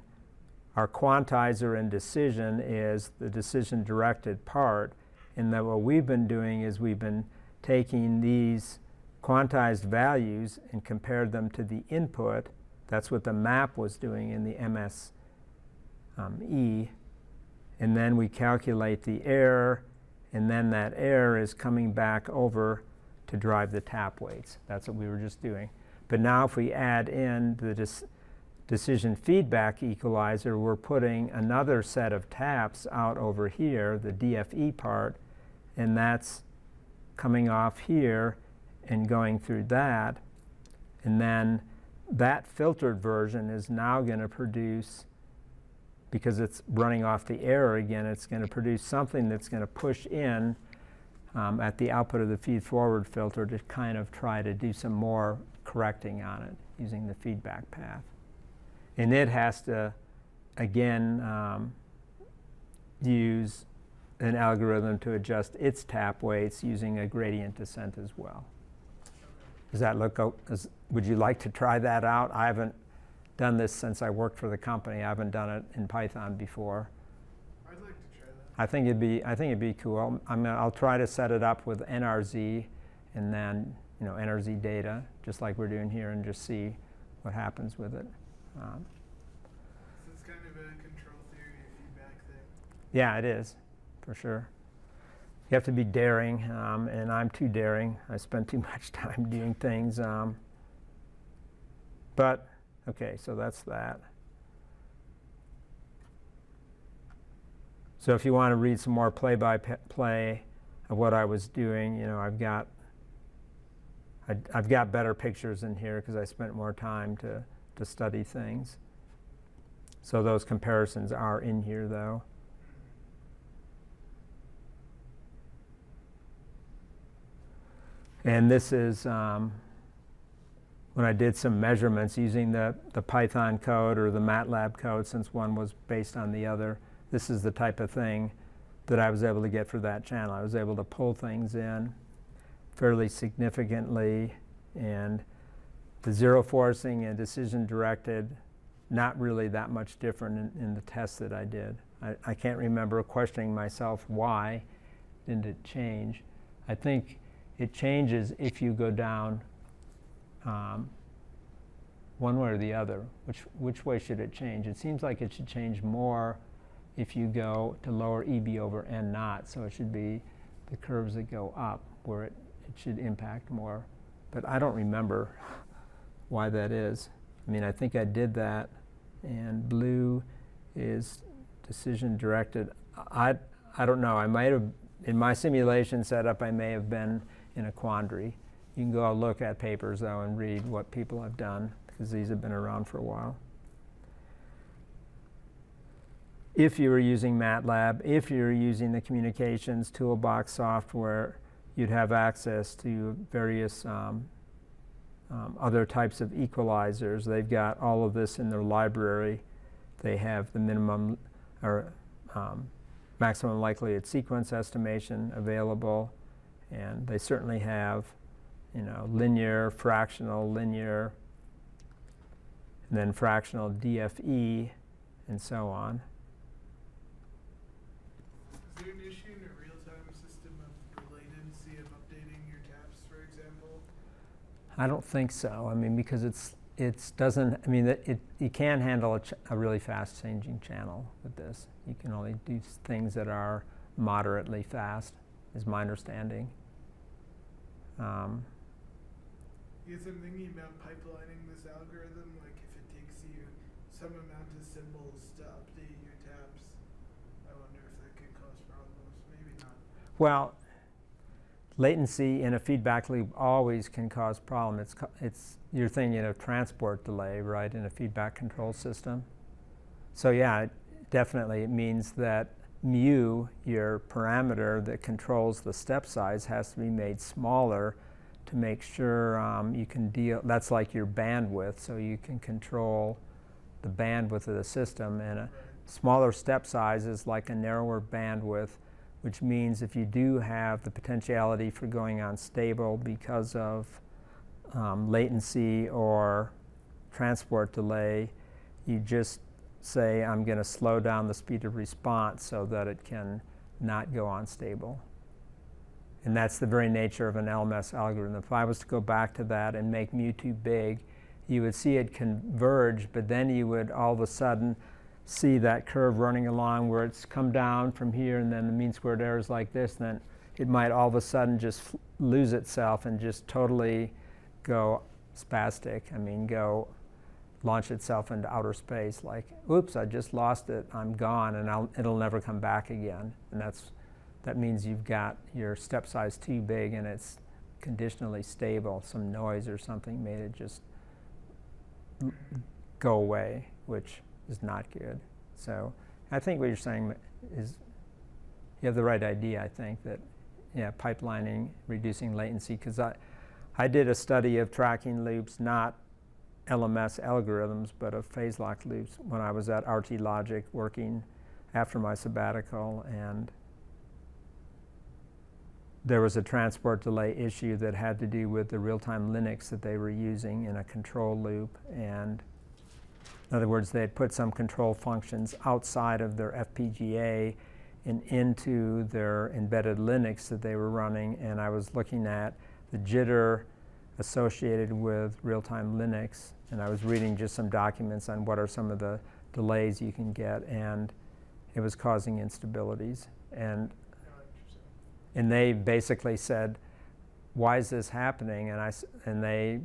Speaker 1: our quantizer and decision is the decision-directed part. And then what we've been doing is we've been taking these quantized values and compared them to the input. That's what the map was doing in the MSE. And then we calculate the error, and then that error is coming back over to drive the tap weights. That's what we were just doing. But now if we add in the decision feedback equalizer, we're putting another set of taps out over here, the DFE part, and that's coming off here and going through that. And then that filtered version is now going to produce, because it's running off the error again, it's going to produce something that's going to push in at the output of the feed-forward filter to kind of try to do some more correcting on it using the feedback path. And it has to, again, use an algorithm to adjust its tap weights using a gradient descent as well. Does that look, would you like to try that out? I haven't done this since I worked for the company. I haven't done it in Python before.
Speaker 2: I'd like to try that.
Speaker 1: I think it'd be cool. I'll try to set it up with NRZ, and then NRZ data, just like we're doing here, and just see what happens with it.
Speaker 2: So it's kind of a control theory feedback thing.
Speaker 1: Yeah, it is, for sure. You have to be daring, and I'm too daring. I spend too much time doing things. But, okay, so that's that. So if you want to read some more play-by-play of what I was doing, I've got better pictures in here because I spent more time to study things. So those comparisons are in here, though. And this is when I did some measurements using the Python code or the MATLAB code, since one was based on the other. This is the type of thing that I was able to get for that channel. I was able to pull things in fairly significantly, and the zero forcing and decision directed, not really that much different in the tests that I did. I can't remember questioning myself why didn't it change. I think it changes if you go down one way or the other. Which way should it change? It seems like it should change more if you go to lower EB over N naught, so it should be the curves that go up where it should impact more. But I don't remember why that is. I mean, I think I did that, and blue is decision directed. I don't know. I might have, in my simulation setup, I may have been in a quandary. You can go look at papers, though, and read what people have done, because these have been around for a while. If you were using MATLAB, if you were using the communications toolbox software, you'd have access to various other types of equalizers. They've got all of this in their library. They have the minimum or maximum likelihood sequence estimation available, and they certainly have, linear, fractional, linear, and then fractional DFE, and so on.
Speaker 2: Is there an issue in a real-time system of the latency of updating your taps, for example?
Speaker 1: I don't think so. I mean, because it doesn't. I mean, you can handle a really fast changing channel with this. You can only do things that are moderately fast, is my understanding.
Speaker 2: Yes, I'm thinking about pipelining this algorithm. Like, if it takes you some amount of symbols to update your taps, I wonder if that could cause problems. Maybe not.
Speaker 1: Well, latency in a feedback loop always can cause problem. You're thinking of transport delay, right, in a feedback control system. So yeah, definitely it means that mu, your parameter that controls the step size, has to be made smaller to make sure you can deal. That's like your bandwidth, so you can control the bandwidth of the system. And a smaller step size is like a narrower bandwidth, which means if you do have the potentiality for going unstable because of latency or transport delay, you just say, I'm going to slow down the speed of response so that it can not go unstable. And that's the very nature of an LMS algorithm. If I was to go back to that and make mu too big, you would see it converge, but then you would all of a sudden see that curve running along where it's come down from here, and then the mean squared error is like this, and then it might all of a sudden just lose itself and just totally go spastic. I mean, launch itself into outer space, like, oops, I just lost it, I'm gone, and it'll never come back again. And that means you've got your step size too big and it's conditionally stable. Some noise or something made it just go away, which is not good. So I think what you're saying is you have the right idea, I think, that pipelining, reducing latency, because I did a study of tracking loops, not LMS algorithms, but of phase lock loops when I was at RT Logic working after my sabbatical, and there was a transport delay issue that had to do with the real-time Linux that they were using in a control loop, and In other words, they had put some control functions outside of their FPGA and into their embedded Linux that they were running, and I was looking at the jitter associated with real-time Linux, and I was reading just some documents on what are some of the delays you can get, and it was causing instabilities. And they basically said, why is this happening? And they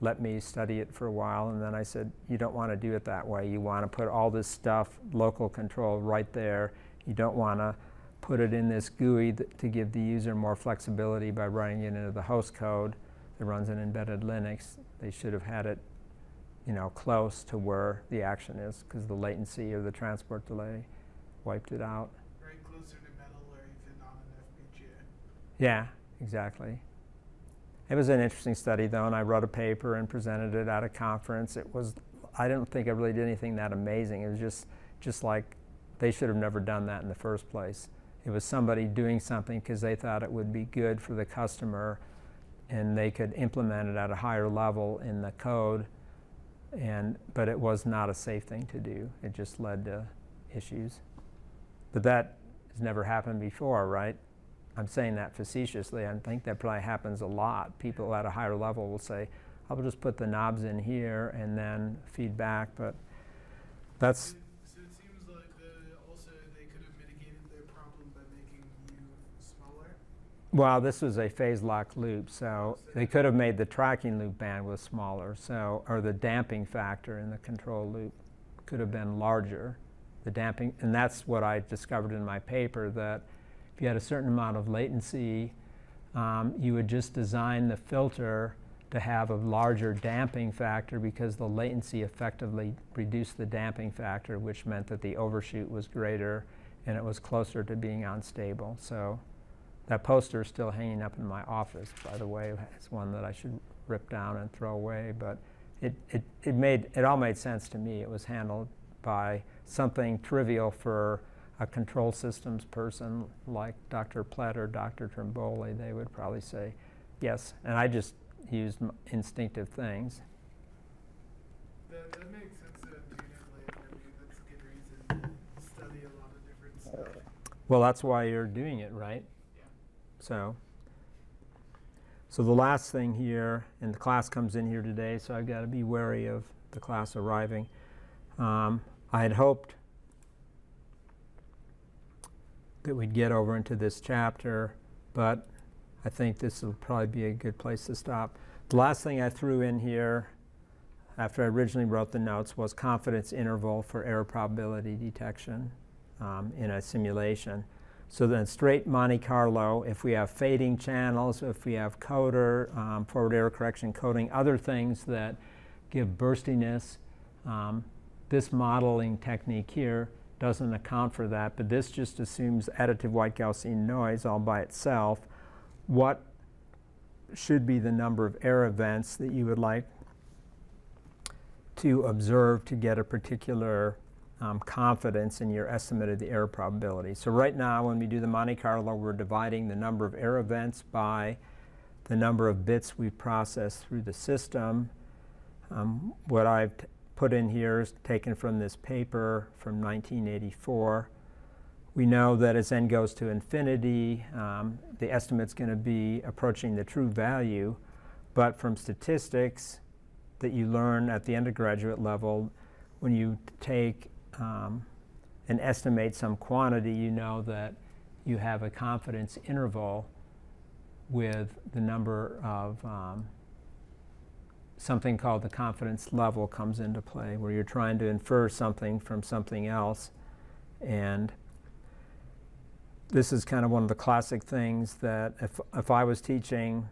Speaker 1: let me study it for a while, and then I said, you don't want to do it that way. You want to put all this stuff, local control, right there. You don't want to put it in this GUI to give the user more flexibility by running it into the host code that runs in embedded Linux. They should have had it, close to where the action is, because the latency or the transport delay wiped it out.
Speaker 2: Right closer to metal or even on an FPGA.
Speaker 1: Yeah, exactly. It was an interesting study, though, and I wrote a paper and presented it at a conference. I don't think I really did anything that amazing. It was just like they should have never done that in the first place. It was somebody doing something because they thought it would be good for the customer, and they could implement it at a higher level in the code, but it was not a safe thing to do. It just led to issues. But that has never happened before, right? I'm saying that facetiously. I think that probably happens a lot. People at a higher level will say, I'll just put the knobs in here and then feedback, but that's...
Speaker 2: So it seems like also they could have mitigated their problem by making you smaller?
Speaker 1: Well, this was a phase lock loop, so they could have made the tracking loop bandwidth smaller, or the damping factor in the control loop could have been larger. The damping, and that's what I discovered in my paper, that if you had a certain amount of latency, you would just design the filter to have a larger damping factor, because the latency effectively reduced the damping factor, which meant that the overshoot was greater and it was closer to being unstable. So that poster is still hanging up in my office, by the way. It's one that I should rip down and throw away, but it all made sense to me. It was handled by something trivial for a control systems person like Dr. Plett or Dr. Trimboli. They would probably say yes, and I just used instinctive things.
Speaker 2: That makes sense intuitively. I mean, that's a good reason to study a lot of different stuff.
Speaker 1: Well, that's why you're doing it, right?
Speaker 2: Yeah.
Speaker 1: So the last thing here, and the class comes in here today, so I've got to be wary of the class arriving. I had hoped that we'd get over into this chapter, but I think this will probably be a good place to stop. The last thing I threw in here, after I originally wrote the notes, was confidence interval for error probability detection in a simulation. So then straight Monte Carlo, if we have fading channels, if we have coder, forward error correction coding, other things that give burstiness, this modeling technique here doesn't account for that, but this just assumes additive white Gaussian noise all by itself. What should be the number of error events that you would like to observe to get a particular confidence in your estimate of the error probability? So right now, when we do the Monte Carlo, we're dividing the number of error events by the number of bits we process through the system. What I've put in here is taken from this paper from 1984. We know that as n goes to infinity, the estimate's going to be approaching the true value, but from statistics that you learn at the undergraduate level, when you take and estimate some quantity, you know that you have a confidence interval with the number of something called the confidence level comes into play, where you're trying to infer something from something else. And this is kind of one of the classic things that if I was teaching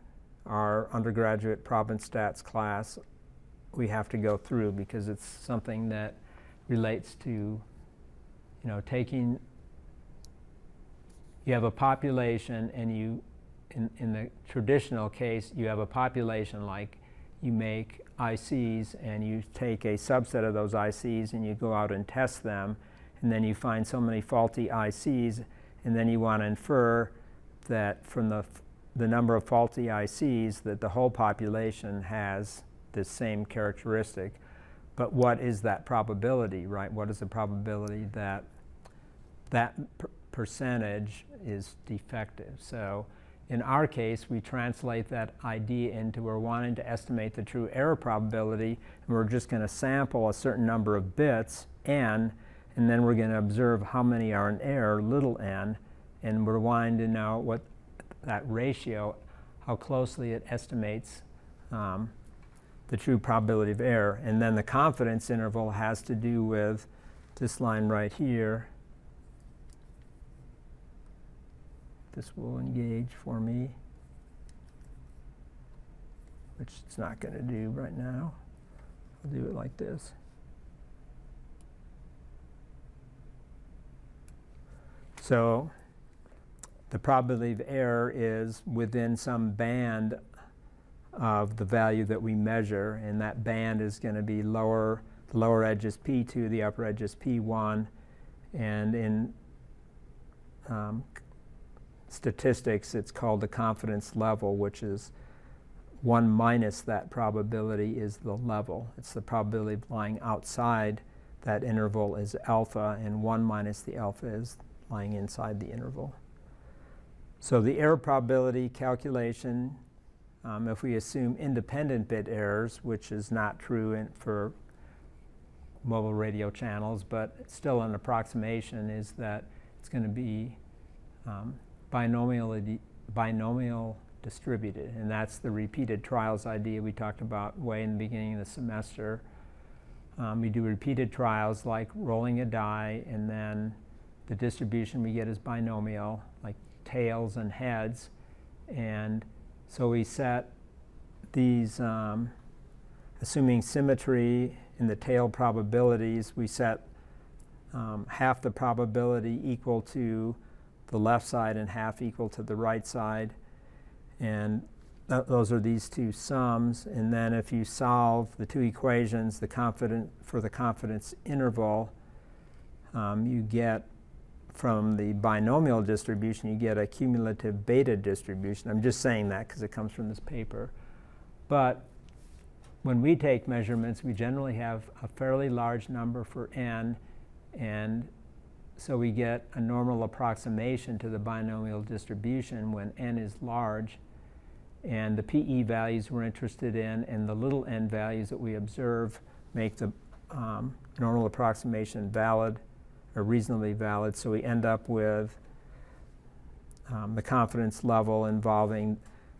Speaker 1: our undergraduate province stats class, we have to go through, because it's something that relates to, taking, you have a population, and in the traditional case, you have a population like you make ICs, and you take a subset of those ICs and you go out and test them, and then you find so many faulty ICs, and then you want to infer that from the number of faulty ICs that the whole population has this same characteristic. But what is that probability, right? What is the probability that that percentage is defective? So in our case, we translate that idea into we're wanting to estimate the true error probability, and we're just going to sample a certain number of bits, n, and then we're going to observe how many are in error, little n, and we're wanting to know what that ratio, how closely it estimates the true probability of error. And then the confidence interval has to do with this line right here. This will engage for me, which it's not going to do right now. I'll do it like this. So the probability of error is within some band of the value that we measure, and that band is going to be lower. The lower edge is P2, the upper edge is P1, and in statistics it's called the confidence level, which is 1 minus that probability is the level. It's the probability of lying outside that interval is alpha, and 1 minus the alpha is lying inside the interval. So the error probability calculation, if we assume independent bit errors, which is not true for mobile radio channels, but it's still an approximation, is that it's going to be binomial distributed. And that's the repeated trials idea we talked about way in the beginning of the semester. We do repeated trials like rolling a die, and then the distribution we get is binomial, like tails and heads. And so we set these, assuming symmetry in the tail probabilities, we set half the probability equal to the left side and half equal to the right side. And those are these two sums. And then if you solve the two equations, for the confidence interval, you get from the binomial distribution, you get a cumulative beta distribution. I'm just saying that because it comes from this paper. But when we take measurements, we generally have a fairly large number for n, and so we get a normal approximation to the binomial distribution when n is large. And the PE values we're interested in and the little n values that we observe make the normal approximation valid, or reasonably valid. So we end up with the confidence level involving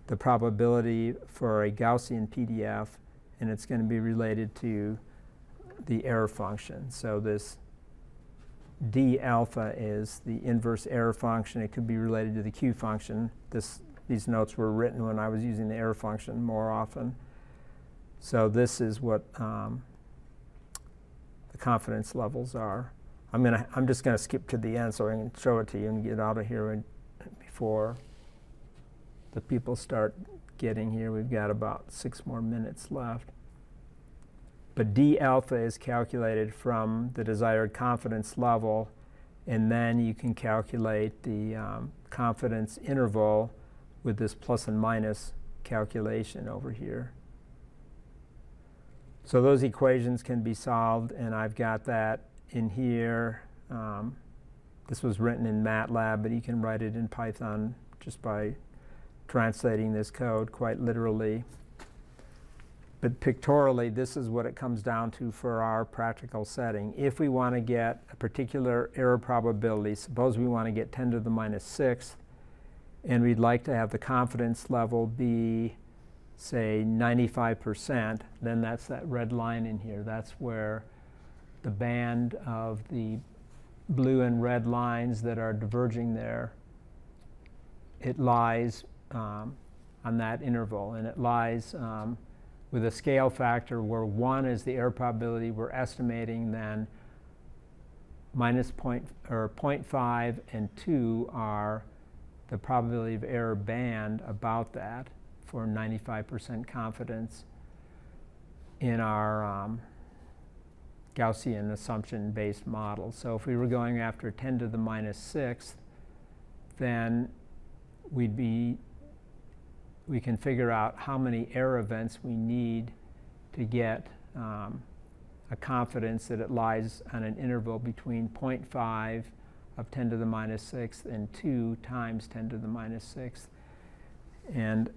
Speaker 1: the probability for a Gaussian PDF, and it's going to be related to the error function. So this d alpha is the inverse error function. It could be related to the Q function. These notes were written when I was using the error function more often. So this is what the confidence levels are. I'm just going to skip to the end so I can show it to you and get out of here before the people start getting here. We've got about 6 more minutes left. But d alpha is calculated from the desired confidence level, and then you can calculate the confidence interval with this plus and minus calculation over here. So those equations can be solved, and I've got that in here. This was written in MATLAB, but you can write it in Python just by translating this code quite literally. But pictorially, this is what it comes down to for our practical setting. If we want to get a particular error probability, suppose we want to get 10 to the minus 6th, and we'd like to have the confidence level be, say, 95%, then that's that red line in here. That's where the band of the blue and red lines that are diverging there, it lies on that interval, and it lies with a scale factor where 1 is the error probability we're estimating, then minus 0.5 and 2 are the probability of error band about that for 95% confidence in our Gaussian assumption-based model. So if we were going after 10 to the minus 6th, then we can figure out how many error events we need to get a a confidence that it lies on an interval between 0.5 of 10 to the minus sixth and 2 times 10 to the minus sixth. And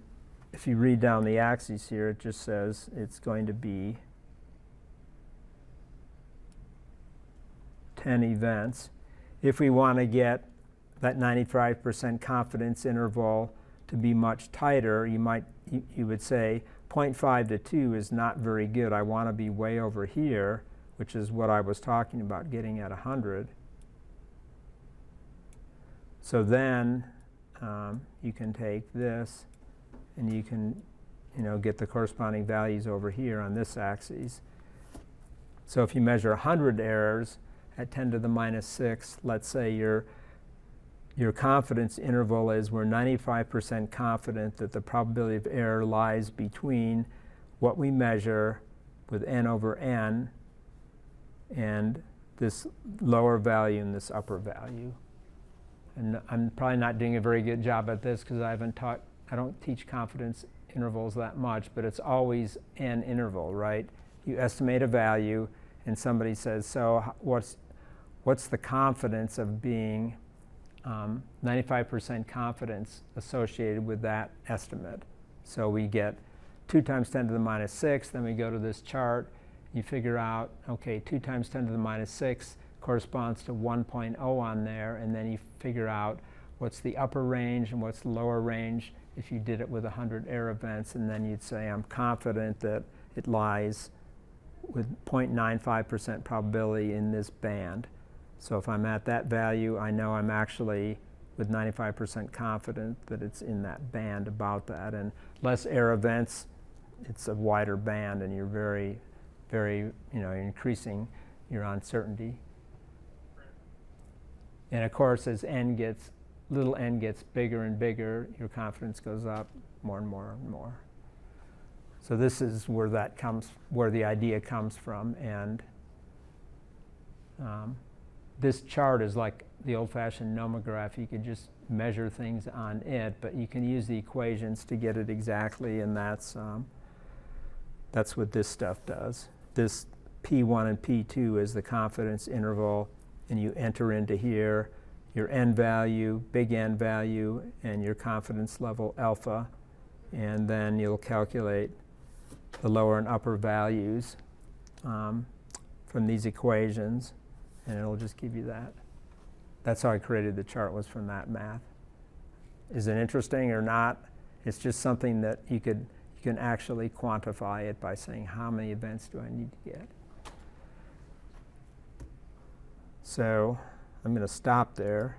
Speaker 1: if you read down the axes here, it just says it's going to be 10 events. If we want to get that 95% confidence interval to be much tighter, you would say 0.5 to 2 is not very good. I want to be way over here, which is what I was talking about, getting at 100. So then you can take this and you can get the corresponding values over here on this axis. So if you measure 100 errors at 10 to the minus 6, let's say your confidence interval is we're 95% confident that the probability of error lies between what we measure with n over n and this lower value and this upper value. And I'm probably not doing a very good job at this because I don't teach confidence intervals that much, but it's always n interval, right? You estimate a value and somebody says, so what's the confidence of being 95% confidence associated with that estimate? So we get 2 times 10 to the minus 6, then we go to this chart, you figure out, okay, 2 times 10 to the minus 6 corresponds to 1.0 on there, and then you figure out what's the upper range and what's the lower range if you did it with 100 error events, and then you'd say, I'm confident that it lies with 0.95% probability in this band. So if I'm at that value, I know I'm actually with 95% confident that it's in that band about that. And less error events, it's a wider band, and you're very, very, you're increasing your uncertainty. And of course, as little n gets bigger and bigger, your confidence goes up more and more and more. So this is where the idea comes from, and this chart is like the old-fashioned nomograph. You could just measure things on it, but you can use the equations to get it exactly, and that's what this stuff does. This P1 and P2 is the confidence interval, and you enter into here your n value, big N value, and your confidence level alpha, and then you'll calculate the lower and upper values from these equations, and it'll just give you that. That's how I created the chart, was from that math. Is it interesting or not? It's just something that you can actually quantify it by saying how many events do I need to get. So I'm going to stop there.